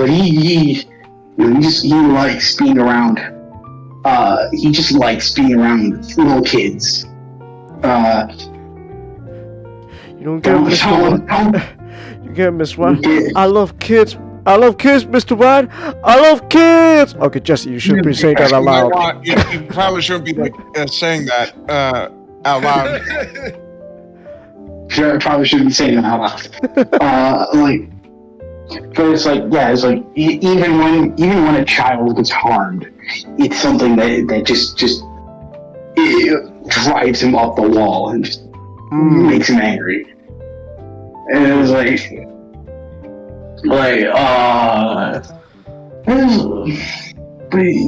he likes being around. He just likes being around little kids. You don't get Mr. White. You get Miss White. I love kids. I love kids, Mr. White. I love kids. Okay, Jesse, you should be saying that out loud. You probably shouldn't be like saying that out loud. Sure, I probably shouldn't be saying that out loud. But it's like, even when a child gets harmed, it's something that just it drives him up the wall and just makes him angry. And it was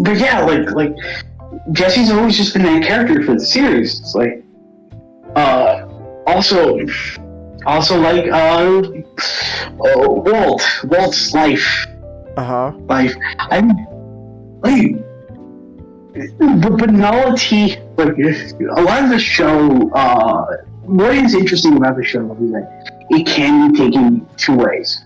but yeah, like Jesse's always just been that character for the series. It's like, also like Walt's life. The banality, like a lot of the show. What is interesting about the show is that it can be taken two ways.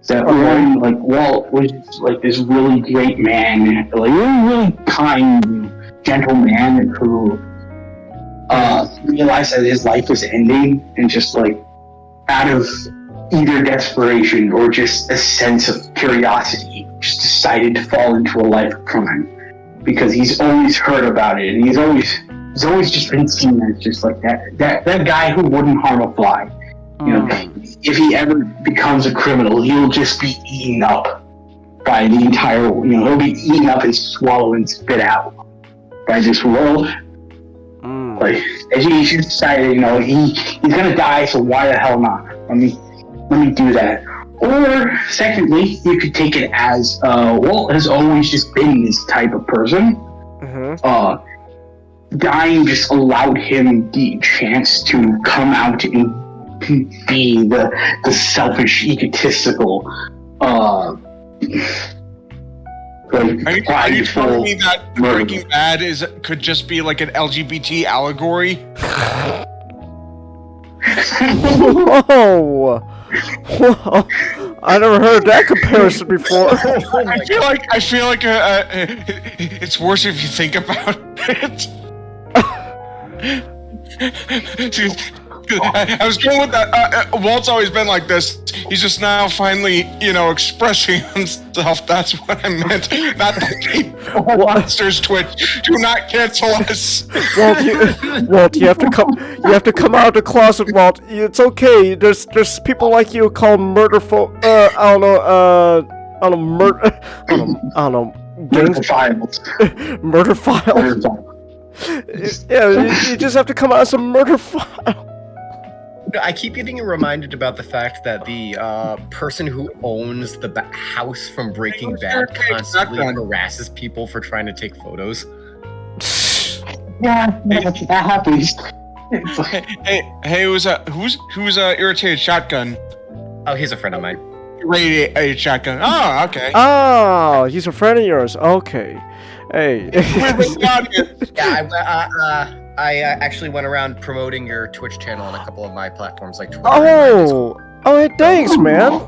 That one, like Walt was like this really great man, like really kind, gentle man who realized that his life was ending, and just like out of either desperation or just a sense of curiosity, just decided to fall into a life of crime because he's always heard about it, and he's always just been seen as just like that guy who wouldn't harm a fly. You know, if he ever becomes a criminal, he'll just be eaten up by the entire. He'll be eaten up and swallowed and spit out by this world. Like, he decided, he's gonna die, so why the hell not? Let me do that. Or, secondly, you could take it as, Walt has always just been this type of person. Dying just allowed him the chance to come out and be the selfish, egotistical, Are you telling me that Breaking Bad could just be like an LGBT allegory? Whoa! Whoa! I never heard that comparison before. I feel like it's worse if you think about it. I was going with that. Walt's always been like this. He's just now finally, expressing himself. That's what I meant. Not that monsters Twitch. Do not cancel us. Walt, you have to come. You have to come out of the closet, Walt. It's okay. There's people like you called murder folk. I don't know. Murder files. Murder files. Yeah, you just have to come out as a murder file. I keep getting reminded about the fact that the person who owns the house from Breaking Bad constantly harasses people for trying to take photos. Yeah, that happens. Hey, who's irritated shotgun? Oh, he's a friend of mine. Radiated shotgun. Oh, okay. Oh, he's a friend of yours. Okay. Hey. Yeah, I actually went around promoting your Twitch channel on a couple of my platforms like Twitter. Oh, hey, thanks, man.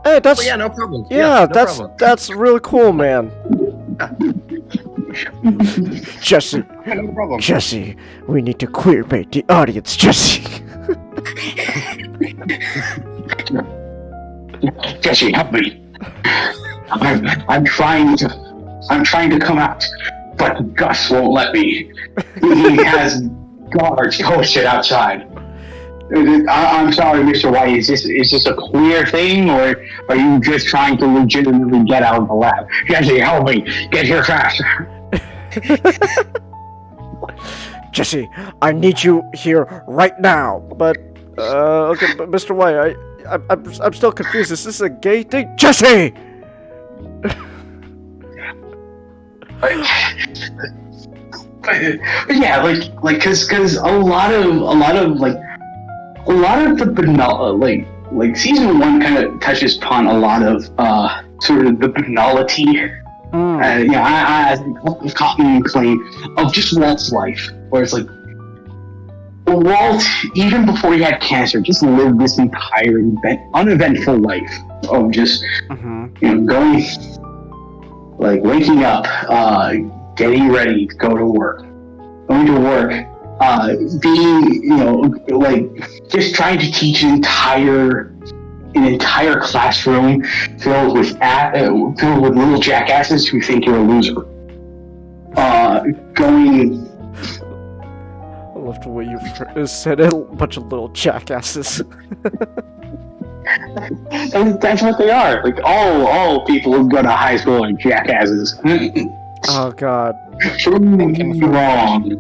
Hey, that's yeah, no problem. Yeah, no problem. that's really cool, man. Jesse. No problem. Jesse, we need to queerbait the audience, Jesse. Jesse, help me. I'm trying to come out, but Gus won't let me. He has guards posted outside. I'm sorry, Mr. White. Is this a clear thing, or are you just trying to legitimately get out of the lab? Jesse, help me. Get here fast. Jesse, I need you here right now. But okay, but Mr. White, I'm still confused. Is this a gay thing, Jesse? Yeah, like, cause a lot of the like season 1 kind of touches upon a lot of sort of the banality, I cotton claim of just Walt's life, where it's like Walt, even before he had cancer, just lived this entire uneventful life of just going, like, waking up, getting ready to go to work, going to work, being, like, just trying to teach an entire classroom filled with little jackasses who think you're a loser. Going. I love the way you said it, a bunch of little jackasses. And that's what they are. Like, all people who go to high school are jackasses. Oh God. Wrong.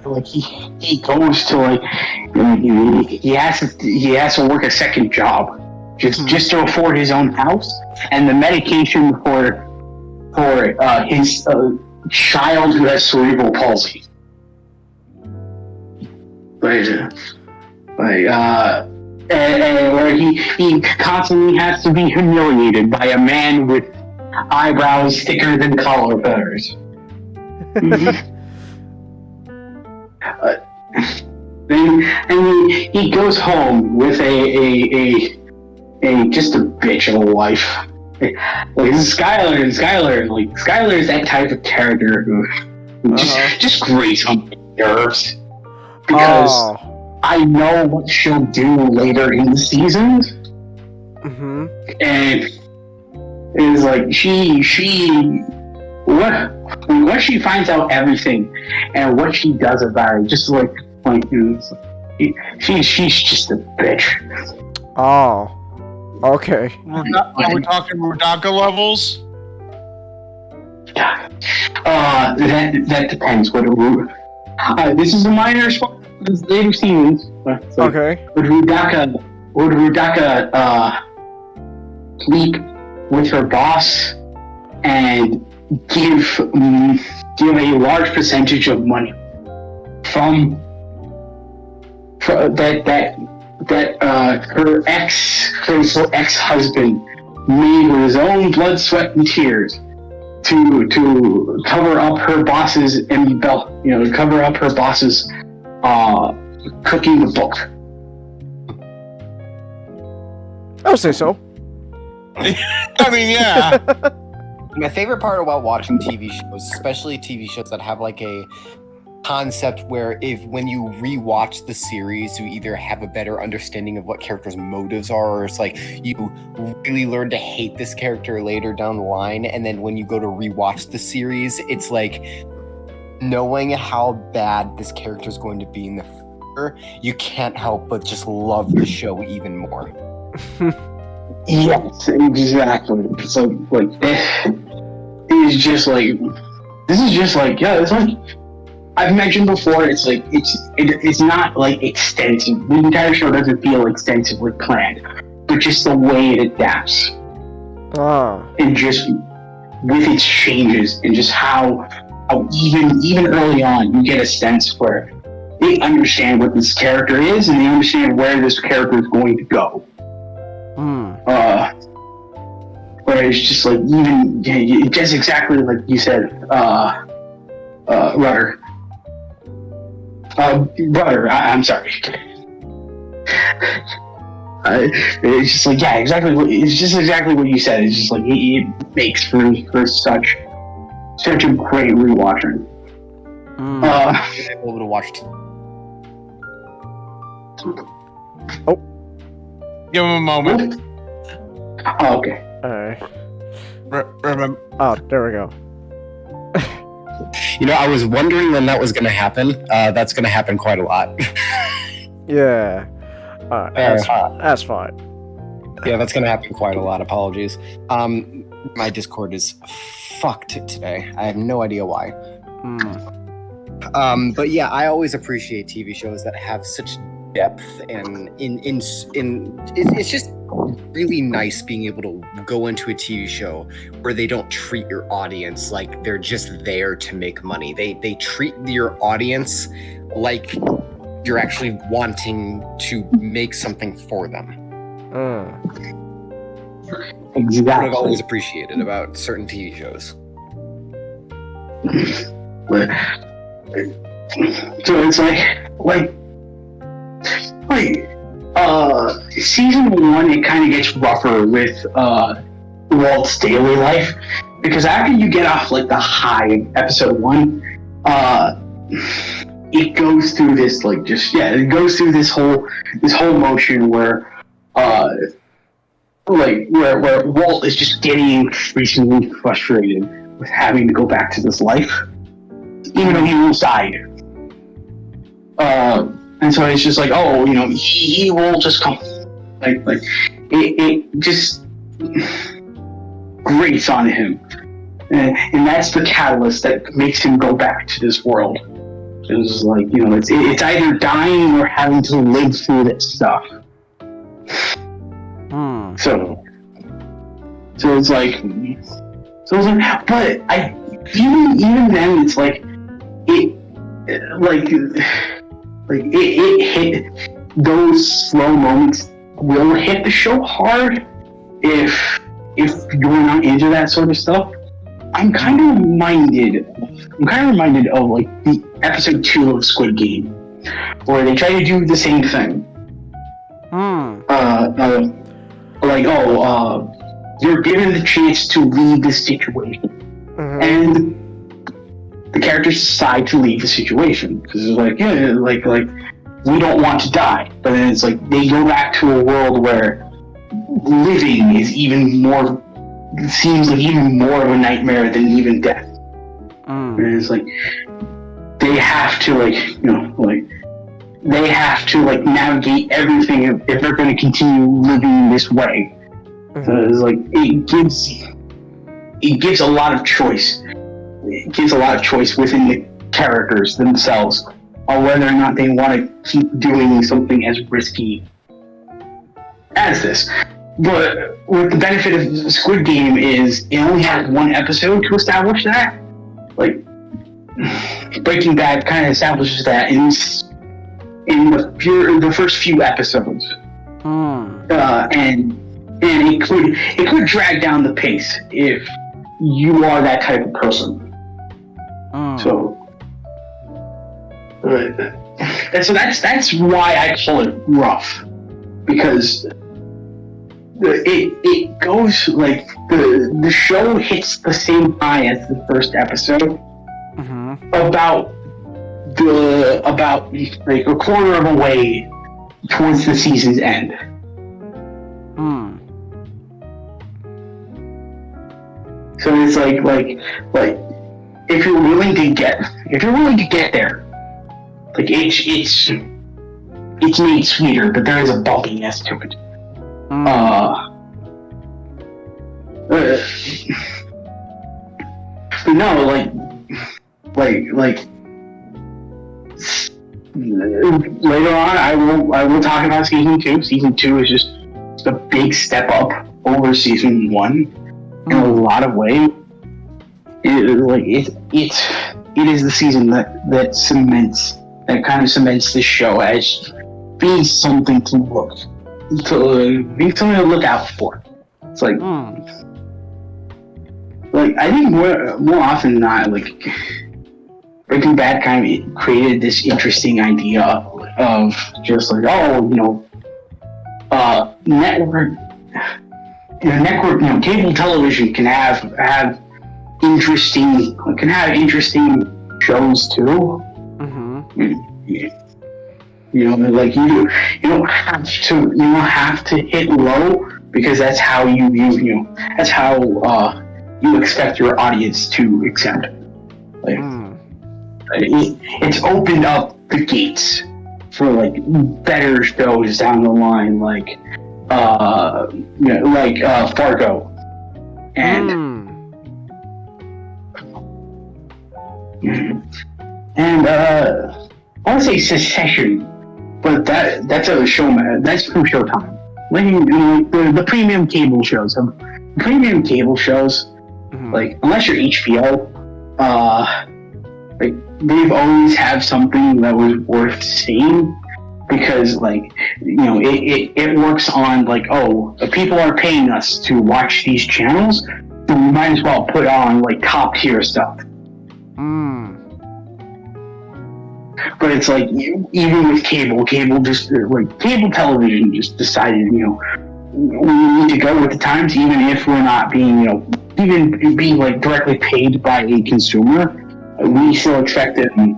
Like he goes to, like, he has to work a second job just to afford his own house and the medication for his child who has cerebral palsy. And where he constantly has to be humiliated by a man with eyebrows thicker than collar feathers. Then he goes home with a just a bitch of a wife. Like, Skylar is that type of character who just grates on my nerves, because I know what she'll do later in the season. And it's like once she finds out everything and what she does about it, just like like, she's just a bitch. Oh. Okay. Are we talking Murdaka levels? That depends. This is a minor spoiler. This later scenes. Okay. Would Rudaka sleep with her boss and give a large percentage of money from that her ex-husband made with his own blood, sweat, and tears to cover up her boss's cooking the book. I would say so. I mean, yeah. My favorite part about watching TV shows, especially TV shows that have like a concept where when you rewatch the series, you either have a better understanding of what characters' motives are, or it's like you really learn to hate this character later down the line, and then when you go to rewatch the series, it's like knowing how bad this character is going to be in the future, you can't help but just love the show even more. Yes, exactly. It's it's just like, this is just like, yeah, it's like I've mentioned before, it's like it's not like extensive. The entire show doesn't feel extensively planned, but just the way it adapts. And just with its changes and just how even early on you get a sense where they understand what this character is and they understand where this character is going to go. Where it's just like just exactly like you said, Rudder. I'm sorry. It's just like, yeah, exactly. It's just exactly what you said. It's just like it makes for such a great rewatching. Able to watch. Give him a moment. Oh, okay. Alright. Remember. Oh, there we go. You know, I was wondering when that was going to happen. That's going to happen quite a lot. Yeah. Alright, that's fine. Yeah, that's going to happen quite a lot. Apologies. My Discord is fucked today. I have no idea why. But yeah, I always appreciate TV shows that have such depth, and it's just really nice being able to go into a TV show where they don't treat your audience like they're just there to make money. They treat your audience like you're actually wanting to make something for them. Exactly. What I've always appreciated about certain TV shows. So it's like season 1, it kind of gets rougher with Walt's daily life, because after you get off like the high of episode 1, it goes through this whole motion where where Walt is just getting increasingly frustrated with having to go back to this life, even though he almost died. And so it's just like, oh, you know, he will just come, like it just grates on him, and that's the catalyst that makes him go back to this world. It's like, you know, it's either dying or having to live through this stuff. So it's like, but even then, it's like it hit, those slow moments will hit the show hard if you're not into that sort of stuff. I'm kind of reminded of like the episode 2 of Squid Game, where they try to do the same thing. You're given the chance to leave this situation, and the characters decide to leave the situation because it's like, yeah, like we don't want to die. But then it's like they go back to a world where living is seems like even more of a nightmare than even death. And it's like they have to they have to like navigate everything if they're going to continue living this way. It's like it gives a lot of choice. It gives a lot of choice within the characters themselves on whether or not they want to keep doing something as risky as this. But with the benefit of Squid Game is it only has one episode to establish that. Like Breaking Bad kind of establishes that in the first few episodes, and it could drag down the pace if you are that type of person. So that's why I call it rough, because it goes like the show hits the same high as the first episode about like a quarter of a way towards the season's end. So it's like if you're willing to get there, like it's made sweeter, but there is a bumpiness to it. But no, like later on, I will talk about season 2. Season 2 is just a big step up over season 1 in a lot of ways. It is the season that kind of cements the show as being something to look out for. It's like I think more often than not, like Breaking Bad kind of created this interesting idea of just like, network, cable television can have interesting shows too. Like you don't have to hit low, because that's how you expect your audience to accept. Like it's opened up the gates for like better shows down the line, like Fargo and I want to say Succession, but that's a show. That's from Showtime. Like the premium cable shows. Like unless you're HBO, like they've always had something that was worth seeing, because it works on like, oh, the people are paying us to watch these channels, so we might as well put on like top tier stuff. But it's like, even with cable television just decided, we need to go with the times, even if we're not being, even being like directly paid by a consumer. We still expect them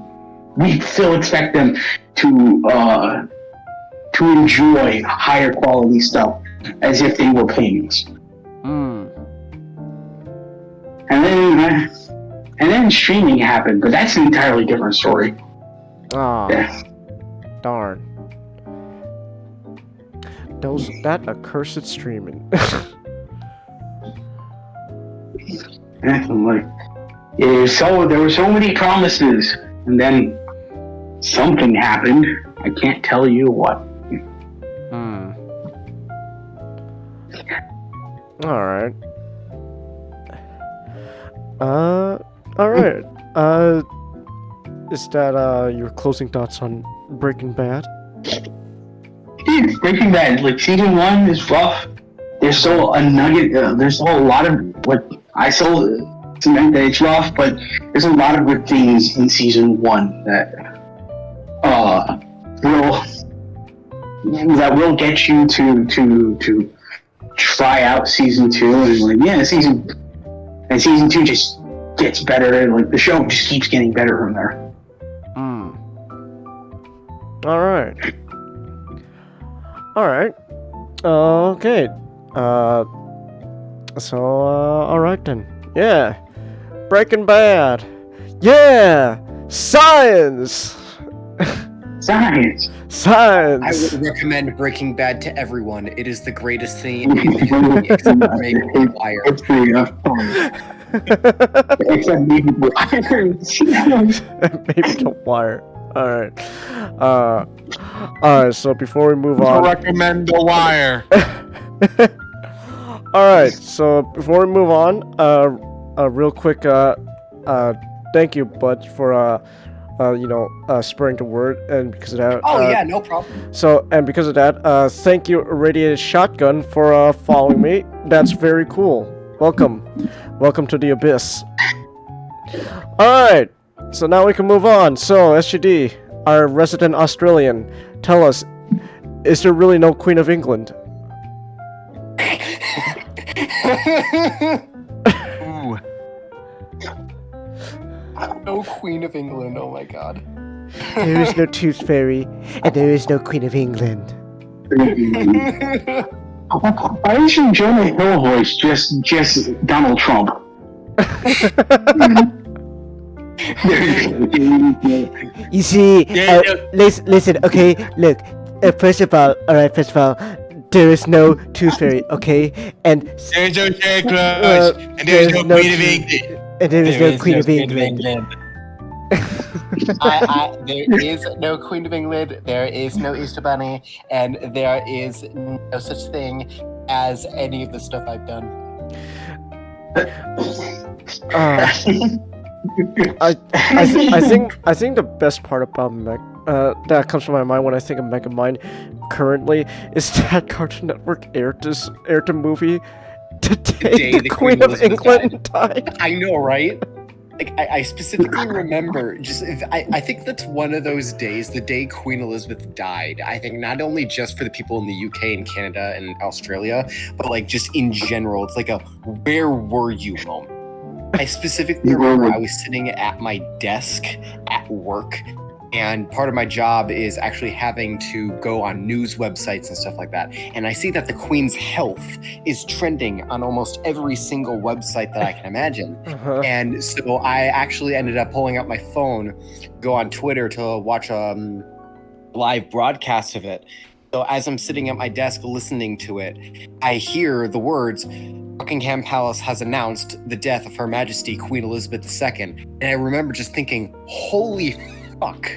to enjoy higher quality stuff as if they were paying us. And then streaming happened, but that's an entirely different story. Oh, yeah. Darn. That accursed streaming. Like, there were so many promises, and then something happened. I can't tell you what. Alright. Alright. Is that your closing thoughts on Breaking Bad? Dude, Breaking Bad, like season 1 is rough. There's still a nugget. There's still a lot of what I still cement that it's rough, but there's a lot of good things in season 1 that will get you to try out season 2, and like season 2 just gets better, and like the show just keeps getting better from there. Alright. Okay. Alright then. Yeah. Breaking Bad. Yeah! Science! Science. I Science. would recommend Breaking Bad to everyone. It is the greatest thing in the history except for maybe The Wire. It's pretty enough. Except maybe Maybe the wire. Alright. Alright, so before we move I on. recommend The Wire. Alright, so before we move on, real quick, thank you, Bud, for spreading the word, and because of that. Oh yeah, no problem. So, and because of that, thank you, Irradiated Shotgun, for following me. That's very cool. Welcome to the abyss. Alright, so now we can move on. So, SGD, our resident Australian, tell us, is there really no Queen of England? Ooh. No Queen of England. Oh my god. There is no Tooth Fairy, and there is no Queen of England. Why isn't Jonah Hill voice just Donald Trump? You see, listen, okay, look, first of all, there is no Tooth Fairy, okay, and There's no Santa Claus, and there's no Queen of England. and there is no Queen of England. There is no Queen of England, there is no Easter Bunny, and there is no such thing as any of the stuff I've done. I think the best part about that comes to my mind when I think of Megamind currently is that Cartoon Network aired the movie the day the Queen of England died. I know, right? Like I specifically remember I think that's one of those days, the day Queen Elizabeth died. I think not only just for the people in the UK and Canada and Australia, but like just in general, it's like a where were you moment. I specifically remember I was sitting at my desk at work, and part of my job is actually having to go on news websites and stuff like that. And I see that the Queen's health is trending on almost every single website that I can imagine. And so I actually ended up pulling out my phone, go on Twitter to watch a live broadcast of it. So as I'm sitting at my desk listening to it, I hear the words, Buckingham Palace has announced the death of Her Majesty Queen Elizabeth II. And I remember just thinking, holy fuck.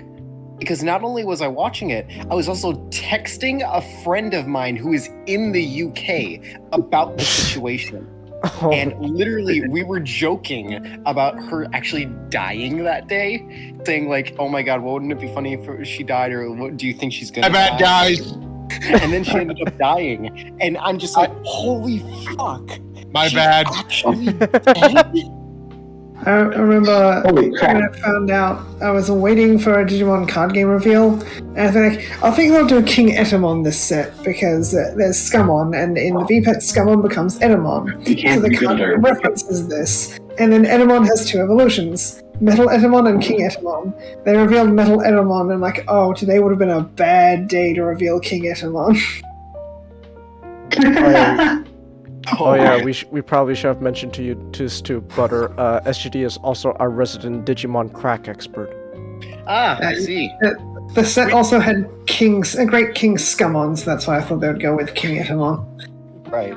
Because not only was I watching it, I was also texting a friend of mine who is in the UK about the situation. And literally, we were joking about her actually dying that day, saying like, oh my god, wouldn't it be funny if she died, or what do you think she's gonna die? My bad, guys. And then she ended up dying. And I'm just like, holy fuck. My she's bad. Actually dead? I remember when I found out, I was waiting for a Digimon card game reveal, and I think they'll do King Etamon this set, because there's Scumon, and in the VPET, Scumon becomes Etamon. So the card game references this. And then Etamon has two evolutions, Metal Etamon and King Etamon. They revealed Metal Etamon, and like, oh, today would have been a bad day to reveal King Etamon. Oh yeah, we probably should have mentioned to you too, Butter. SGD is also our resident Digimon crack expert. Ah, I see. The set also had great King Scumons, that's why I thought they would go with King Etamon. Right.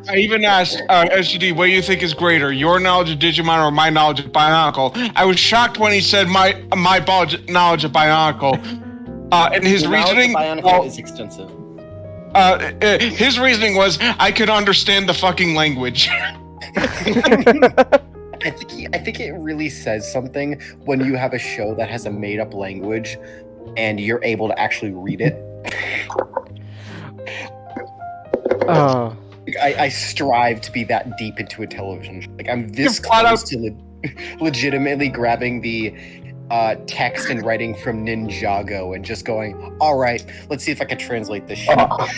I even asked SGD, what do you think is greater, your knowledge of Digimon or my knowledge of Bionicle? I was shocked when he said my knowledge of Bionicle. And his reasoning... Bionicle is extensive. His reasoning was, I could understand the fucking language. I think it really says something when you have a show that has a made-up language and you're able to actually read it. I strive to be that deep into a television show. Like, I'm this close to legitimately grabbing the text and writing from Ninjago and just going, all right, let's see if I can translate this shit. I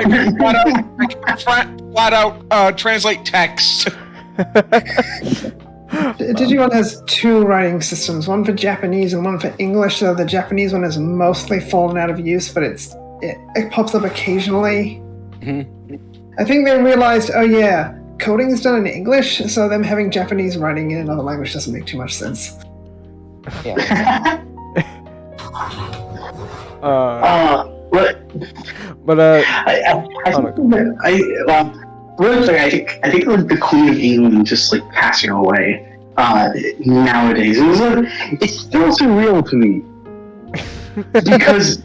can flat out translate text. Digimon has two writing systems, one for Japanese and one for English, so the Japanese one has mostly fallen out of use, but it pops up occasionally. Mm-hmm. I think they realized, oh yeah, coding is done in English, so them having Japanese writing in another language doesn't make too much sense. Yeah. But But really quick, I think like the Queen of England just like passing away nowadays. It's still surreal to me because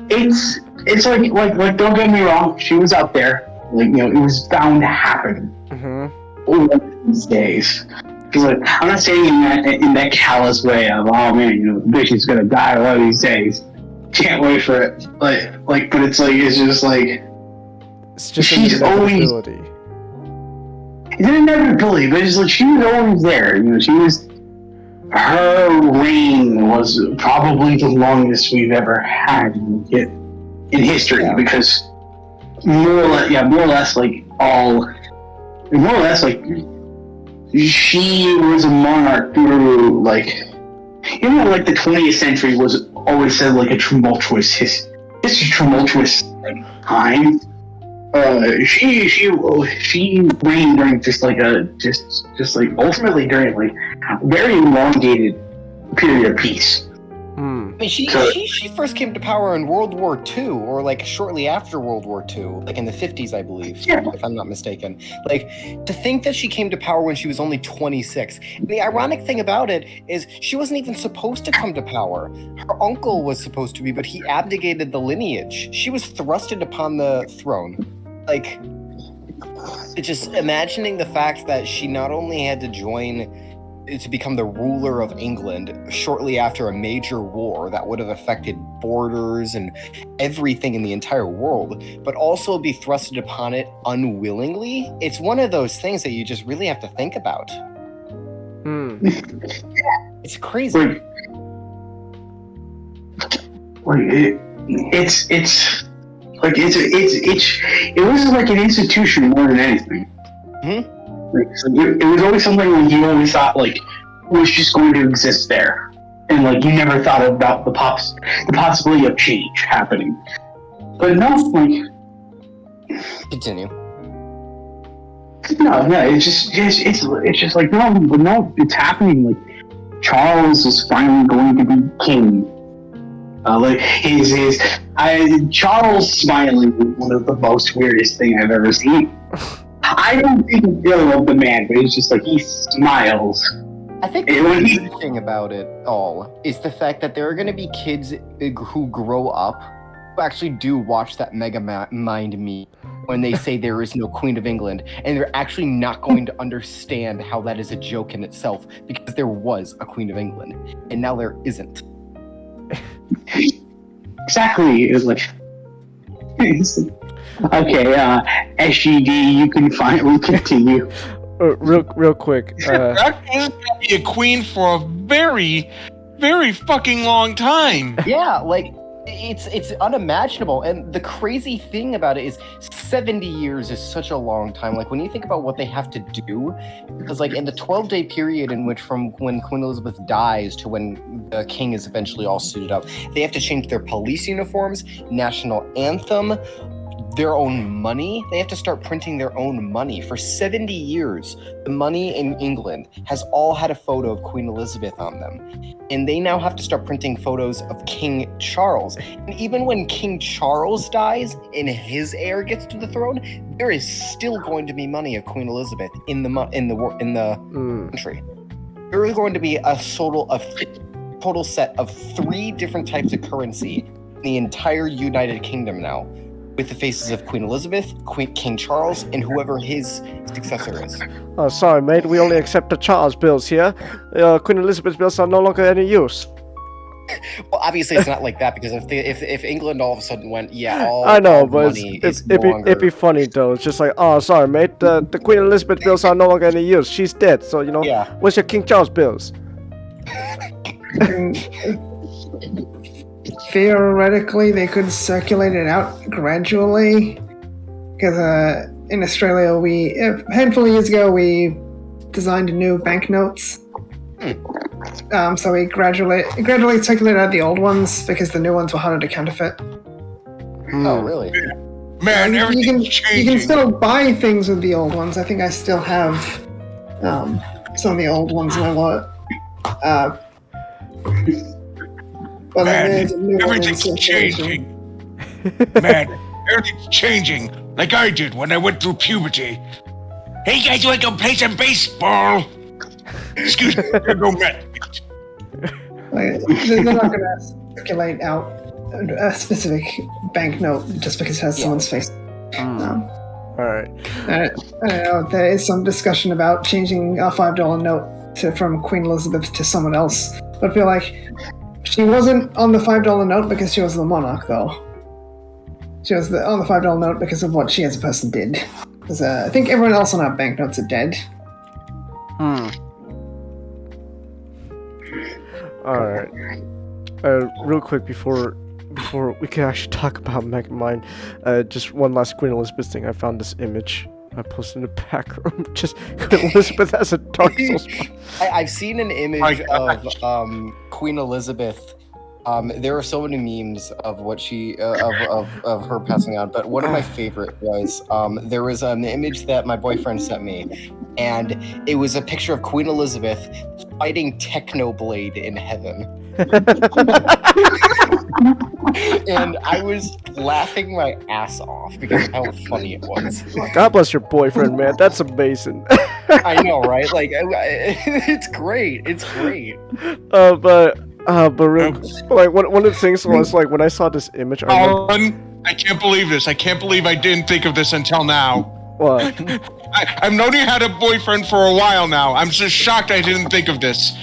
it's like don't get me wrong, she was up there, like it was bound to happen one of these days. Because like I'm not saying in that callous way of oh man, bitch is gonna die one of these days. Can't wait for it. But it's just like she's always. It's an inevitability, but it's like she was always there. Her reign was probably the longest we've ever had in history because more or less she was a monarch through the 20th century was always said like a tumultuous tumultuous time. She reigned during just ultimately during like a very elongated period of peace. I mean, she first came to power in World War II, or like shortly after World War II, like in the 50s, I believe, if I'm not mistaken. Like, to think that she came to power when she was only 26. And the ironic thing about it is she wasn't even supposed to come to power. Her uncle was supposed to be, but he abdicated the lineage. She was thrusted upon the throne. Like, it's just imagining the fact that she not only had to join to become the ruler of England shortly after a major war that would have affected borders and everything in the entire world, but also be thrusted upon it unwillingly. It's one of those things that you just really have to think about. It's crazy. It was like an institution more than anything. It was always something like you always thought like was just going to exist there, and like you never thought about the possibility of change happening. But no, like continue. No, it's just like no, it's happening. Like Charles is finally going to be king. Charles smiling was one of the most weirdest thing I've ever seen. I don't think he's ill of the man, but it's just like he smiles. I think the crazy thing about it all is the fact that there are going to be kids who grow up who actually do watch that Mega Mind meme when they say there is no Queen of England, and they're actually not going to understand how that is a joke in itself because there was a Queen of England, and now there isn't. Exactly. It was like, okay, SGD, you can finally continue. Real quick. That is gonna be a queen for a very, very fucking long time. Yeah, like it's unimaginable. And the crazy thing about it is 70 years is such a long time. Like when you think about what they have to do, because like in the 12-day period in which from when Queen Elizabeth dies to when the king is eventually all suited up, they have to change their police uniforms, national anthem, their own money. They have to start printing their own money. For 70 years, the money in England has all had a photo of Queen Elizabeth on them. And they now have to start printing photos of King Charles. And even when King Charles dies and his heir gets to the throne, there is still going to be money of Queen Elizabeth in the country. There is going to be a total set of 3 different types of currency in the entire United Kingdom now, with the faces of Queen Elizabeth, King Charles, and whoever his successor is. Oh, sorry, mate. We only accept the Charles bills here. Queen Elizabeth's bills are no longer any use. Well, obviously it's not like that, because if England all of a sudden went, I know, but it'd be funny though. It's just like, oh, sorry, mate. The Queen Elizabeth bills are no longer any use. She's dead. So where's your King Charles bills? Theoretically, they could circulate it out gradually, because in Australia, a handful of years ago, we designed new banknotes. So we gradually circulated out the old ones because the new ones were harder to counterfeit. Oh, really? Man, you can still buy things with the old ones. I think I still have some of the old ones in my wallet. But Man, there's a new one in everything's circulation. changing. Man, everything's changing. Like I did when I went through puberty. Hey, you guys want to go play some baseball? Excuse me, I'm gonna go Met. Like, they're not going to circulate out a specific banknote just because it has someone's face. Alright. I don't know. There is some discussion about changing a $5 note from Queen Elizabeth to someone else. But I feel like she wasn't on the $5 note because she was the monarch, though. She was on the $5 note because of what she as a person did. Because I think everyone else on our banknotes are dead. Alright. Real quick before we can actually talk about Megamind, just one last Queen Elizabeth thing. I found this image. I posted in the back room. Just Queen Elizabeth as a Dark Souls. I've seen an image of Queen Elizabeth. There are so many memes of what she of her passing on, but one of my favorite was there was an image that my boyfriend sent me, and it was a picture of Queen Elizabeth fighting Technoblade in heaven. And I was laughing my ass off because of how funny it was. God bless your boyfriend, man. That's amazing. I know, right? Like, it's great. It's great. But real, like one of the things was like when I saw this image, I can't believe this. I can't believe I didn't think of this until now. What? I've known you had a boyfriend for a while now. I'm just shocked I didn't think of this.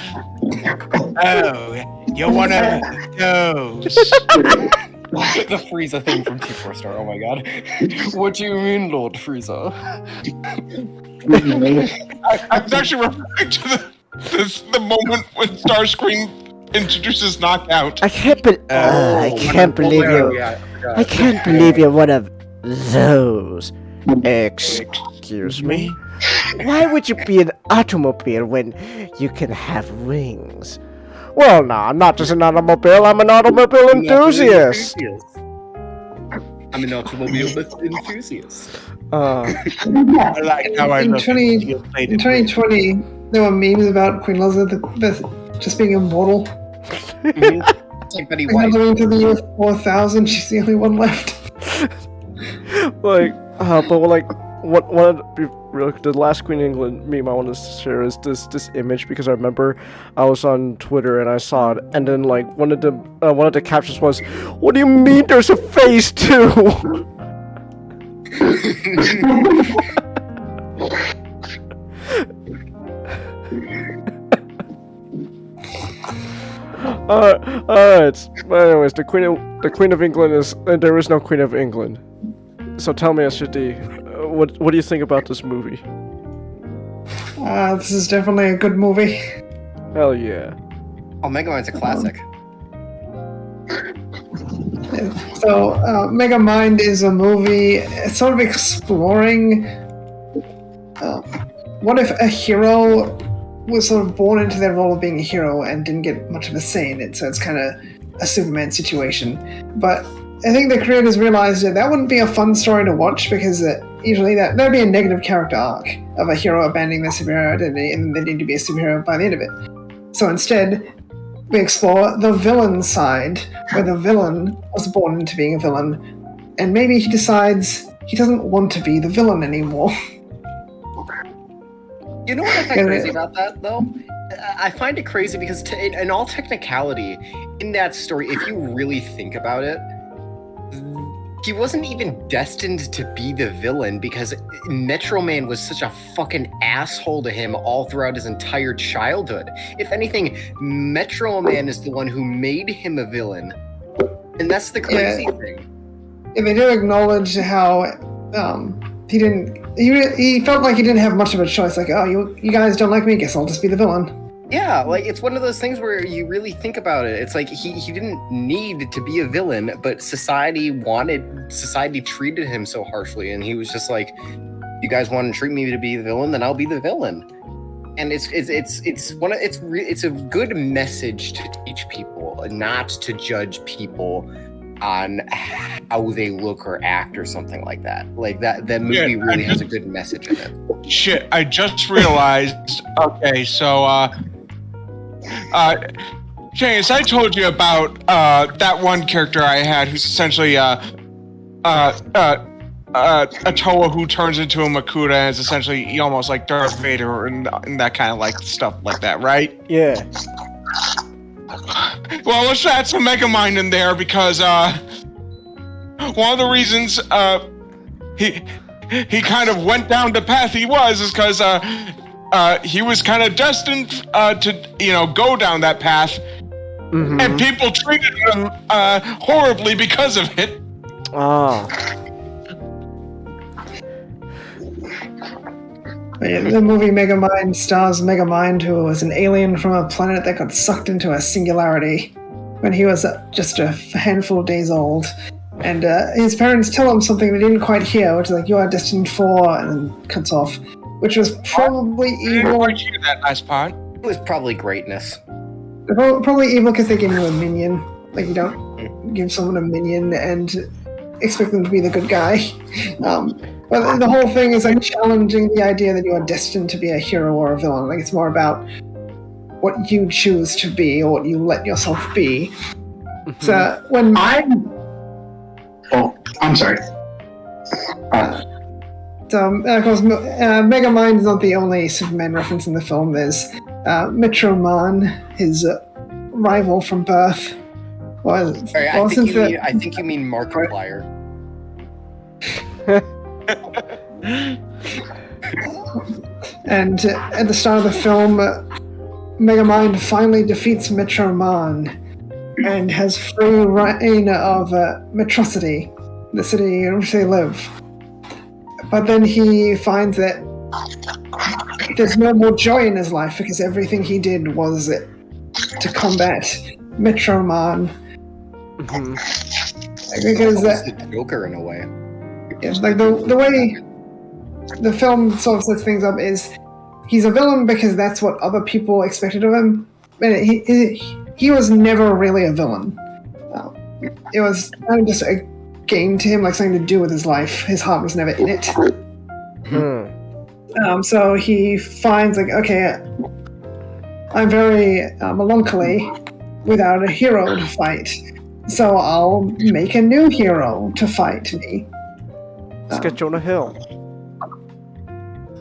Oh, you're one of those. The Frieza thing from T4 Star. Oh my god. What do you mean, Lord Frieza? I was actually referring to the moment when Starscream introduces Knockout. I can't believe you. I can't believe you're one of those. Excuse me? Why would you be an automobile when you can have wings? Well, no, I'm not just an automobile. I'm an automobile enthusiast. I'm an automobile enthusiast. I like how I In look. 2020, there were memes about Queen Elizabeth just being immortal. Like Betty White. Going to the year 4000, she's the only one left. Like, but like, one of the last Queen of England meme I wanted to share is this image because I remember I was on Twitter and I saw it, and then like one of the captions was, "What do you mean there's a phase 2?" Alright. But anyways, the Queen of England is there is no Queen of England. So tell me, SJD, what do you think about this movie? This is definitely a good movie. Hell yeah. Oh, Megamind's a classic. So, Megamind is a movie sort of exploring what if a hero was sort of born into their role of being a hero and didn't get much of a say in it, so it's kind of a Superman situation. But I think the creators realized that wouldn't be a fun story to watch because usually that'd be a negative character arc of a hero abandoning their superhero identity and they need to be a superhero by the end of it. So instead, we explore the villain side, where the villain was born into being a villain, and maybe he decides he doesn't want to be the villain anymore. You know what I find crazy about that, though? I find it crazy because in all technicality, in that story, if you really think about it, he wasn't even destined to be the villain because Metro Man was such a fucking asshole to him all throughout his entire childhood. If anything, Metro Man is the one who made him a villain. And that's the crazy thing. Yeah, they do acknowledge how he felt like he didn't have much of a choice. Like, oh, you guys don't like me, guess I'll just be the villain. Yeah, like, it's one of those things where you really think about it. It's like he didn't need to be a villain, but society treated him so harshly, and he was just like, you guys want to treat me to be the villain, then I'll be the villain. And it's a good message to teach people, not to judge people on how they look or act or something like that. Like that movie really has a good message in it. Shit, I just realized. Okay, so Chase, I told you about that one character I had who's essentially a Toa who turns into a Makuta and is essentially almost like Darth Vader and that kind of like stuff like that, right? Yeah. Well, let's add some Megamind in there because one of the reasons he kind of went down the path he was is because he was kind of destined to go down that path, and people treated him horribly because of it. Oh. The movie Megamind stars Megamind, who was an alien from a planet that got sucked into a singularity when he was just a handful of days old. And his parents tell him something they didn't quite hear, which is like, you are destined for, and then cuts off. Which was probably evil. I didn't quite hear that last part. It was probably greatness. Probably evil because they give you a minion. Like, you don't give someone a minion and expect them to be the good guy. But the whole thing is like challenging the idea that you are destined to be a hero or a villain. Like, it's more about what you choose to be or what you let yourself be. So when I'm sorry. Of course, Megamind is not the only Superman reference in the film. There's Metroman, his rival from birth. Sorry, I think you mean Markiplier. And at the start of the film, Megamind finally defeats Metroman and has free reign of Metrocity, the city in which they live. But then he finds that there's no more joy in his life because everything he did was to combat Metroman. Because the Joker in a way. Yeah, like the way the film sort of sets things up is he's a villain because that's what other people expected of him. And he was never really a villain. It was kind of just a game to him, like something to do with his life. His heart was never in it. So he finds like, okay, I'm very melancholy without a hero to fight. So I'll make a new hero to fight me. Let's get Jonah Hill.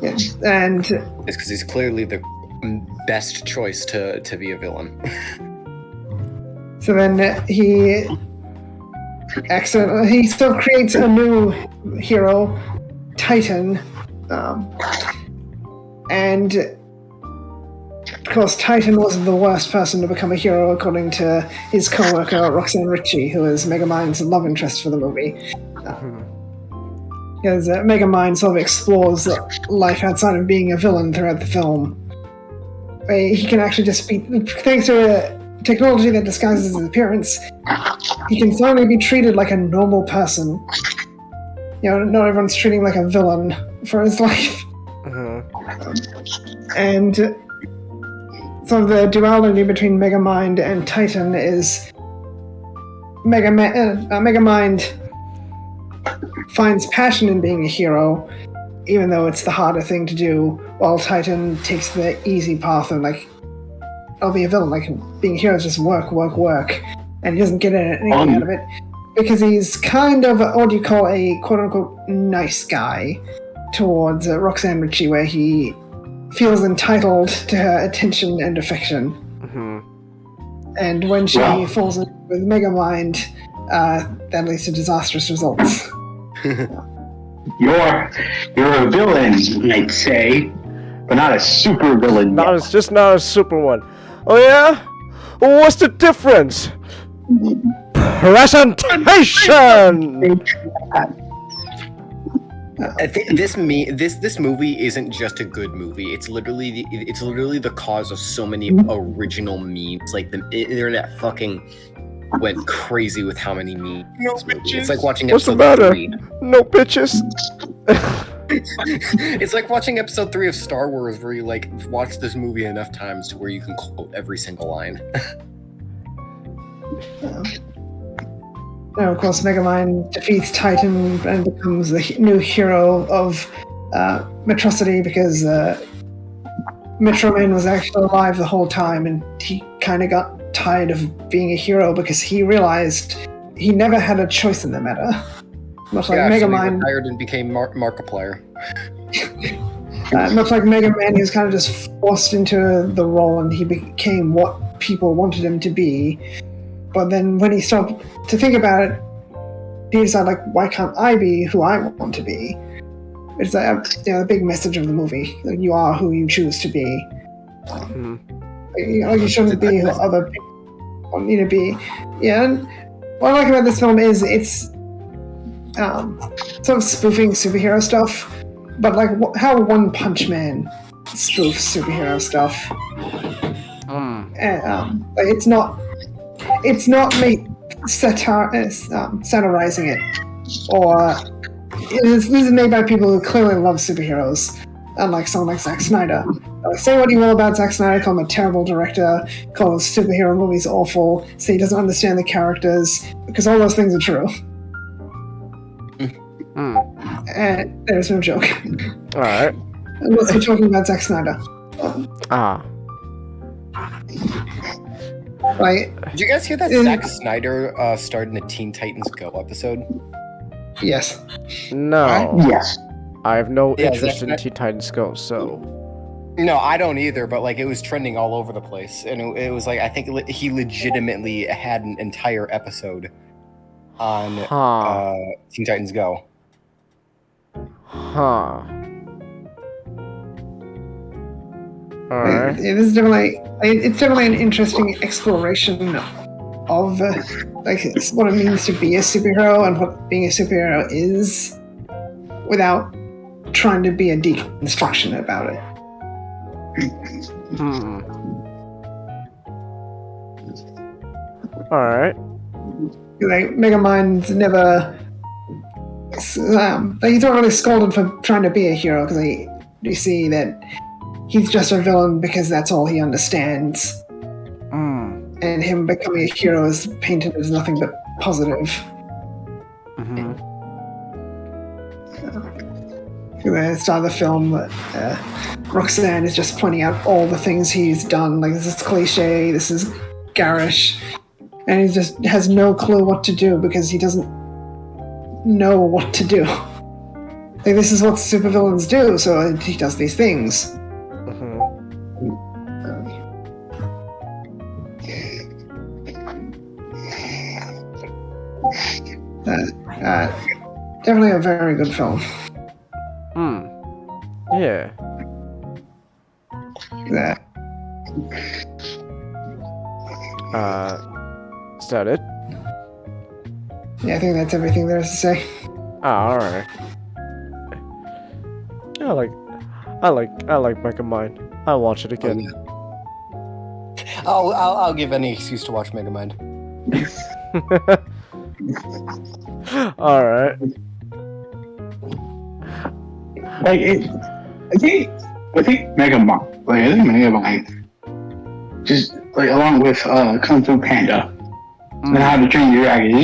Yeah, and it's because he's clearly the best choice to be a villain. So then he still creates a new hero, Titan, and of course Titan was the worst person to become a hero according to his co-worker Roxanne Ritchie, who is Megamind's love interest for the movie. Because Megamind sort of explores life outside of being a villain throughout the film. He can actually just be, thanks to a technology that disguises his appearance, he can finally be treated like a normal person. You know, not everyone's treating like a villain for his life. And so the duality between Megamind and Titan is Megamind finds passion in being a hero, even though it's the harder thing to do, while Titan takes the easy path and like, I'll be a villain, like being a hero is just work, and he doesn't get anything out of it, because he's kind of what you call a quote-unquote nice guy towards Roxanne Ritchie, where he feels entitled to her attention and affection. And when she falls in with Megamind, that leads to disastrous results. You're a villain, I'd say, but not a super villain. Not a super one. Oh yeah? What's the difference? Presentation. This movie isn't just a good movie. It's literally the cause of so many original memes. Like the internet fucking went crazy with how many memes. No bitches. It's like watching What's the episode matter? 3. No bitches. It's like watching episode 3 of Star Wars, where you like watch this movie enough times to where you can quote every single line. Now, of course, Megamind defeats Titan and becomes the new hero of Metrocity, because Metroman was actually alive the whole time, and he kind of got tired of being a hero because he realized he never had a choice in the matter. Much like Megamind retired and became Markiplier. Much like Mega Man, he was kind of just forced into the role and he became what people wanted him to be. But then when he stopped to think about it, he decided, like, why can't I be who I want to be? It's the big message of the movie. Like, you are who you choose to be. You shouldn't be who other people want you to be. Yeah, and what I like about this film is it's sort of spoofing superhero stuff, but like how One Punch Man spoofs superhero stuff. And like it's not satirizing it, or this is made by people who clearly love superheroes, unlike someone like Zack Snyder. Say what you will about Zack Snyder, call him a terrible director, call his superhero movies awful, say he doesn't understand the characters, because all those things are true. And there's no joke. Alright. Unless we're talking about Zack Snyder. Right. Did you guys hear that Zack Snyder starred in a Teen Titans Go episode? Yes. No. Yes. I have no interest in Teen Titans Go, so... No, I don't either, but like it was trending all over the place. And it was like, I think he legitimately had an entire episode on Teen Titans Go. Alright. This is definitely an interesting exploration of like what it means to be a superhero and what being a superhero is, without trying to be a deconstruction about it. Alright. Like Megamind's never like he's not really scolded for trying to be a hero, because you see that he's just a villain because that's all he understands. And him becoming a hero is painted as nothing but positive. At the start of the film, Roxanne is just pointing out all the things he's done. Like, this is cliche, this is garish, and he just has no clue what to do because he doesn't know what to do. Like, this is what supervillains do, so he does these things. Definitely a very good film. Yeah. Is that it? Yeah, I think that's everything there is to say. Alright. I like Megamind. I'll watch it again. I'll give any excuse to watch Megamind. Alright. Like I think Megamind, just like along with Kung Fu Panda and How to Train Your Dragon,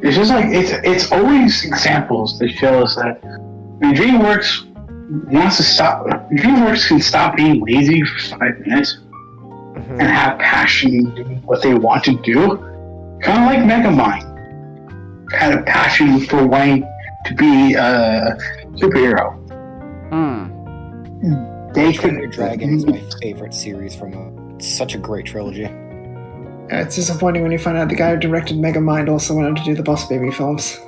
it's just like it's always examples that show us that DreamWorks wants to stop. DreamWorks can stop being lazy for 5 minutes and have passion in doing what they want to do. Kind of like Megamind had a passion for wanting to be a superhero. Your Dragon is my favorite series from such a great trilogy. It's disappointing when you find out the guy who directed Megamind also went on to do the Boss Baby films.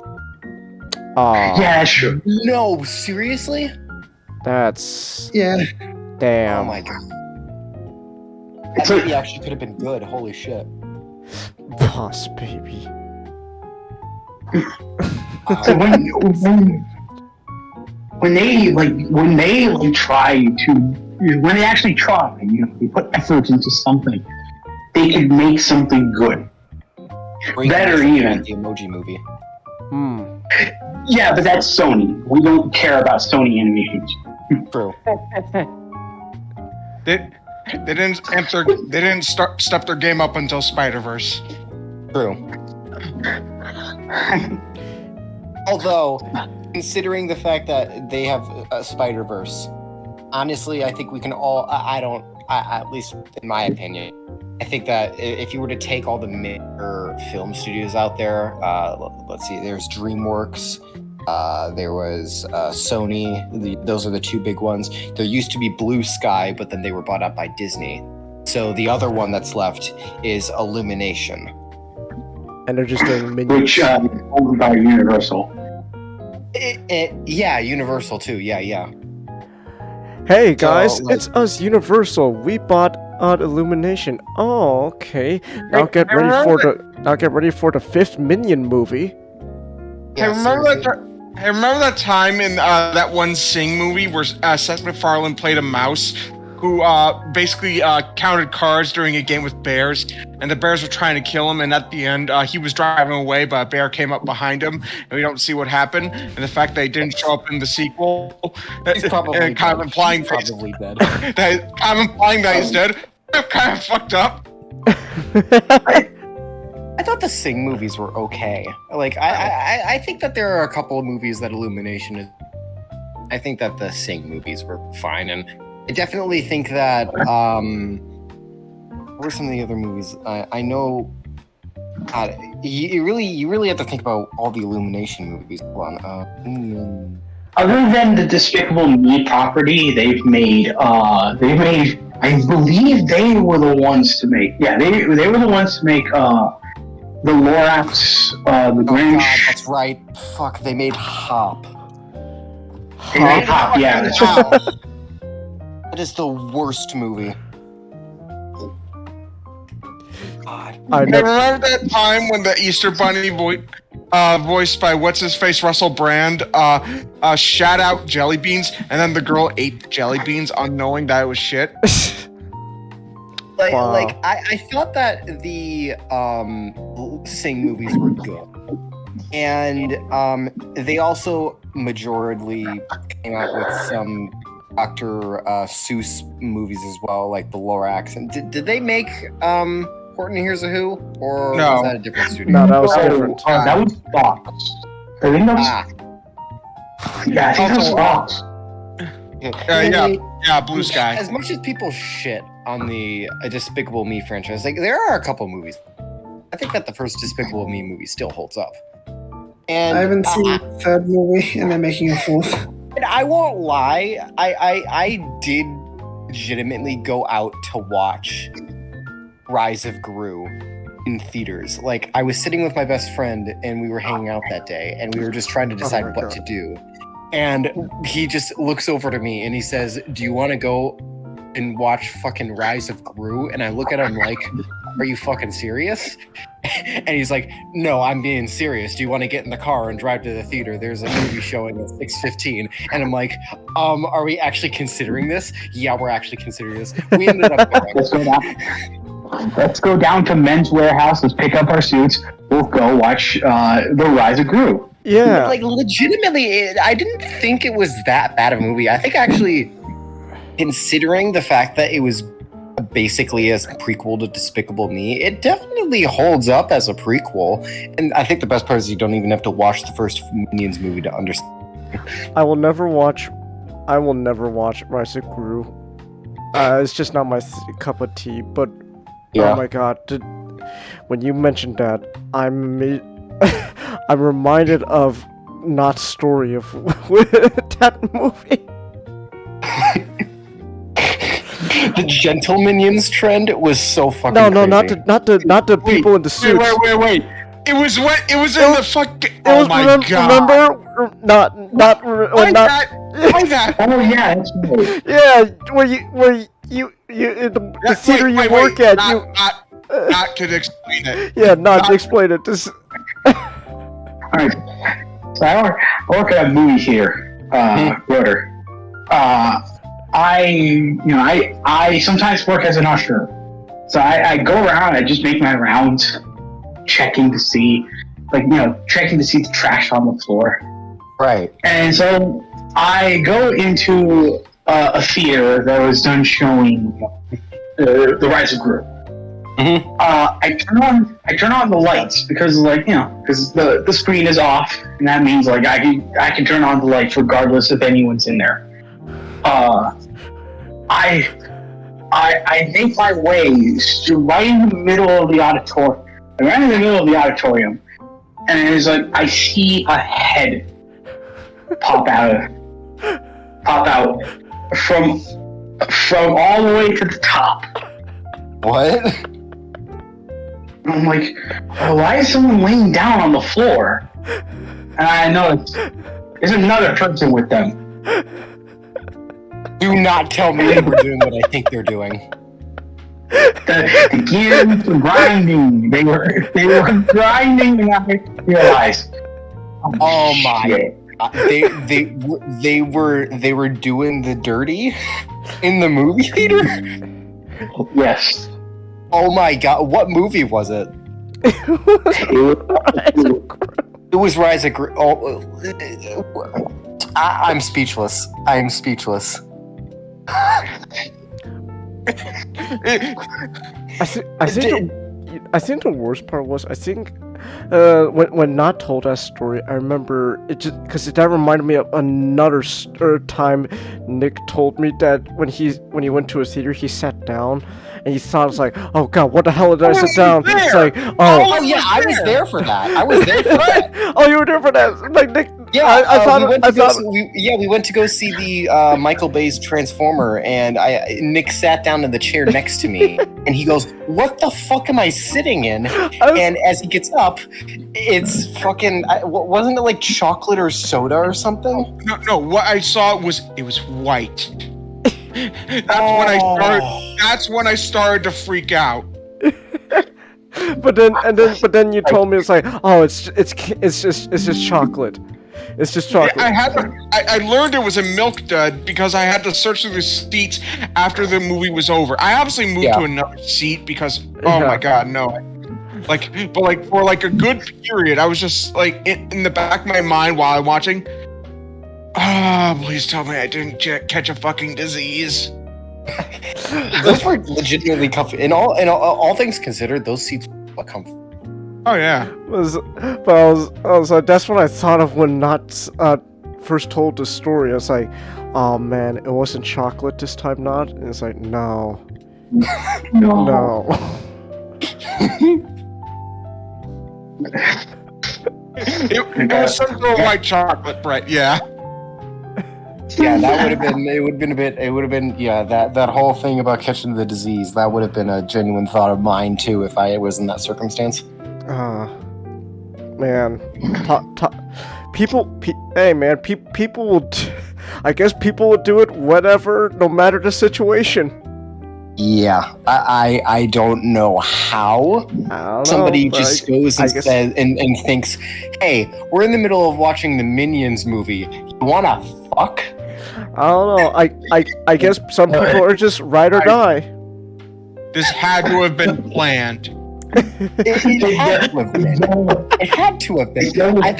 Yeah, that's true. No, seriously? That's... Yeah. Damn. Oh my god. That movie actually could have been good, holy shit. Boss Baby. So when they actually try, they put effort into something, they could make something good. Better even. The Emoji Movie. Yeah, but that's Sony. We don't care about Sony animations. True. They didn't step their game up until Spider-Verse. True. Although, considering the fact that they have a Spider-Verse, honestly, I think we can all. I don't at least in my opinion, I think that if you were to take all the major film studios out there, let's see, there's DreamWorks, there was Sony. Those are the two big ones. There used to be Blue Sky, but then they were bought up by Disney. So the other one that's left is Illumination. And they're just doing minions. Which owned by Universal. Yeah, Universal too. Yeah. Hey guys, So, like- it's us, Universal. We bought Illumination. Oh, okay. Now get ready for the 5th Minion movie. Yeah, I remember that time in that one Sing movie where Seth MacFarlane played a mouse who basically counted cards during a game with bears, and the bears were trying to kill him, and at the end he was driving away, but a bear came up behind him, and we don't see what happened, and the fact that he didn't show up in the sequel, He's probably kind of dead. implying He's probably dead. that he's dead. Kind of fucked up. I thought the Sing movies were okay. Like, I think that there are a couple of movies that Illumination is. I think that the Sing movies were fine, and I definitely think that. What were some of the other movies? I know. You really have to think about all the Illumination movies. Hold on. Other than the Despicable Me property, they've made. I believe they were the ones to make. Yeah, they were the ones to make. The Lorax, the Grinch. God, that's right. Fuck, they made Hop. They made Hop. Yeah, that's Wow. That is the worst movie. God. I never. Remember that time when the Easter Bunny voiced by what's-his-face Russell Brand shat out jelly beans, and then the girl ate the jelly beans unknowing that it was shit? Wow. Like I thought that the Sing movies were good, and they also majorly came out with some Dr. Seuss movies as well, like the Lorax. And did they make Horton Hears a Who, or No. was that a different studio? No, that was different. That was Fox. I think that was. Yeah, I think that was Fox. Yeah, Blue Sky. As much as people shit on the Despicable Me franchise, like there are a couple movies. I think that the first Despicable Me movie still holds up. And I haven't seen the 3rd movie, and they're making a 4th. And I won't lie, I did legitimately go out to watch Rise of Gru in theaters. Like, I was sitting with my best friend, and we were hanging out that day, and we were just trying to decide what to do. And he just looks over to me and he says, "Do you want to go and watch fucking Rise of Gru?" And I look at him like, "Are you fucking serious?" And he's like, "No, I'm being serious. Do you want to get in the car and drive to the theater? There's a movie showing at 6:15." And I'm like, are we actually considering this? Yeah, we're actually considering this. We ended up going. Let's go down to Men's Warehouse. Let's pick up our suits. We'll go watch The Rise of Gru. Yeah. Like, legitimately, I didn't think it was that bad of a movie. I think actually, considering the fact that it was basically a prequel to Despicable Me, it definitely holds up as a prequel. And I think the best part is you don't even have to watch the first Minions movie to understand. I will never watch Rise of Gru. It's just not my cup of tea. But Yeah. oh my god, when you mentioned that, I'm reminded of Not Story of that movie. The Gentle Minions trend was so fucking No, crazy. not the people in the suits. Wait. It was in the fuck. It Oh was, my god. remember? Not. Why that? Oh yeah, that's right. Yeah, where you the theater you work at. Not to explain it. Yeah, not to explain it. This. Alright. So I work at a movie theater, Rotor. I sometimes work as an usher. So I go around, I just make my rounds, checking to see the trash on the floor. Right. And so I go into a theater that was done showing The Rise of Gru. Mm-hmm. I turn on the lights because the screen is off, and that means like I can turn on the lights regardless if anyone's in there. I make my way right in the middle of the auditorium. And it's like I see a head pop out from all the way to the top. What? I'm like, why is someone laying down on the floor? And I know there's another person with them. Do not tell me they were doing what I think they're doing. The gears were grinding. They were grinding, and I realized. Oh my! Shit. They were doing the dirty in the movie theater. Yes. Oh my god! What movie was it? It was Rise of Gru. Oh, I'm speechless. I'm speechless. I think the worst part was when Not told that story. I remember it just because that reminded me of another time Nick told me that when he went to a theater he sat down and he thought, it's like, oh god, what the hell did I sit down? It's like, oh yeah, I was there for that. I was there for that. Oh, you were there for that? Like Nick. Yeah, we went to go see the Michael Bay's Transformer, and Nick sat down in the chair next to me, and he goes, "What the fuck am I sitting in?" And as he gets up, it's fucking. Wasn't it like chocolate or soda or something? No. What I saw was white. That's when I started to freak out. But then you told me, it's like, oh, it's just chocolate. It's just chocolate. I learned it was a milk dud because I had to search through the seats after the movie was over. I obviously moved to another seat because my god, no. But for like a good period, I was just like in the back of my mind while I'm watching. Please tell me I didn't catch a fucking disease. Those were legitimately comfy. In all things considered, those seats were comfy. Oh yeah. That's what I thought of when Not first told the story. I was like, oh man, it wasn't chocolate this time, Not. And it's like, no. No. It was some sort of white chocolate, Brett. Yeah. Yeah, that would have been. It would have been. Yeah, that whole thing about catching the disease. That would have been a genuine thought of mine too, if I was in that circumstance. Man, people will. I guess people will do it whatever, no matter the situation. Yeah, I don't know how somebody just goes and says and thinks, "Hey, we're in the middle of watching the Minions movie. You wanna fuck?" I don't know. I guess some people are just ride or die. This had to have been planned. It had to have been. It had to have been. I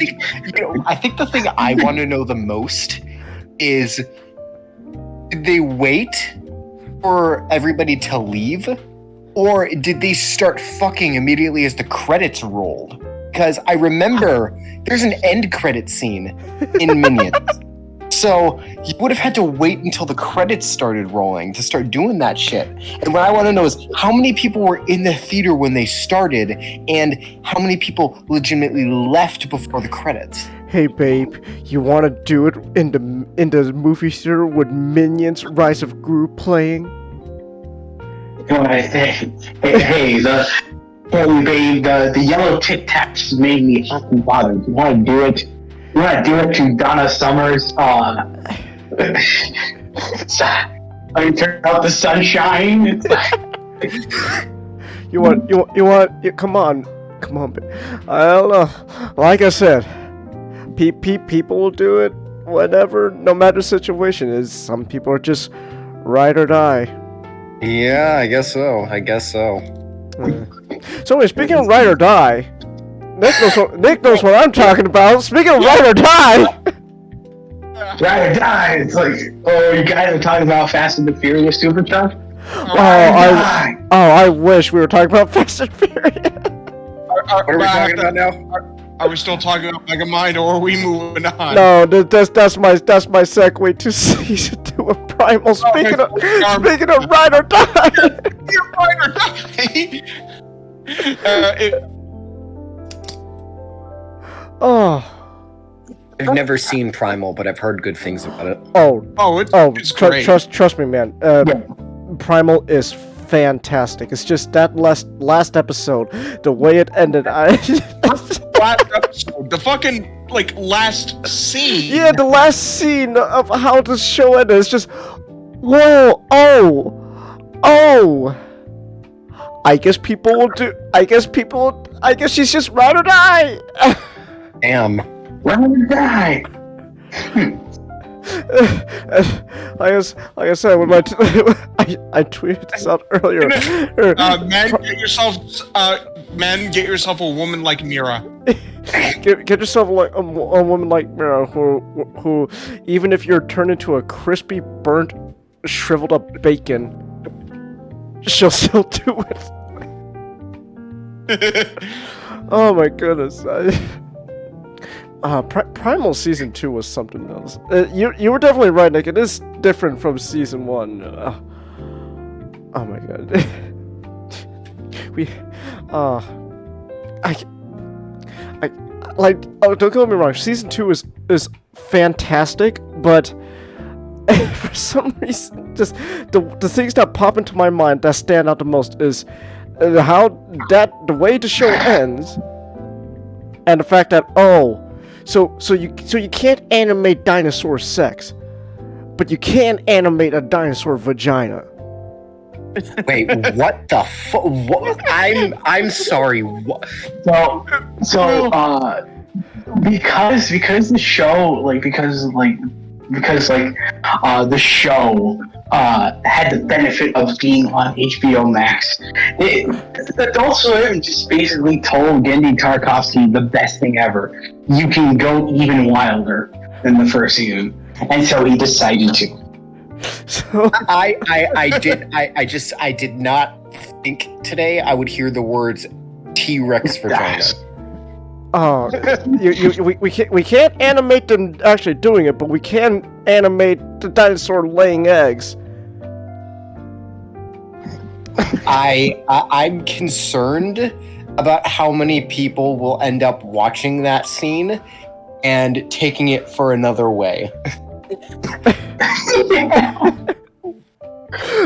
think the thing I want to know the most is, did they wait for everybody to leave, or did they start fucking immediately as the credits rolled? Because I remember there's an end credit scene in Minions. So you would have had to wait until the credits started rolling to start doing that shit. And what I want to know is how many people were in the theater when they started, and how many people legitimately left before the credits. Hey babe, you want to do it in the movie theater with Minions Rise of Gru playing? Hey, babe, the yellow Tic Tacs made me fucking bothered. You want to do it? You want to do it to Donna Summers? I turn out the sunshine. Come on, babe. I don't know. Like I said, people will do it whatever, no matter the situation is. Some people are just ride or die. Yeah, I guess so. So anyway, speaking of ride or die, Nick knows what I'm talking about. Speaking of ride or die. Ride or die. It's like, oh, you guys are talking about Fast and the Furious super stuff? I wish we were talking about Fast and Furious. What are we talking about now? Are we still talking about Megamind, or are we moving on? No, that's my segue to season 2 of Primal. Speaking of ride or die. You're ride or die. Oh. I've never seen Primal, but I've heard good things about it. It's great. Trust me, man. Primal is fantastic. It's just that last episode, the way it ended. Last episode, the fucking last scene. Yeah, the last scene of how the show ended is just, whoa, oh. I guess people will do. I guess she's just ride or die. Damn. Ride or die. Like I said, when I tweeted this out earlier. Men, get yourself a woman like Mira. Get yourself a woman like Mira, who even if you're turned into a crispy, burnt, shriveled up bacon, she'll still do it. Oh my goodness. Primal Season 2 was something else. You were definitely right, Nick. It is different from Season 1. Oh my god. Don't get me wrong, Season 2 is fantastic, but for some reason, just the things that pop into my mind that stand out the most is how the way the show ends, and the fact that so you can't animate dinosaur sex, but you can animate a dinosaur vagina. Wait, what the fuck? I'm sorry. What? Because the show the show had the benefit of being on HBO Max. Adult Swim just basically told Gendy Tarkovsky the best thing ever. You can go even wilder than the first season, and so he decided to. So I did not think today I would hear the words T-Rex vagina. Oh, we can't animate them actually doing it, but we can animate the dinosaur laying eggs. I'm concerned about how many people will end up watching that scene and taking it for another way.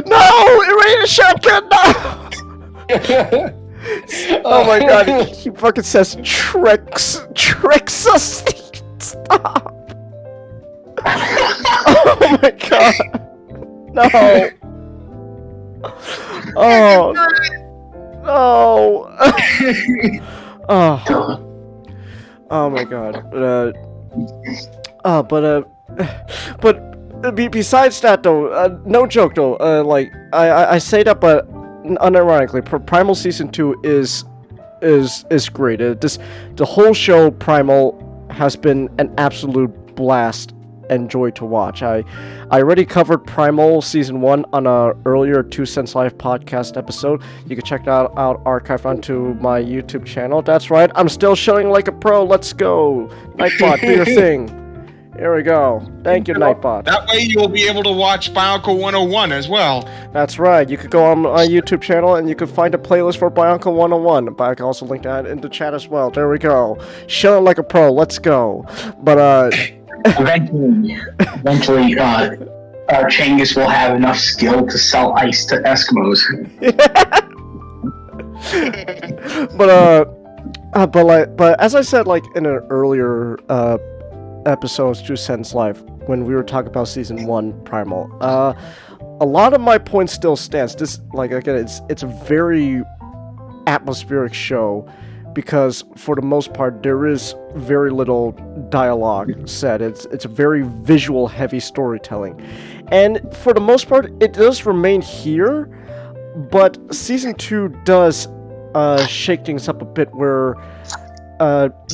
No! Irradiated shotgun! No! Oh my god, he fucking says tricks us. Stop! Oh my god! No! Oh! No! Oh my god! But besides that though, no joke though. I say that, but unironically, Primal Season 2 is great. The whole show Primal has been an absolute blast and joy to watch. I already covered Primal Season 1 on a earlier 2 Cents Live podcast episode. You can check that out archived onto my YouTube channel. That's right, I'm still showing like a pro. Let's go. Nightbot, do your thing. Here we go. Thank you, Nightbot. That way you'll be able to watch Bionicle 101 as well. That's right. You could go on my YouTube channel and you could find a playlist for Bionicle 101. But I can also link that in the chat as well. There we go. Show it like a pro. Let's go. But eventually, Changus will have enough skill to sell ice to Eskimos. but as I said, like in an earlier episodes 2 Cents Live when we were talking about Season 1 Primal, a lot of my points still stands. This, like, again, it's a very atmospheric show because for the most part there is very little dialogue said. It's a very visual heavy storytelling, and for the most part it does remain here, but Season 2 does shake things up a bit where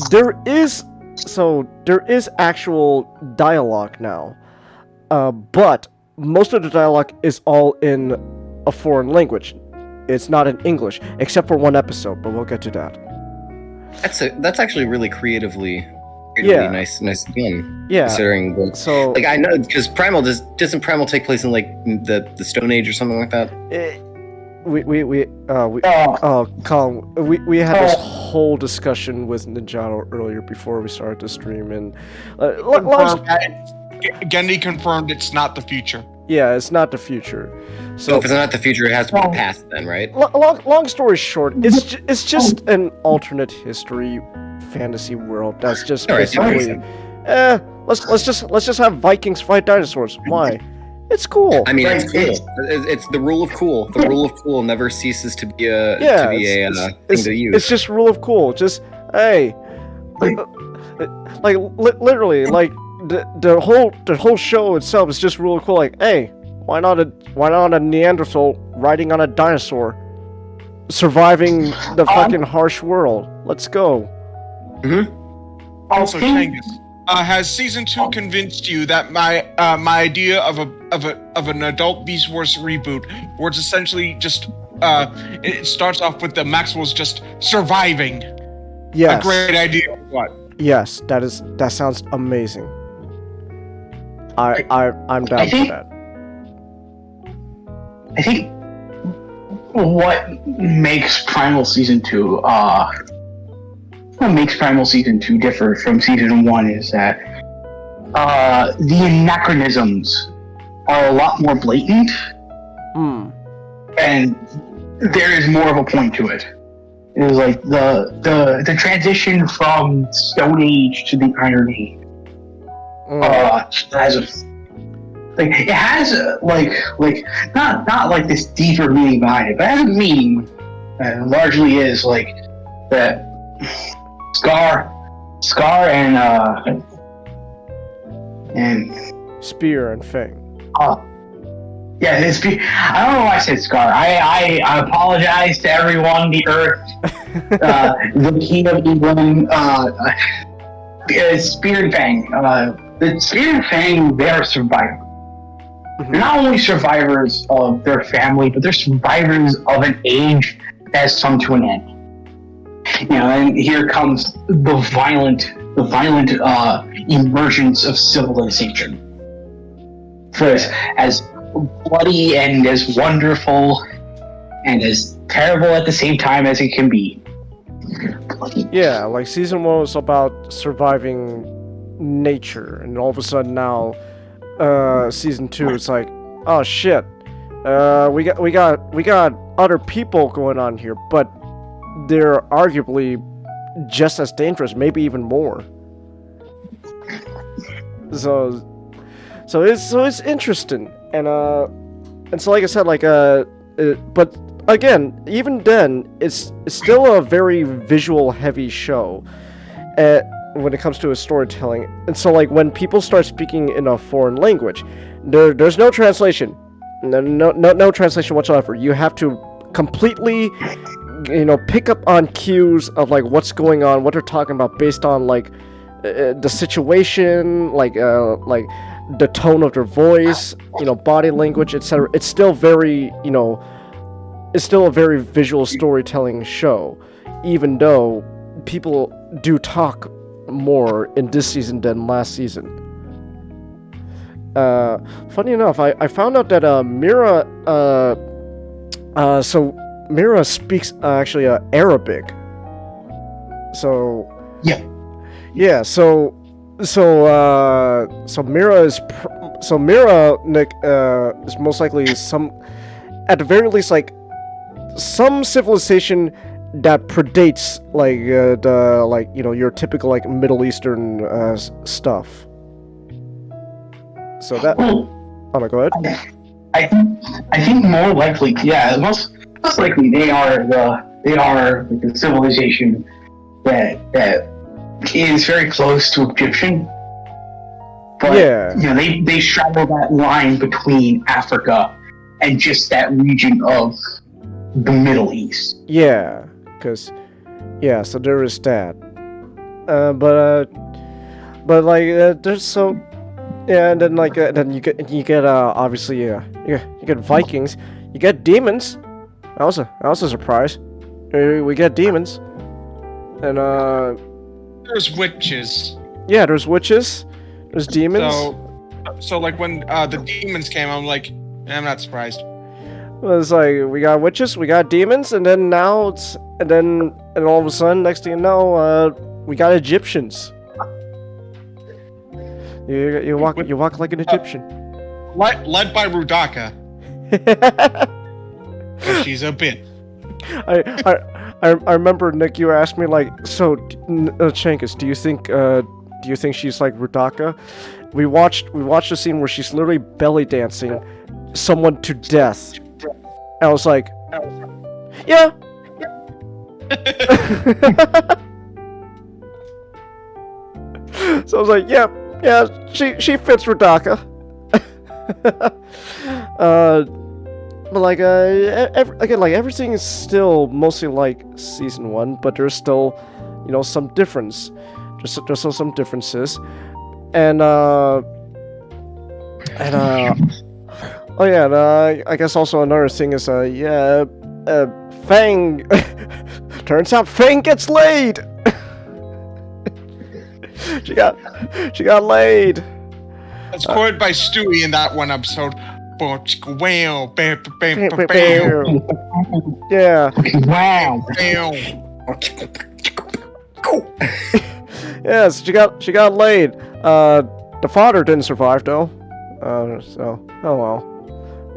there is actual dialogue now, but most of the dialogue is all in a foreign language. It's not in English, except for one episode, but we'll get to that. That's actually really creatively really nice gun. Yeah. Considering So like I know because Primal doesn't Primal take place in like the Stone Age or something like that? Colin, we had this whole discussion with Ninjato earlier before we started the stream, and Gendy confirmed it's not the future. Yeah, it's not the future. So if it's not the future, it has to be the past then, right? Long story short, it's just an alternate history fantasy world that's just basically let's just have Vikings fight dinosaurs. Why? It's cool. I mean, it's cool. It's the rule of cool. The rule of cool never ceases to be a thing to use. It's just rule of cool. Just hey, literally, like the whole show itself is just rule of cool. Like, hey, why not a Neanderthal riding on a dinosaur, surviving the fucking harsh world? Let's go. Also, Changus, has season 2 convinced you that my idea of an adult Beast Wars reboot, where it's essentially just it starts off with the Maxwell's just surviving? Yes. A great idea. What? Yes, that sounds amazing. I'm down for that. I think what makes Primal Season 2 differ from Season 1 is that the anachronisms are a lot more blatant, and there is more of a point to it. It was like the transition from Stone Age to the Iron Age. It has not like this deeper meaning behind it, but it has a meaning, and largely is like that Scar and Spear and Fang. Yeah, I don't know why I said Scar. I apologize to everyone, the Earth, the King of England, Spear and Fang. The Spear and Fang, they are survivors. They're not only survivors of their family, but they're survivors of an age that has come to an end. And here comes the violent emergence of civilization. For as bloody and as wonderful and as terrible at the same time as it can be. Yeah, like season 1 was about surviving nature, and all of a sudden now, season 2 it's like, oh shit, we got other people going on here, but they're arguably just as dangerous, maybe even more. So it's interesting, and so like I said, but again, even then, it's still a very visual heavy show when it comes to his storytelling. And so like when people start speaking in a foreign language, there's no translation, no translation whatsoever. You have to completely pick up on cues of like what's going on, what they're talking about based on like the situation, like the tone of their voice, body language, etc. It's still very, it's still a very visual storytelling show, even though people do talk more in this season than last season. Funny enough, I found out that Mira, Mira speaks actually Arabic. So Mira Nick is most likely at the very least like some civilization that predates your typical like Middle Eastern stuff. So that. Oh no, go ahead. I think more likely, yeah, most likely they are the civilization that is very close to Egyptian. But they straddle that line between Africa and just that region of the Middle East. Yeah, so there is that. But there's so. Yeah, and then then you get obviously you get Vikings, you get demons. That was a surprise. We get demons, and there's witches. Yeah, there's witches, there's demons. So like when the demons came, I'm like, I'm not surprised. It's like we got witches, we got demons, and then now and all of a sudden, next thing you know, we got Egyptians. You walk like an Egyptian. Led by Rudaka. She's a bit. I remember, Nick, you asked me like, so Shankus, do you think she's like Rudaka? We watched the scene where she's literally belly dancing someone to death. I was like, yeah. So I was like, yeah, she fits Rudaka. But like, again, like everything is still mostly like season 1, but there's still, some difference. There's still some differences, and oh yeah, and, I guess also another thing is, Fang. Turns out Fang gets laid. She got laid. It's quoted by Stewie in that one episode. Yeah. Wow. Yes, she got laid. The father didn't survive though. So oh well.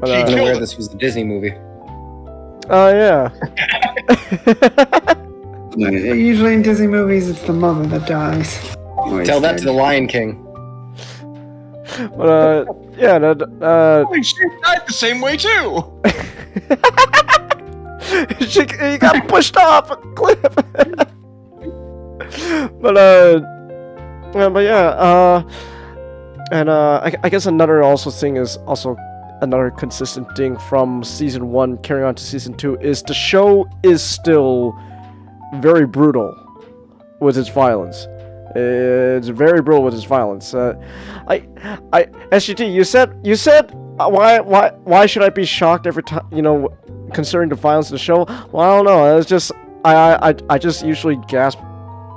But, I'm aware this was a Disney movie. Yeah. Usually in Disney movies, it's the mother that dies. Tell that to the Lion King. But yeah, she died the same way too. He got pushed off a cliff. But yeah, and I guess another also thing is also another consistent thing from season 1 carrying on to season 2 is the show is still very brutal with its violence. It's very brutal with its violence. SGT, you said why should I be shocked every time, considering the violence of the show? Well, I don't know. It's just I just usually gasp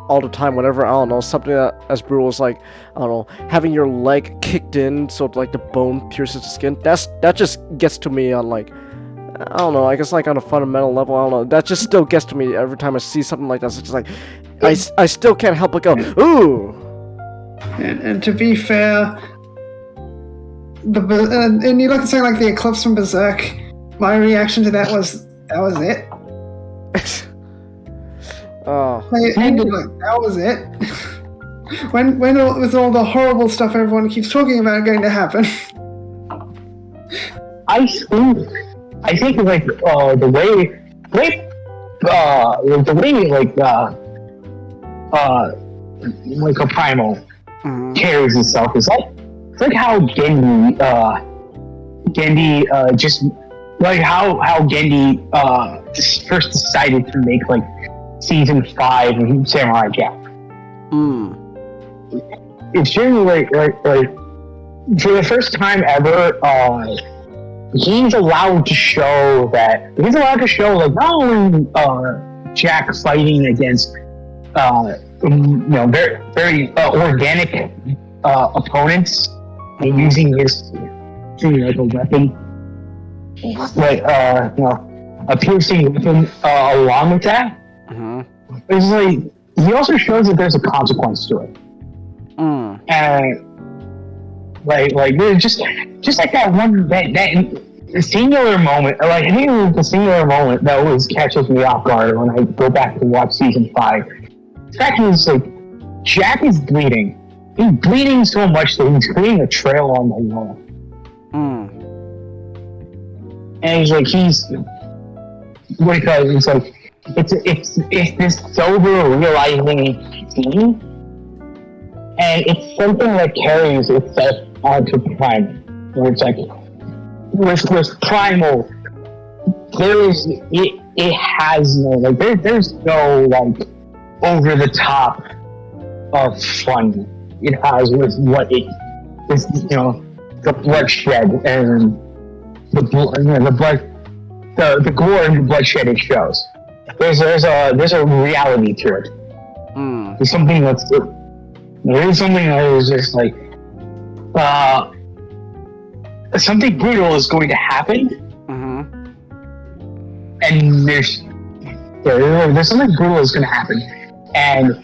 all the time whenever, I don't know, something that as brutal as like, I don't know, having your leg kicked in so like the bone pierces the skin. That just gets to me on like, I don't know, I guess like on a fundamental level, I don't know, that just still gets to me every time I see something like that. It's just like, I still can't help but go, ooh. And to be fair, and you look at something like the Eclipse from Berserk, my reaction to that was it. Oh. It ended like, that was it. when with all the horrible stuff everyone keeps talking about going to happen. I think like the way like a primal carries itself is like, it's like how Gendy just like how Gendy first decided to make like season 5 of Samurai Jack. It's generally like for the first time ever, he's allowed to show like not only Jack fighting against very very organic opponents and using his like a weapon, like a piercing weapon along with that. It's like he also shows that there's a consequence to it, and like there's just like that one that singular moment. Like I think it was the singular moment that always catches me off guard when I go back to watch season 5. The fact is, like, Jack is bleeding. He's bleeding so much that he's creating a trail on the wall. And he's like, it's like, it's this sober, realizing scene, and it's something that carries itself onto Primal, where it's like, with Primal, it has no, like, there's no, like, over the top of fun it has with what it is, the bloodshed and the gore and the bloodshed it shows. There's a reality to it. There's something that's there is something that is just like, something brutal is going to happen, and there's something brutal is going to happen, and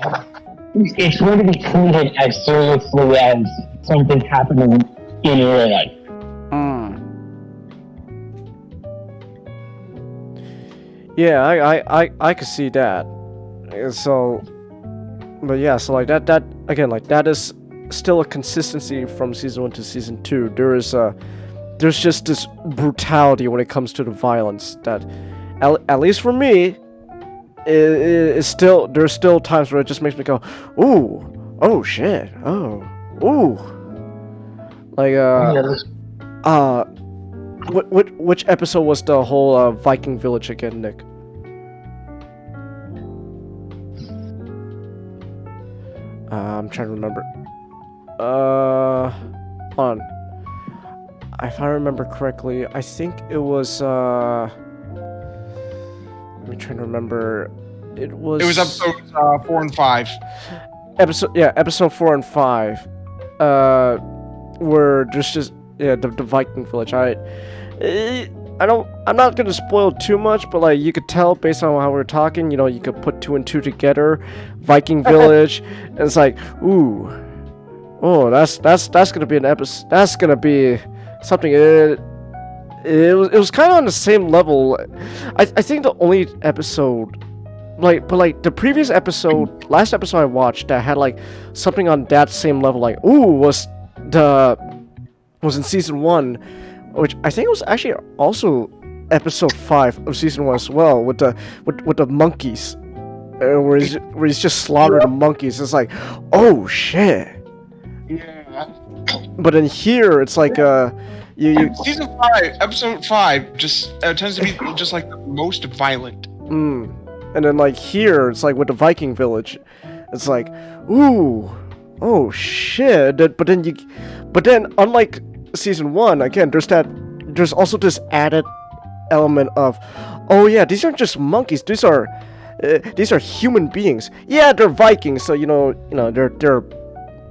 it's going to be treated as seriously as something happening in real life. Yeah, I could see that. So, but yeah, so like that again, like that is still a consistency from season 1 to season 2. There's just this brutality when it comes to the violence that, at least for me, there's still times where it just makes me go, ooh, oh shit, oh, ooh, like which episode was the whole Viking village again, Nick? I'm trying to remember. Hold on. If I remember correctly, I think it was let me try to remember. It was episodes 4 and 5. Episode 4 and 5. Where there's just the Viking village. I'm not gonna spoil too much, but like you could tell based on how we're talking, you could put 2 and 2 together. Viking village, and it's like, ooh, oh, that's gonna be an episode. That's gonna be something. It was kind of on the same level. I think the only episode, but the previous episode, last episode I watched that had like something on that same level, like ooh, was in season 1, which I think was actually also episode 5 of season 1 as well, with the monkeys, where he's just slaughtering the monkeys. It's like, oh shit. Yeah. But in here, it's like season 5, episode 5, just tends to be just like the most violent. And then like here, it's like with the Viking village, it's like, ooh, oh shit. But then unlike season 1, again, there's also this added element of, oh yeah, these aren't just monkeys. These are human beings. Yeah, they're Vikings, so they're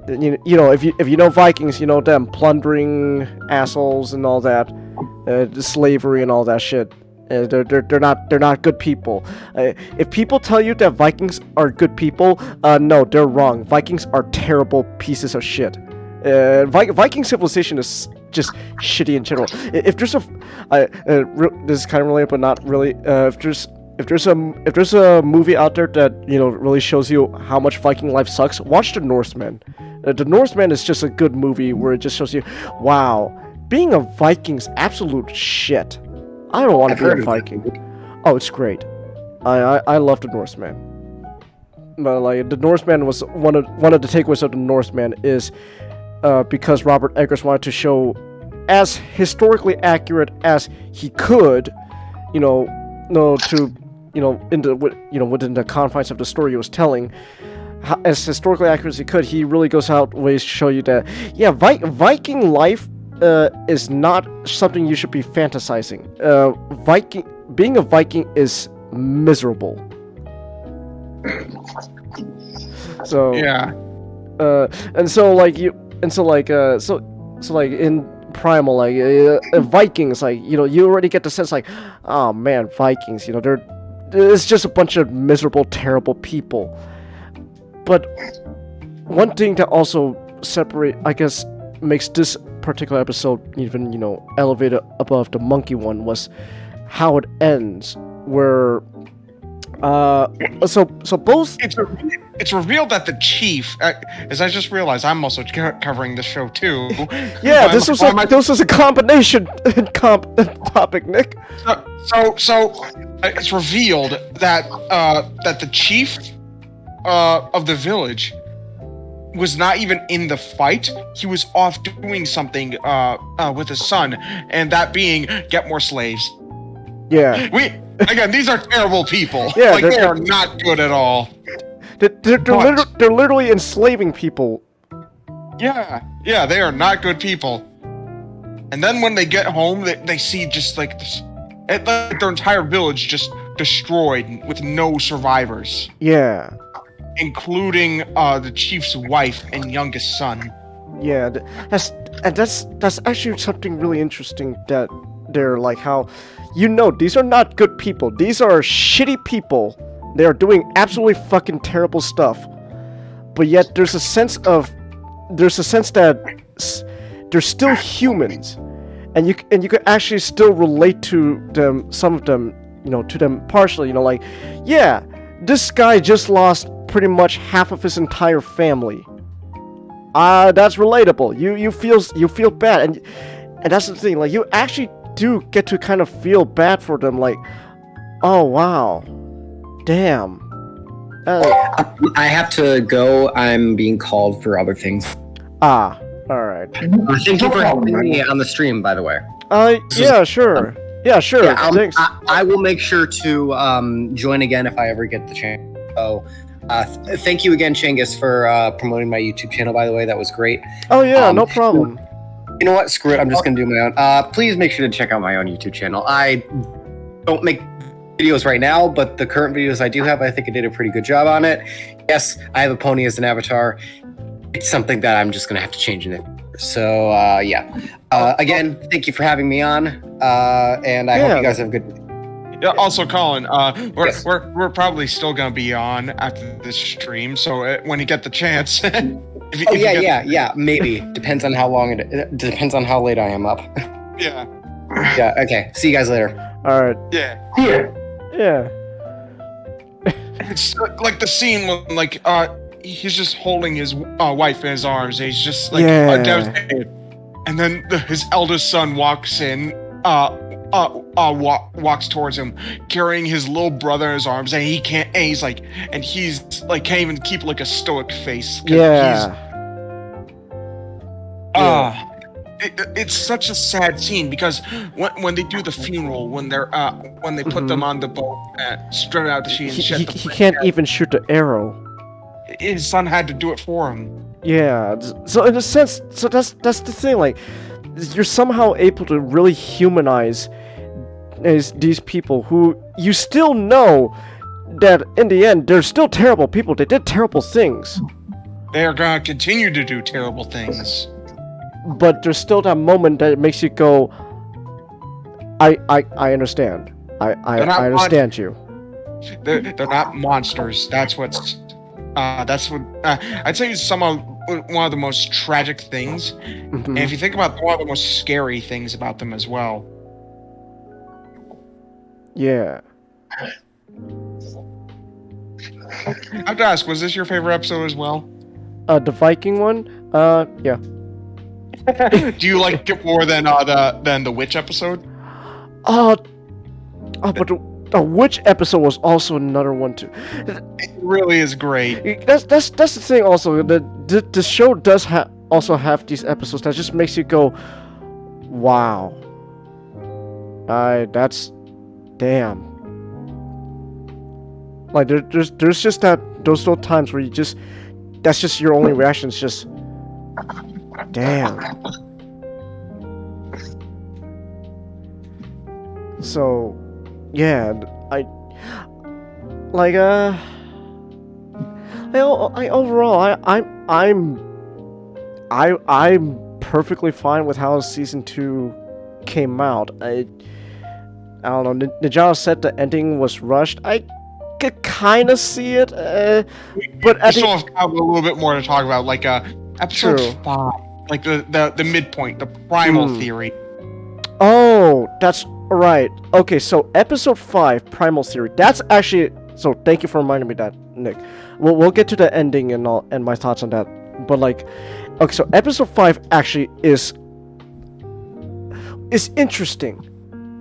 if you know Vikings, you know them plundering assholes and all that, the slavery and all that shit. They're not good people. If people tell you that Vikings are good people, no, they're wrong. Vikings are terrible pieces of shit. Viking civilization is just shitty in general. If there's this is kind of related, but not really. If there's a movie out there that really shows you how much Viking life sucks, watch The Northman. The Northman is just a good movie where it just shows you, wow, being a Viking's absolute shit. I don't want to be a Viking. Oh, it's great. I love The Northman. But like The Northman was one of the takeaways of The Northman is because Robert Eggers wanted to show as historically accurate as he could, within the confines of the story he was telling, as historically accurate as he could. He really goes out ways to show you that, yeah, Viking life is not something you should be fantasizing. Being a Viking is miserable. So yeah, so in Primal, like Vikings, like you already get the sense, like, oh man, Vikings, it's just a bunch of miserable, terrible people. But one thing that also makes this particular episode even elevated above the monkey one was how it ends, where so both it's revealed that the chief, as I just realized, I'm also covering the show too. Yeah, this was a combination topic, Nick. So it's revealed that that the chief of the village was not even in the fight. He was off doing something with his son, and that being get more slaves. Yeah. Again, these are terrible people. Yeah, they are not good at all. They're literally enslaving people. Yeah, they are not good people. And then when they get home, they see just like this, their entire village just destroyed with no survivors. Yeah. including the chief's wife and youngest son. Yeah, that's actually something really interesting that they're like how, these are not good people. These are shitty people. They are doing absolutely fucking terrible stuff. But yet there's a sense that they're still humans, and you can actually still relate to them. Some of them, to them partially. Like, yeah, this guy just lost pretty much half of his entire family. That's relatable. You feel bad, and that's the thing. Like, you actually do get to kind of feel bad for them. Like, oh wow, damn. I have to go. I'm being called for other things. All right. Thank you for having me on the stream, by the way. Yeah, sure. Yeah, sure. Yeah, Thanks. I will make sure to join again if I ever get the chance. So, thank you again, Chinggis, for promoting my YouTube channel. By the way, that was great. Oh yeah, no problem. You know what? Screw it. I'm just gonna do my own. Please make sure to check out my own YouTube channel. I don't make videos right now, but the current videos I do have, I think I did a pretty good job on it. Yes, I have a pony as an avatar. It's something that I'm just gonna have to change in it. So yeah. Again, thank you for having me on, and I hope you guys have a good. Yeah. Also, Colin, we're probably still gonna be on after this stream. So when you get the chance. Yeah. Maybe depends on how long it depends on how late I am up. Yeah. Yeah. Okay. See you guys later. All right. Yeah. Yeah. It's like the scene when he's just holding his wife in his arms. And he's just like devastated. And then his eldest son walks in, walks towards him, carrying his little brother in his arms, and he's can't even keep like a stoic face. Yeah. It's such a sad scene because when they do the funeral, when they put them on the boat and straight out the sea, he can't even shoot the arrow. His son had to do it for him. Yeah, so in a sense, that's the thing. Like, you're somehow able to really humanize these people who you still know that in the end they're still terrible people. They did terrible things. They're gonna continue to do terrible things. But there's still that moment that makes you go, I understand. I understand you. They're not monsters. That's what I'd say is one of the most tragic things. Mm-hmm. And if you think about one of the most scary things about them as well. Yeah. I have to ask, was this your favorite episode as well? The Viking one? Yeah. Do you like it more than the witch episode? But the witch episode was also another one too. It really is great. That's the thing. Also, the show does also have these episodes that just makes you go, wow. That's damn. Like there's just those little times where that's just your only reaction. It's just, damn. So, yeah, I'm perfectly fine with how season 2 came out. I don't know. Najara said the ending was rushed. I could kind of see it, but I still have a little bit more to talk about, like episode 5, like the midpoint, the primal theory. Oh, that's right. Okay, so episode 5, primal theory. That's actually. So thank you for reminding me that, Nick. We'll get to the ending and my thoughts on that. But like, okay, so episode 5 actually is interesting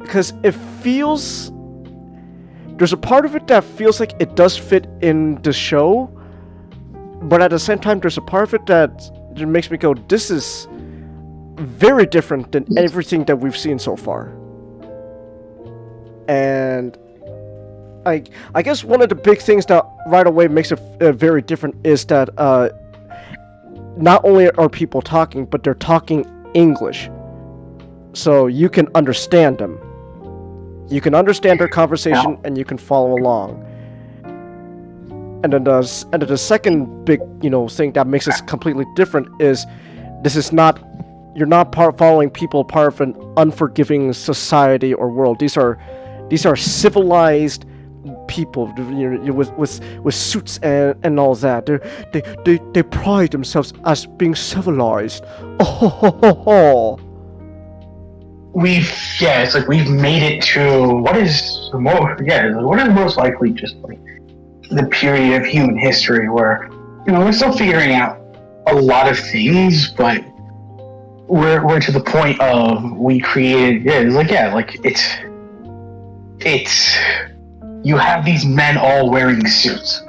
because it feels. There's a part of it that feels like it does fit in the show, but at the same time, there's a part of it that makes me go, this is very different than everything that we've seen so far. And I guess one of the big things that right away makes it very different is that not only are people talking, but they're talking English. So you can understand them. You can understand their conversation and you can follow along. the second big, thing that makes us completely different is this is not, you're not following people part of an unforgiving society or world. These are civilized people, with suits and all that. They pride themselves as being civilized. It's like we've made it to what is most likely just like the period of human history where we're still figuring out a lot of things, but we're to the point of we created it's you have these men all wearing suits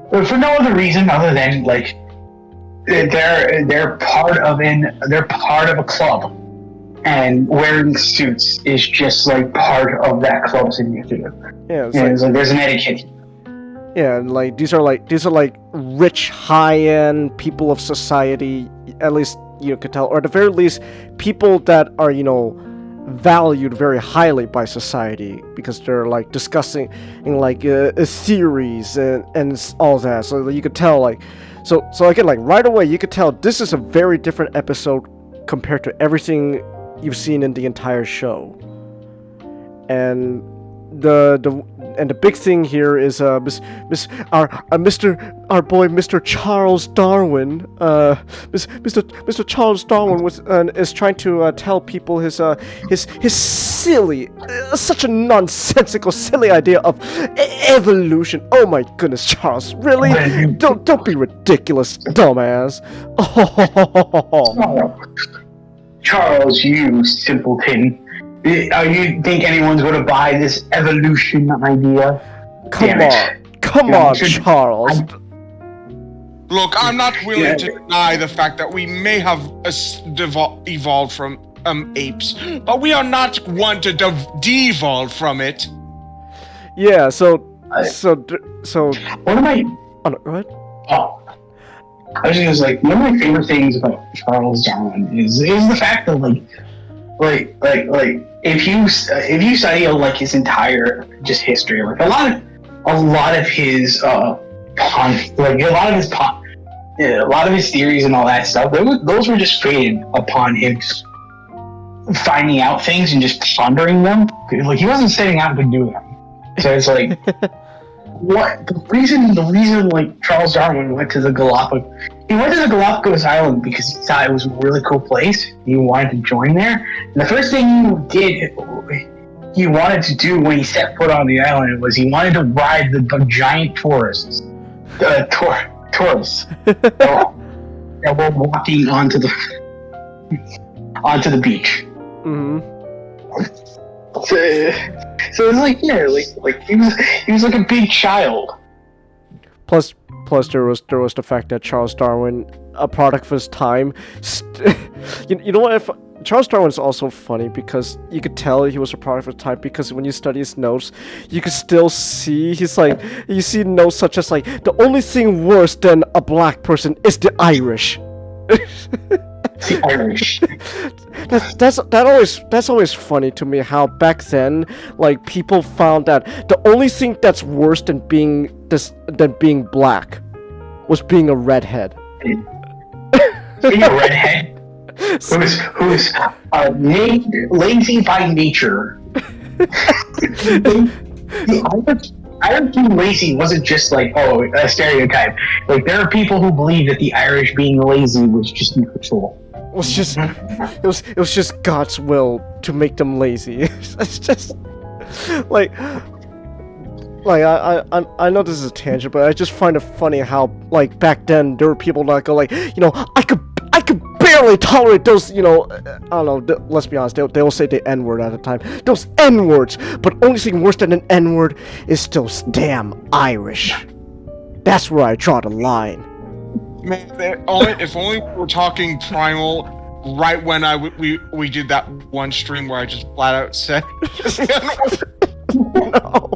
for no other reason other than like they're part of a club, and wearing suits is just like part of that club's initiative. Yeah, it's like there's an etiquette. Yeah, and like these are like rich, high-end people of society. At least you could tell, or at the very least, people that are valued very highly by society because they're like discussing theories and all that. So you could tell so again, like right away you could tell this is a very different episode compared to everything you've seen in the entire show. And the big thing here is our boy Mr. Charles Darwin. Mr. Charles Darwin is trying to tell people his silly, such a nonsensical, silly idea of evolution. Oh my goodness, Charles! Really? Don't be ridiculous, dumbass. Charles, you simpleton. You think anyone's going to buy this evolution idea? Come on, Charles. Look, I'm not willing to deny the fact that we may have evolved from apes, but we are not one to devolve from it. Yeah. So. One of my. Oh, go ahead. Oh. I was just like, one of my favorite things about Charles Darwin is the fact that like if you study like his entire just history, like a lot of his theories and all that stuff, those were just created upon him finding out things and just pondering them. Like he wasn't setting out to do them. So it's like the reason like Charles Darwin went to the Galapagos. He went to the Galapagos Island because he thought it was a really cool place. He wanted to join there. And the first thing he wanted to do when he set foot on the island was he wanted to ride the giant tourists that were walking onto the beach. Mm-hmm. So it's like he was like a big child. Plus there was the fact that Charles Darwin, a product of his time, you know what? If Charles Darwin's also funny because you could tell he was a product of his time because when you study his notes, you could still see you see notes such as like the only thing worse than a black person is the Irish. The Irish. That's always funny to me how back then like people found that the only thing that's worse than being black was being a redhead. Being a redhead who's lazy by nature. The Irish being lazy wasn't just like a stereotype. Like there are people who believe that the Irish being lazy was just natural. It was just God's will to make them lazy. It's just like I know this is a tangent, but I just find it funny how like back then there were people that go like, I could barely tolerate those, I don't know, let's be honest, they'll say the N-word at the time, those N-words, but only thing worse than an N-word is those damn Irish. That's where I draw the line. Man, if only we were talking primal right when we did that one stream where I just flat out said no.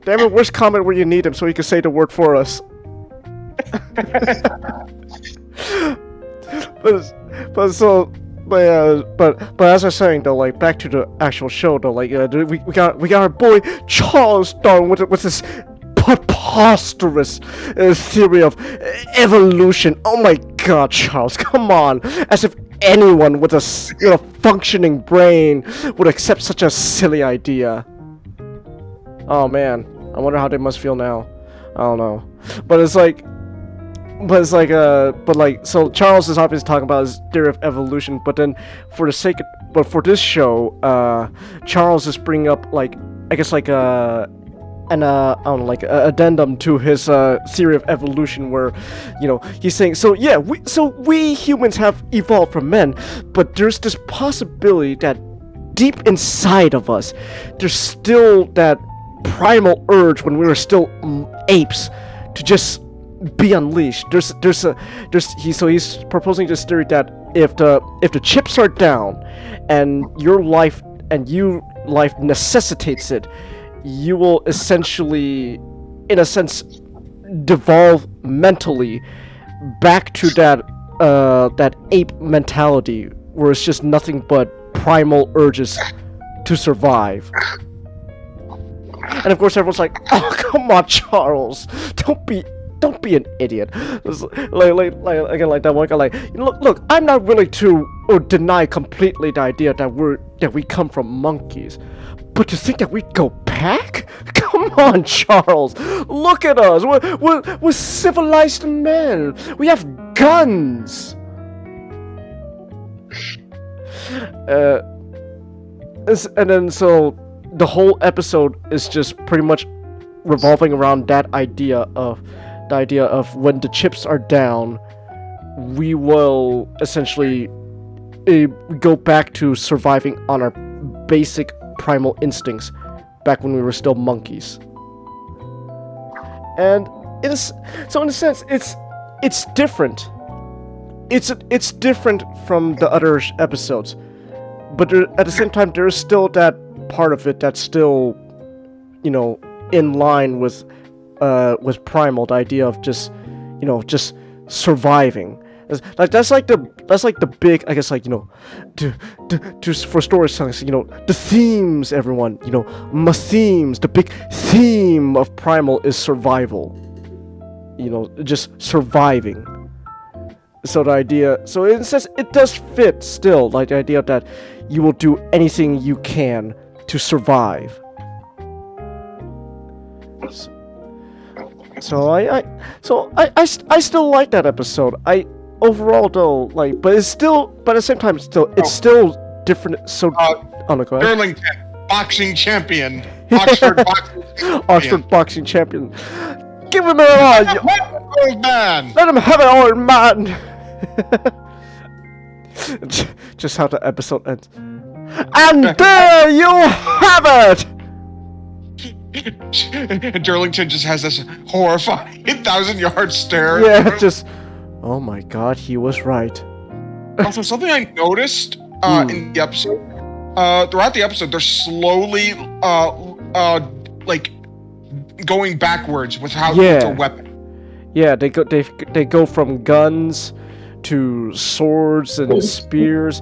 Damn it, where's Comment where you need him so he can say the word for us? but as I was saying though, like back to the actual show though, like we got our boy Charles Darwin with this preposterous theory of evolution. Oh my God, Charles, come on! As if anyone with a functioning brain would accept such a silly idea. Oh man, I wonder how they must feel now. I don't know, but so Charles is obviously talking about his theory of evolution, but then for this show, Charles is bringing up an addendum to his theory of evolution, where he's saying, we humans have evolved from men, but there's this possibility that deep inside of us there's still that primal urge when we were still apes to just be unleashed. He's proposing this theory that if the chips are down and your life necessitates it, you will essentially, in a sense, devolve mentally back to that ape mentality, where it's just nothing but primal urges to survive. And of course, everyone's like, "Oh, come on, Charles! Don't be an idiot." Like that one guy, look, I'm not willing to deny completely the idea that we come from monkeys. But to think that we'd go back? Come on, Charles! Look at us! We're civilized men! We have guns! And then so the whole episode is just pretty much revolving around that idea of when the chips are down, we will essentially go back to surviving on our basic primal instincts back when we were still monkeys. And in a sense, it's different. It's different from the other episodes, but at the same time, there is still that part of it that's still, in line with primal, the idea of just surviving. That's like the big, I guess, for storytelling, the themes, everyone, my themes, the big theme of primal is survival. Just surviving. So the idea, so in a sense, it does fit still, like the idea that you will do anything you can to survive. So I still like that episode. Overall though, but it's still, but at the same time, it's still different. So, go ahead. Burlington, boxing champion, Oxford boxing champion. Oxford boxing champion. Give him an all, old man. Let him have it, old man. Just how the episode ends. And there you have it. Durlington just has this horrifying 1,000-yard stare. Yeah, just, oh my God, he was right. Also, something I noticed in the episode, throughout the episode, they're slowly going backwards with how they use their weapon. Yeah, they go from guns to swords and spears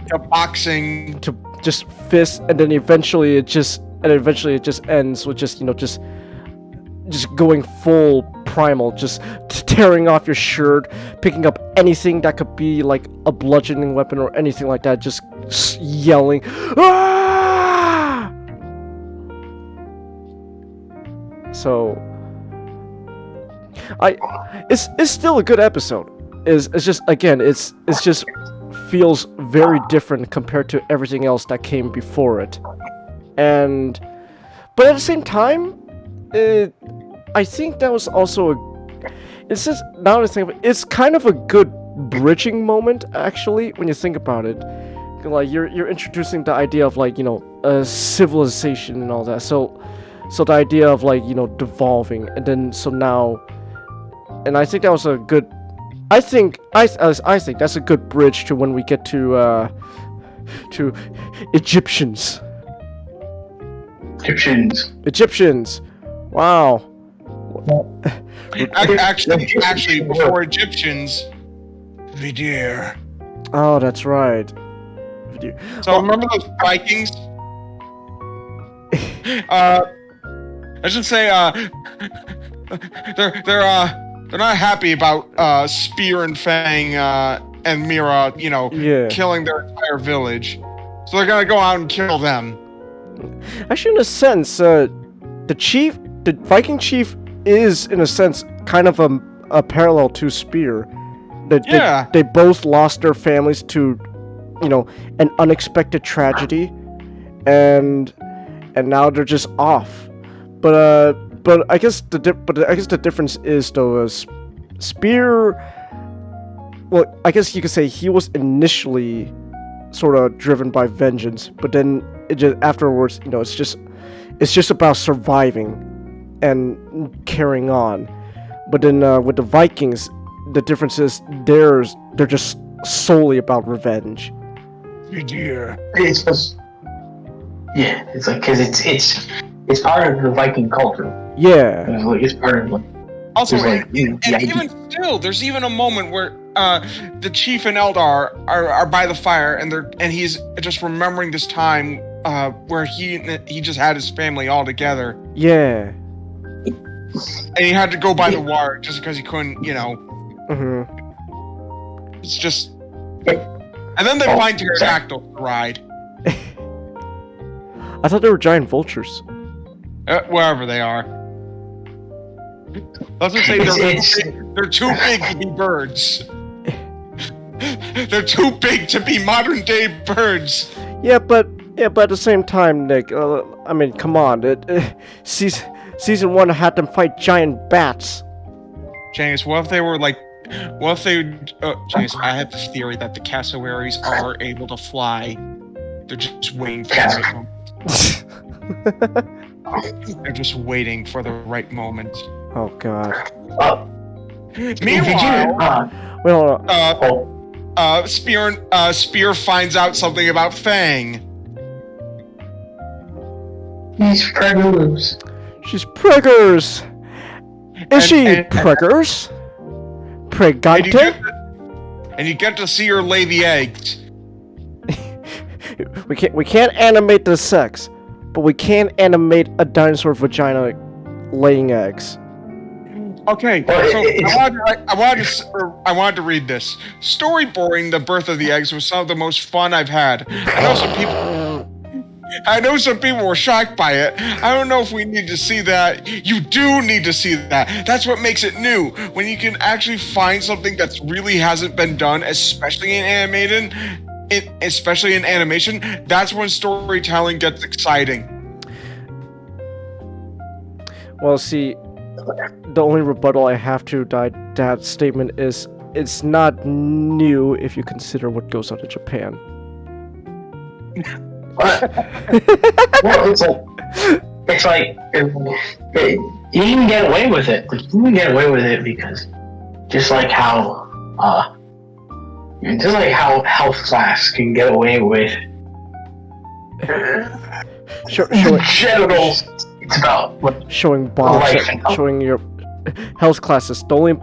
to boxing to just fists, and then eventually it just ends with just going full primal, just tearing off your shirt, picking up anything that could be like a bludgeoning weapon or anything like that, just yelling, "Ah!" So it's still a good episode. It's just, again, it's just feels very different compared to everything else that came before it. But at the same time, I think that was also it's just, now that I think of it, it's kind of a good bridging moment, actually, when you think about it. Like, you're introducing the idea of, like, a civilization and all that. So the idea of, like, devolving, and then so now, and I think that was a good. I think that's a good bridge to when we get to Egyptians. Egyptians. Wow. Actually, before Egyptians, Vidir. Oh, that's right. So remember those Vikings? let's just say they're not happy about Spear and Fang and Mira, killing their entire village. So they're gonna go out and kill them. Actually, in a sense, the Viking chief is, in a sense, kind of a parallel to Spear. They both lost their families to, an unexpected tragedy, and now they're just off. But I guess the difference is though, Spear. Well, I guess you could say he was initially sort of driven by vengeance, but then afterwards, it's just about surviving and carrying on. But then with the Vikings, the difference is they're just solely about revenge. Yeah. It's like because it's part of the Viking culture. Yeah. It's part of Also, even still, there's even a moment where the chief and Eldar are by the fire, and he's just remembering this time where he just had his family all together. Yeah. And he had to go by the wire just because he couldn't, Mm-hmm. It's just. And then they find pterodactyls to ride. I thought they were giant vultures. Wherever they are. Let's just say they're too big to be birds. They're too big to be modern day birds. Yeah, but at the same time, Nick, I mean, come on. Season 1 had them fight giant bats. James, what if they were like... What if they... James, I have this theory that the cassowaries are able to fly. They're just waiting for the right moment. They're just waiting for the right moment. Oh, God. Meanwhile... Spear finds out something about Fang. He's preggers. She's preggers. Is she preggers? Pregante? And you get to see her lay the eggs. we can't animate the sex, but we can animate a dinosaur vagina laying eggs. Okay, so I wanted to read this. Storyboarding the birth of the eggs was some of the most fun I've had. I know some people were shocked by it. I don't know if we need to see that. You do need to see that. That's what makes it new. When you can actually find something that really hasn't been done, especially in animation, that's when storytelling gets exciting. Well, see, the only rebuttal I have to that statement is it's not new if you consider what goes on in Japan. Well, it's like you can get away with it. Like, you can get away with it because just like how health class can get away with genitals. It's about showing bobs, showing your health classes. The only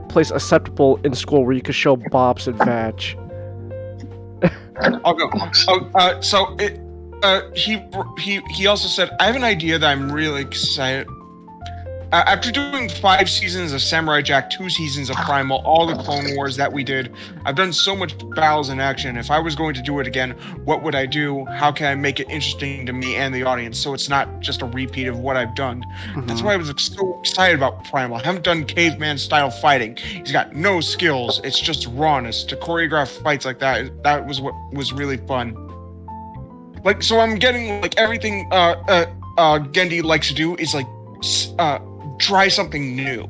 place acceptable in school where you can show bobs and vag. I'll go. He also said, I have an idea that I'm really excited. After doing 5 seasons of Samurai Jack, 2 seasons of Primal, all the Clone Wars that we did, I've done so much battles in action. If I was going to do it again, what would I do? How can I make it interesting to me and the audience so it's not just a repeat of what I've done? Mm-hmm. That's why I was so excited about Primal. I haven't done caveman style fighting. He's got no skills. It's just rawness. To choreograph fights like that was what was really fun. Like, so I'm getting like everything Gendy likes to do is like try something new.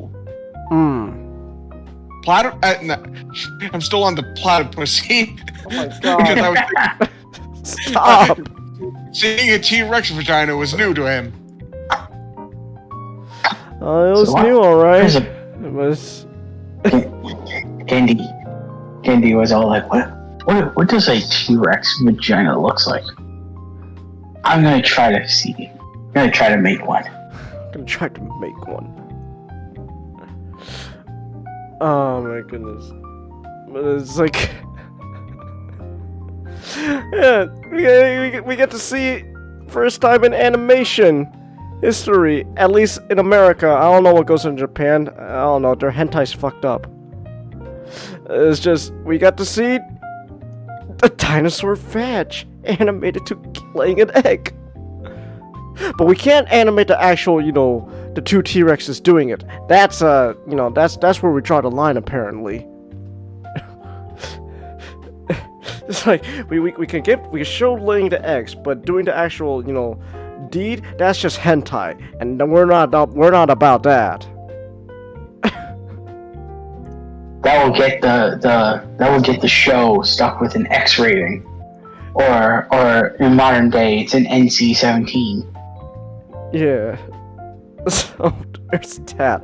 I'm still on the platypus. Oh my god. Stop. Seeing a T-Rex vagina was new to him. It was new, alright. It was. Gendy was all like, what does a T-Rex vagina looks like? I'm gonna try to see. I'm gonna try to make one. Oh my goodness. But it's like... yeah, we get to see first time in animation. history, at least in America. I don't know what goes on in Japan. I don't know. Their hentai's fucked up. It's just, we got to see a dinosaur vag animated to laying an egg. But we can't animate the actual, the two T-Rexes doing it. That's, that's where we draw the line, apparently. It's like, we can show laying the eggs, but doing the actual, deed, that's just hentai. And we're not about that. That will get the show stuck with an X rating. Or in modern day, it's an NC-17. Yeah. So there's that.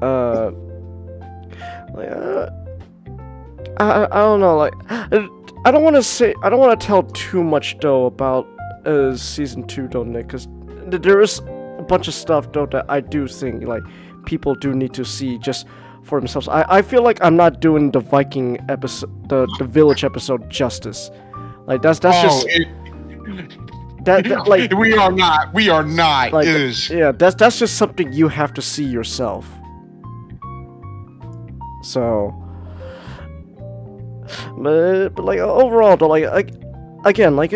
I don't know. Like, I don't want to tell too much though about season 2 though, Nick, because there is a bunch of stuff though that I do think like people do need to see just for themselves. I feel like I'm not doing the Viking episode, the village episode justice. Like that's just. That like we are not. Like, it is. Yeah, that's just something you have to see yourself. So, but like overall, though, like again, like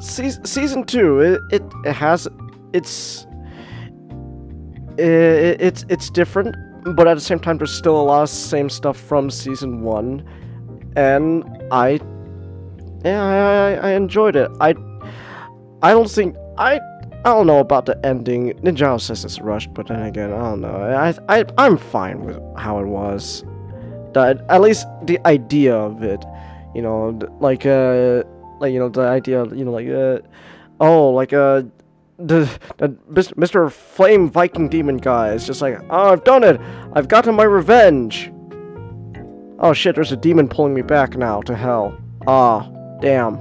season 2, it has it's different, but at the same time, there's still a lot of same stuff from season 1, and I enjoyed it. I don't know about the ending. Ninjao says it's rushed, but then again, I don't know. I'm fine with how it was. At least the idea of it, the idea, the Mr. Flame Viking Demon guy is just like, oh, I've done it. I've gotten my revenge. Oh shit, there's a demon pulling me back now to hell. Ah, damn.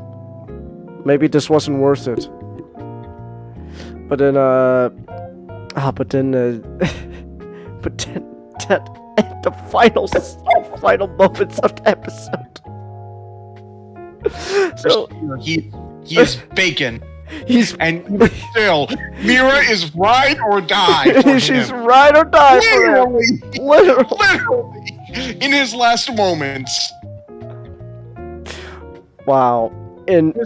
Maybe this wasn't worth it. But then, but then at the final moments of the episode. So he's bacon. And still, Mira is ride or die for She's him. ride or die for him. Literally. In his last moments. Wow. It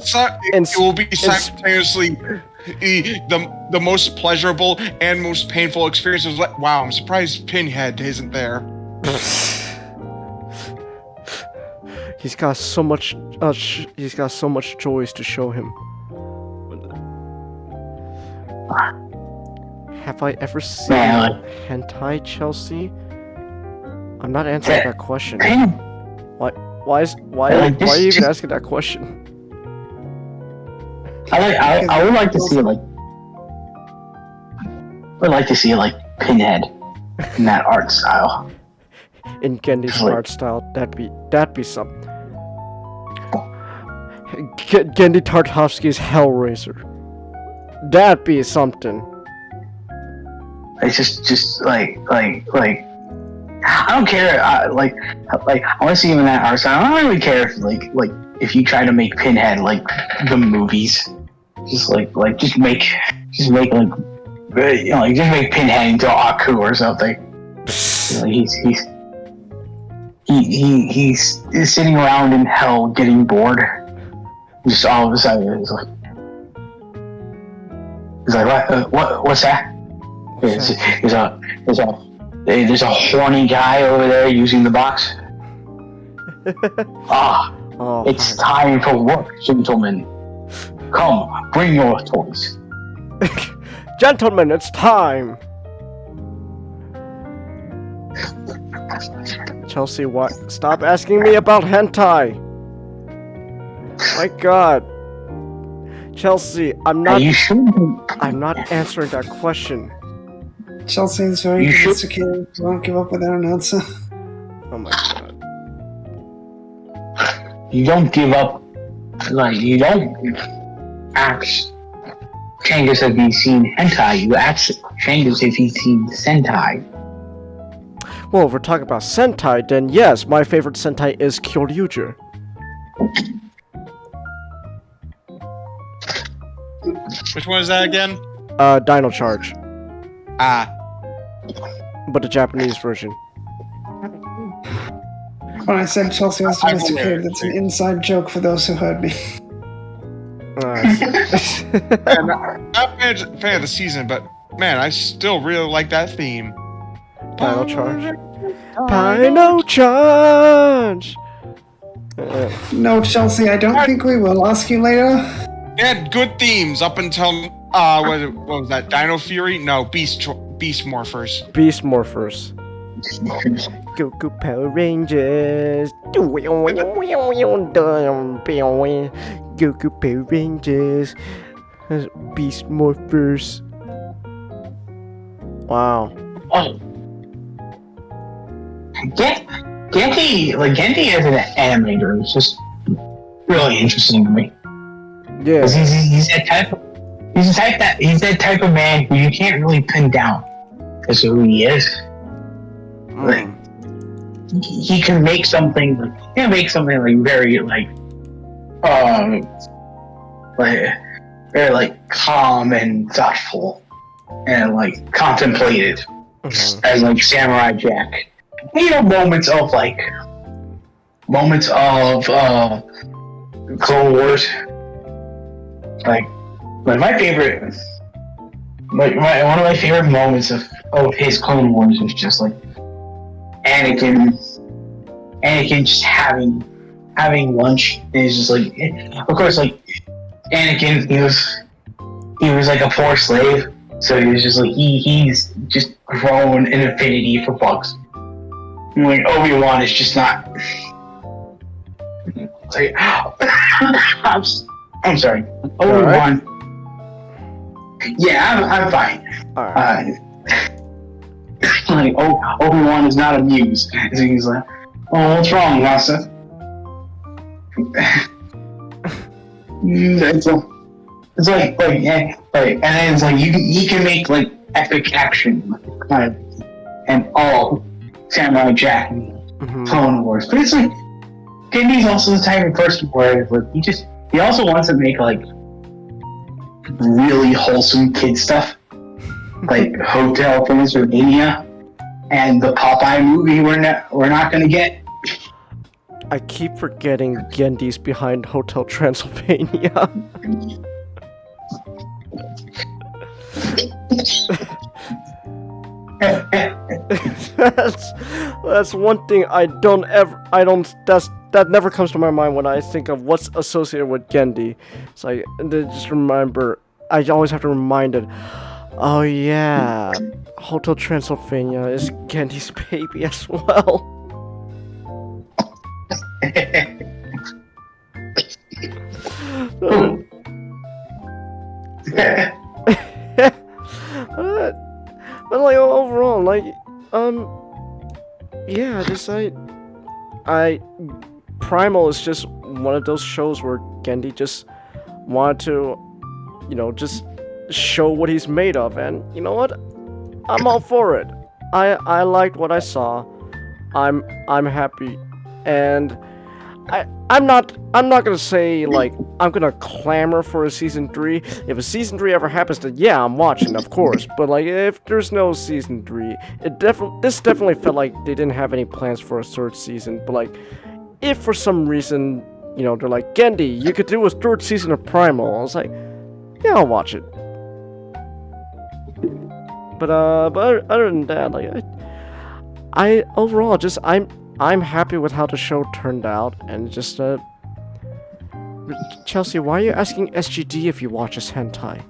will be simultaneously the most pleasurable and most painful experiences. Wow, I'm surprised Pinhead isn't there. He's got so much. He's got so much joys to show him. Have I ever seen hentai, Chelsea? I'm not answering that question. Why are you even asking that question? I would like to see Pinhead in that art style. In Gendy's art style, that'd be something. Gendy Tartakovsky's Hellraiser. That'd be something. It's just like I don't care. I want to see him in that art style. I don't really care if if you try to make Pinhead like the movies. Just make Pinhead into Aku or something. He's sitting around in hell getting bored. Just all of a sudden he's like what's that? There's a horny guy over there using the box. It's time for work, gentlemen. Come, bring your toys. Gentlemen, it's time. Chelsea, what? Stop asking me about hentai. My God. Chelsea, I'm not answering that question. Chelsea is very insecure. Won't give up without an answer. Oh my God. You don't give up. You don't ask Changus if he's seen hentai. You ask Changus if he's seen Sentai. Well, if we're talking about Sentai, then yes, my favorite Sentai is Kyoryuger. Which one is that again? Dino Charge, Ah, but the Japanese version. When I said Chelsea was domesticated, it's an inside joke for those who heard me. man, not fan of the season, but man, I still really like that theme. Dino Charge. Dino Charge! No, Chelsea, I don't think we will. Ask you later. They had good themes up until what was that? Dino Fury? No, Beast Morphers. Beast Morphers. Goku Power Rangers. Goku Power Rangers. Beast Morphers. Wow. Oh. Genki as an animator is just really interesting to me. Yeah. He's that type of man who you can't really pin down as who he is. Like he can make something very very like calm and thoughtful and like contemplated as like Samurai Jack. You know, moments of Clone Wars. Like my favorite, one of my favorite moments of his Clone Wars is just like Anakin just having lunch. And it's just like, of course, like Anakin, he was like a poor slave, so he was just like he's just grown an affinity for bugs. And like Obi-Wan is just not. It's like, I'm sorry, Obi-Wan. Right? Yeah, I'm fine. Right. Like Obi-Wan is not amused. So he's like, "Oh, what's wrong, Master?" It's like, and then it's like he can make like epic action, and all Samurai Jack and Clone Wars. But it's like Kenny's also the type of person where like he also wants to make like really wholesome kid stuff, like Hotel Transylvania and the Popeye movie we're not gonna get. I keep forgetting Gendy's behind Hotel Transylvania. that's one thing that never comes to my mind when I think of what's associated with Gendy. It's like, just remember, I always have to remind it, oh yeah, Hotel Transylvania is Gendy's baby as well. But like overall, like yeah, just I Primal is just one of those shows where Gendy just wanted to, just show what he's made of, and you know what? I'm all for it. I liked what I saw. I'm happy, and I'm not gonna say like I'm gonna clamor for a season 3. If a season 3 ever happens, then yeah, I'm watching, of course. But like if there's no season 3, this definitely felt like they didn't have any plans for a third season. But like if for some reason, they're like, Gendy, you could do a third season of Primal, I was like, yeah, I'll watch it. But other than that, like I overall just I'm happy with how the show turned out, and just Chelsea, why are you asking SGD if you watch his hentai?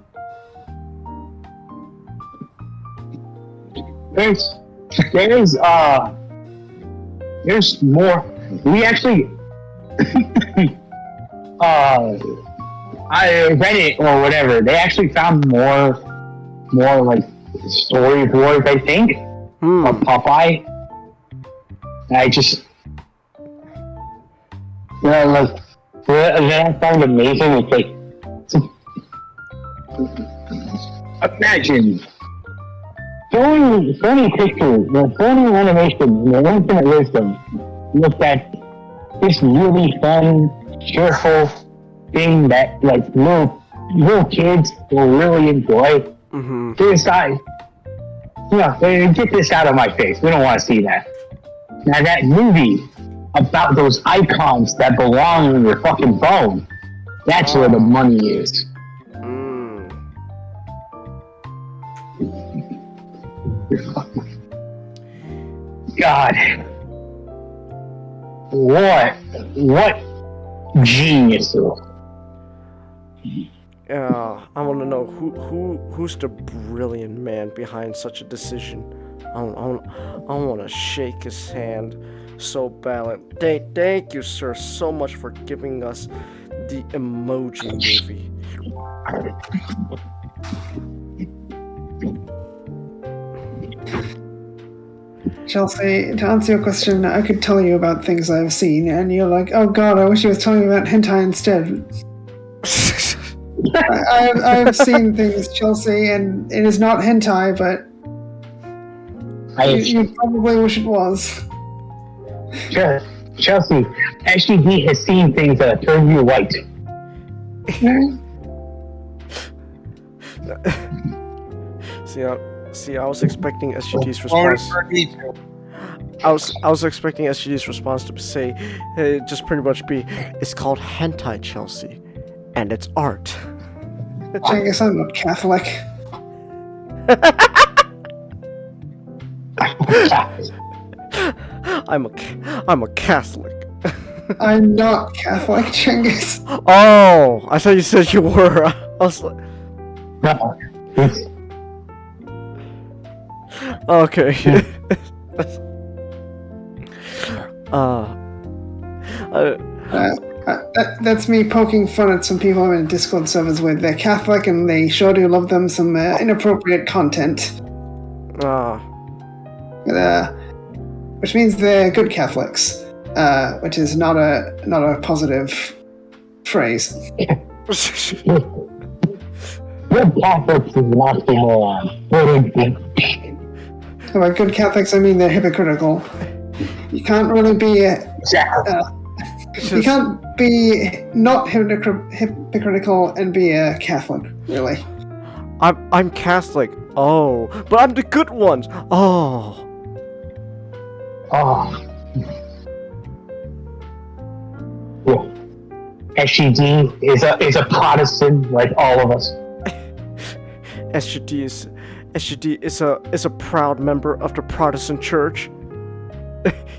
There's more. We actually I read it or whatever. They actually found more like storyboards, I think, of Popeye. And I just then I found amazing. It's like imagine Sony Pictures, Sony Animation, the Infinite Wisdom looked at this really fun, cheerful thing that like little little kids will really enjoy. Mm-hmm. This guy, get this out of my face. We don't want to see that. Now that movie about those icons that belong in your fucking phone, that's where the money is. God. What genius. I want to know who's the brilliant man behind such a decision. I want to shake his hand so badly. Thank you, sir, so much for giving us the Emoji Movie. Chelsea, to answer your question, I could tell you about things I've seen, and you're like, oh god, I wish you was telling me about hentai instead. I've seen things, Chelsea, and it is not hentai, but you probably wish it was. Chelsea, SGD has seen things that turn you white. See, I was expecting SGD's response. I was expecting SGD's response to say, just pretty much be, it's called hentai, Chelsea, and it's art. I guess I'm not Catholic. I'm a Catholic. I'm not Catholic, Cengiz. Oh, I thought you said you were. I was like, okay. That's me poking fun at some people I'm in Discord servers with. They're Catholic and they sure do love them some inappropriate content. Which means they're good Catholics, which is not a positive phrase. Good Catholics is an oxymoron. By good Catholics, I mean they're hypocritical. You can't really be you can't be not hypocritical and be a Catholic, really. I'm Catholic. Oh, but I'm the good ones. Oh. Yeah. SGD is a Protestant like all of us. SGD is a proud member of the Protestant Church.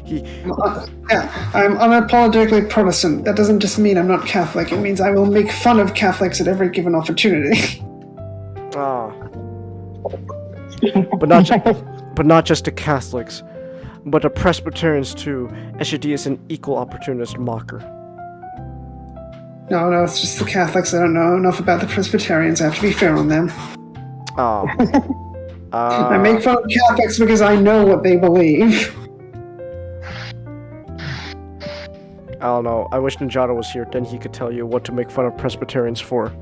I'm unapologetically Protestant. That doesn't just mean I'm not Catholic. It means I will make fun of Catholics at every given opportunity. But not just the Catholics, but the Presbyterians too. SGD is an equal opportunist mocker. No, it's just the Catholics. I don't know enough about the Presbyterians. I have to be fair on them. I make fun of Catholics because I know what they believe. I don't know. I wish Ninjato was here, then he could tell you what to make fun of Presbyterians for.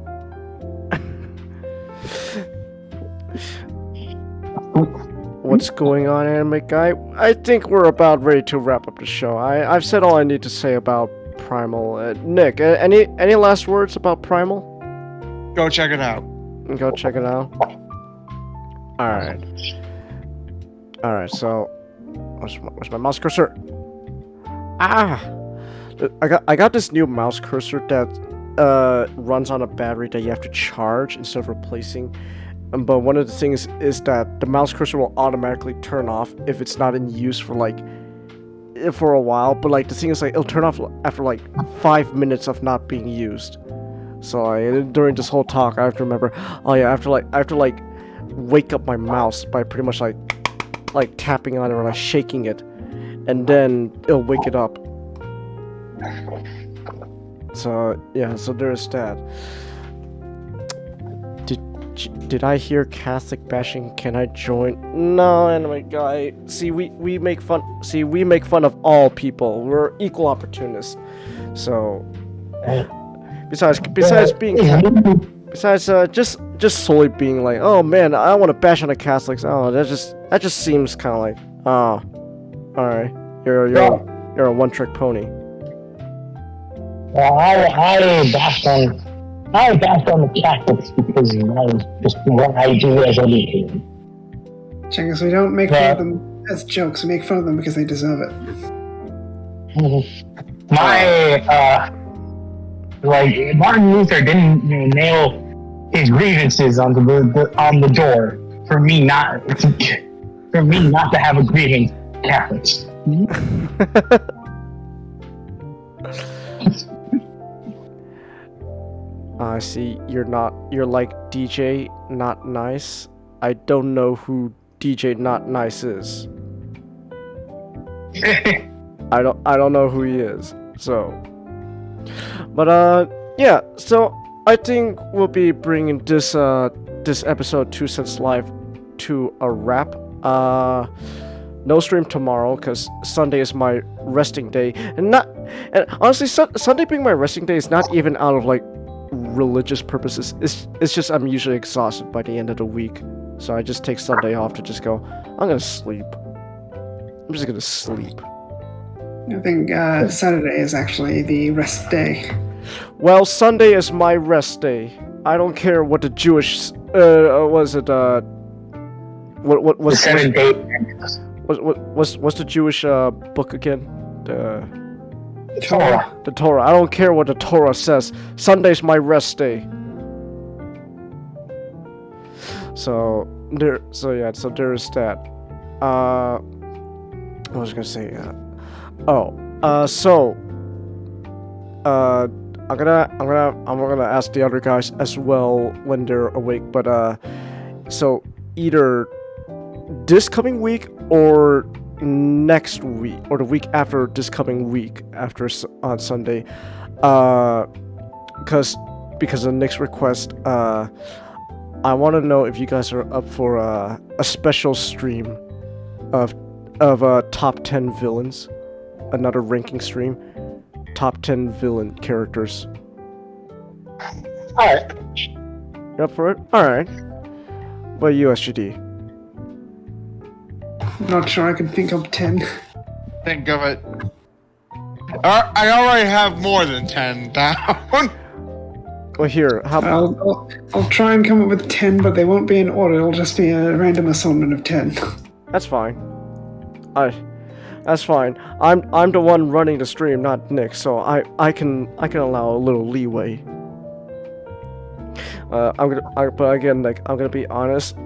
What's going on, anime guy? I think we're about ready to wrap up the show. I've said all I need to say about Primal. Nick, any last words about Primal? Go check it out. Go check it out. Alright, so where's my mouse cursor? I got this new mouse cursor that runs on a battery that you have to charge instead of replacing. But one of the things is that the mouse cursor will automatically turn off if it's not in use for a while. But the thing is it'll turn off after 5 minutes of not being used. So during this whole talk I have to remember, I have to wake up my mouse by pretty much like tapping on it or shaking it, and then it'll wake it up. So yeah, so there's that. Did I hear Catholic bashing? Can I join? No, anyway, guy. See, we make fun. See, we make fun of all people. We're equal opportunists. So, besides being, just solely being like, oh man, I want to bash on the Catholics. Oh, that just seems kind of like, oh, all right, you're a one-trick pony. Well, I bash on I back on the Catholics because that was just what I do as a leader. Chungus, we don't make fun of them as jokes. We make fun of them because they deserve it. Like Martin Luther didn't nail his grievances on the door for me not to have a grievance. Catholics. I see. You're like DJ Not Nice. I don't know who DJ Not Nice is. I don't know who he is. So, but yeah. So I think we'll be bringing this episode 2 Cents Live to a wrap. No stream tomorrow because Sunday is my resting day, and honestly, Sunday being my resting day is not even out of like religious purposes. It's just I'm usually exhausted by the end of the week, so I just take Sunday off to just go. I'm gonna sleep. I'm just gonna sleep. I think Saturday is actually the rest day. Well, Sunday is my rest day. I don't care what the Jewish was it what was the 7 day. What's the Jewish book again? The Torah. The Torah. I don't care what the Torah says. Sunday's my rest day. So there's that. What was I gonna say? I'm gonna ask the other guys as well when they're awake. But so either this coming week or next week or the week after this coming week on Sunday, because of Nick's request, I want to know if you guys are up for a special stream of top 10 villains, another ranking stream, top 10 villain characters. All right. You up for it? All right. What USGD? Not sure I can think of 10. Think of it. I already have more than 10 down. Well, here, I'll try and come up with 10, but they won't be in order. It'll just be a random assortment of 10. That's fine. That's fine. I'm the one running the stream, not Nick, so I can allow a little leeway. But again, like, I'm gonna be honest.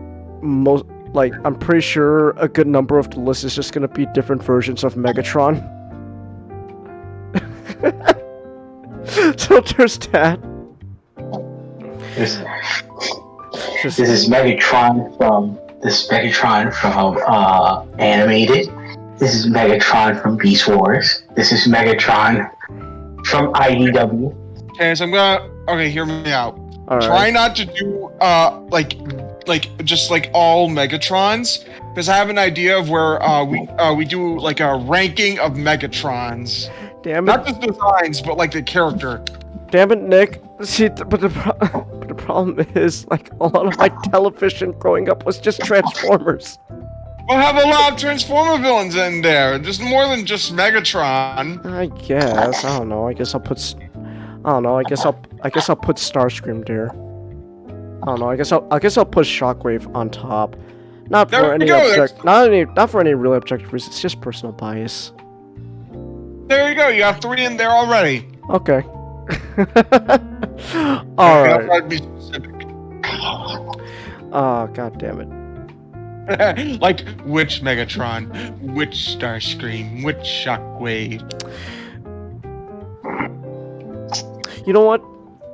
I'm pretty sure a good number of the list is just gonna be different versions of Megatron. So there's that. This is Megatron from Animated. This is Megatron from Beast Wars. This is Megatron from IDW. Okay, so hear me out. All right. Try not to do just like all Megatrons, because I have an idea of where we do like a ranking of Megatrons. Damn it! Not just designs, but like the character. Damn it, Nick. See, but the problem is, like, a lot of my television growing up was just Transformers. We'll have a lot of Transformer villains in there. Just more than just Megatron. I guess. I don't know. I guess I'll put Starscream there. I don't know. I guess I'll put Shockwave on top. Not for any real objective reasons. It's just personal bias. There you go. You have 3 in there already. Okay. Alright. I'll be specific. Oh, god damn it. Like, which Megatron, which Starscream, which Shockwave. You know what?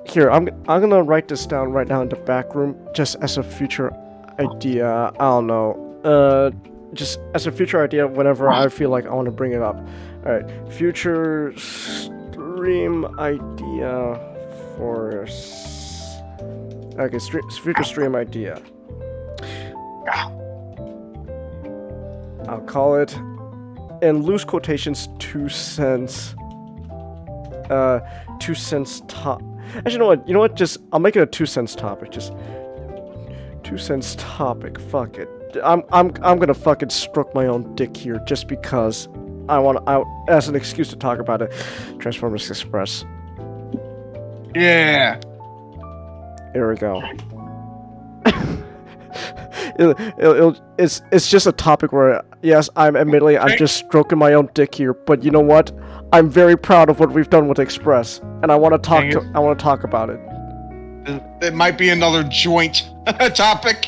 Here, I'm gonna write this down right now in the back room, just as a future idea. I don't know. Just as a future idea whenever I feel like I want to bring it up. Alright, future stream idea for... Okay, future stream idea. I'll call it, in loose quotations, 2 cents. 2 cents top. Actually, you know what? Just I'll make it a 2 cents topic. Just 2 cents topic. Fuck it. I'm gonna fucking stroke my own dick here just because I as an excuse to talk about it. Transformers Express. Yeah. Here we go. It's just a topic where, yes, I'm just stroking my own dick here, but you know what? I'm very proud of what we've done with Express, and I want to talk about it. It might be another joint topic.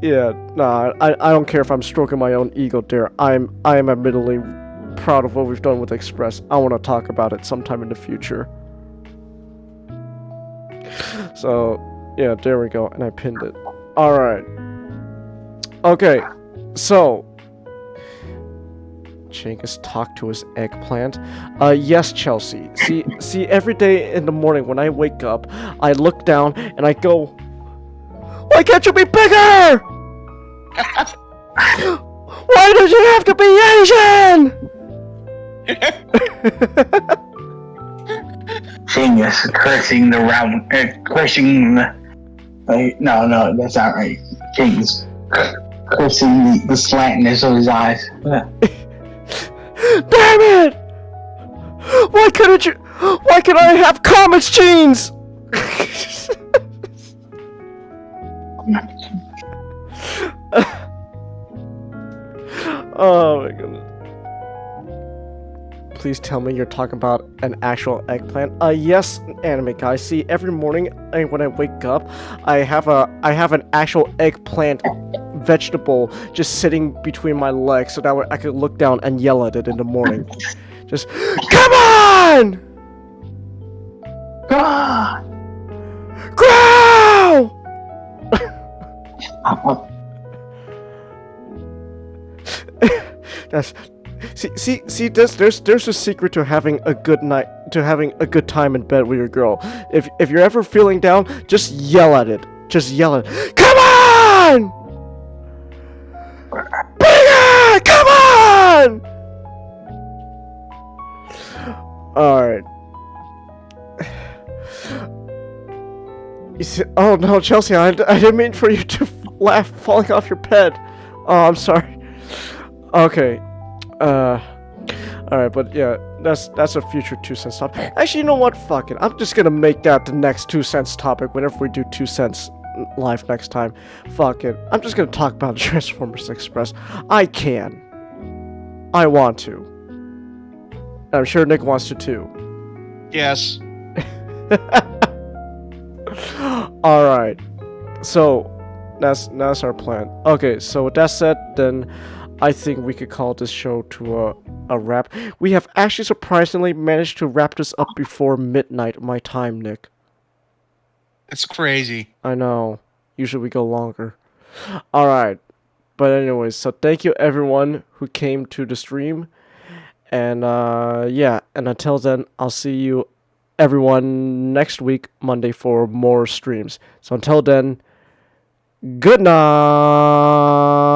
Yeah, nah, I don't care if I'm stroking my own ego there. I am admittedly proud of what we've done with Express. I want to talk about it sometime in the future. So, yeah, there we go, and I pinned it. Alright. Okay, so... Genghis talked to his eggplant. Yes, Chelsea. See, every day in the morning when I wake up, I look down and I go, why can't you be bigger? Why does you have to be Asian? Genius, cursing the round, cursing. No, that's not right. Genius, cursing the slantness of his eyes. Yeah. Damn it! Why couldn't I have comics jeans? Oh my goodness. Please tell me you're talking about an actual eggplant. Yes, anime guy. See, every morning when I wake up, I have an actual eggplant vegetable just sitting between my legs so that way I could look down and yell at it in the morning. Just, come on! Grow! That's see there's a secret to having a good time in bed with your girl. If you're ever feeling down, just yell at it. Just yell at it. Come on! Bigger! Come on! Alright. You see, oh no, Chelsea, I didn't mean for you to laugh falling off your bed. Oh, I'm sorry. Okay. Alright, but yeah, that's a future 2 cents topic. Actually, you know what? Fuck it. I'm just gonna make that the next 2 cents topic whenever we do 2 cents live next time. Fuck it. I'm just gonna talk about Transformers Express. I can. I want to. And I'm sure Nick wants to too. Yes. Alright. So, that's our plan. Okay, so with that said, then I think we could call this show to a wrap. We have actually surprisingly managed to wrap this up before midnight my time, Nick. It's crazy. I know. Usually we go longer. Alright. But anyways, so thank you everyone who came to the stream. And yeah, and until then, I'll see you everyone next week, Monday, for more streams. So until then, good night!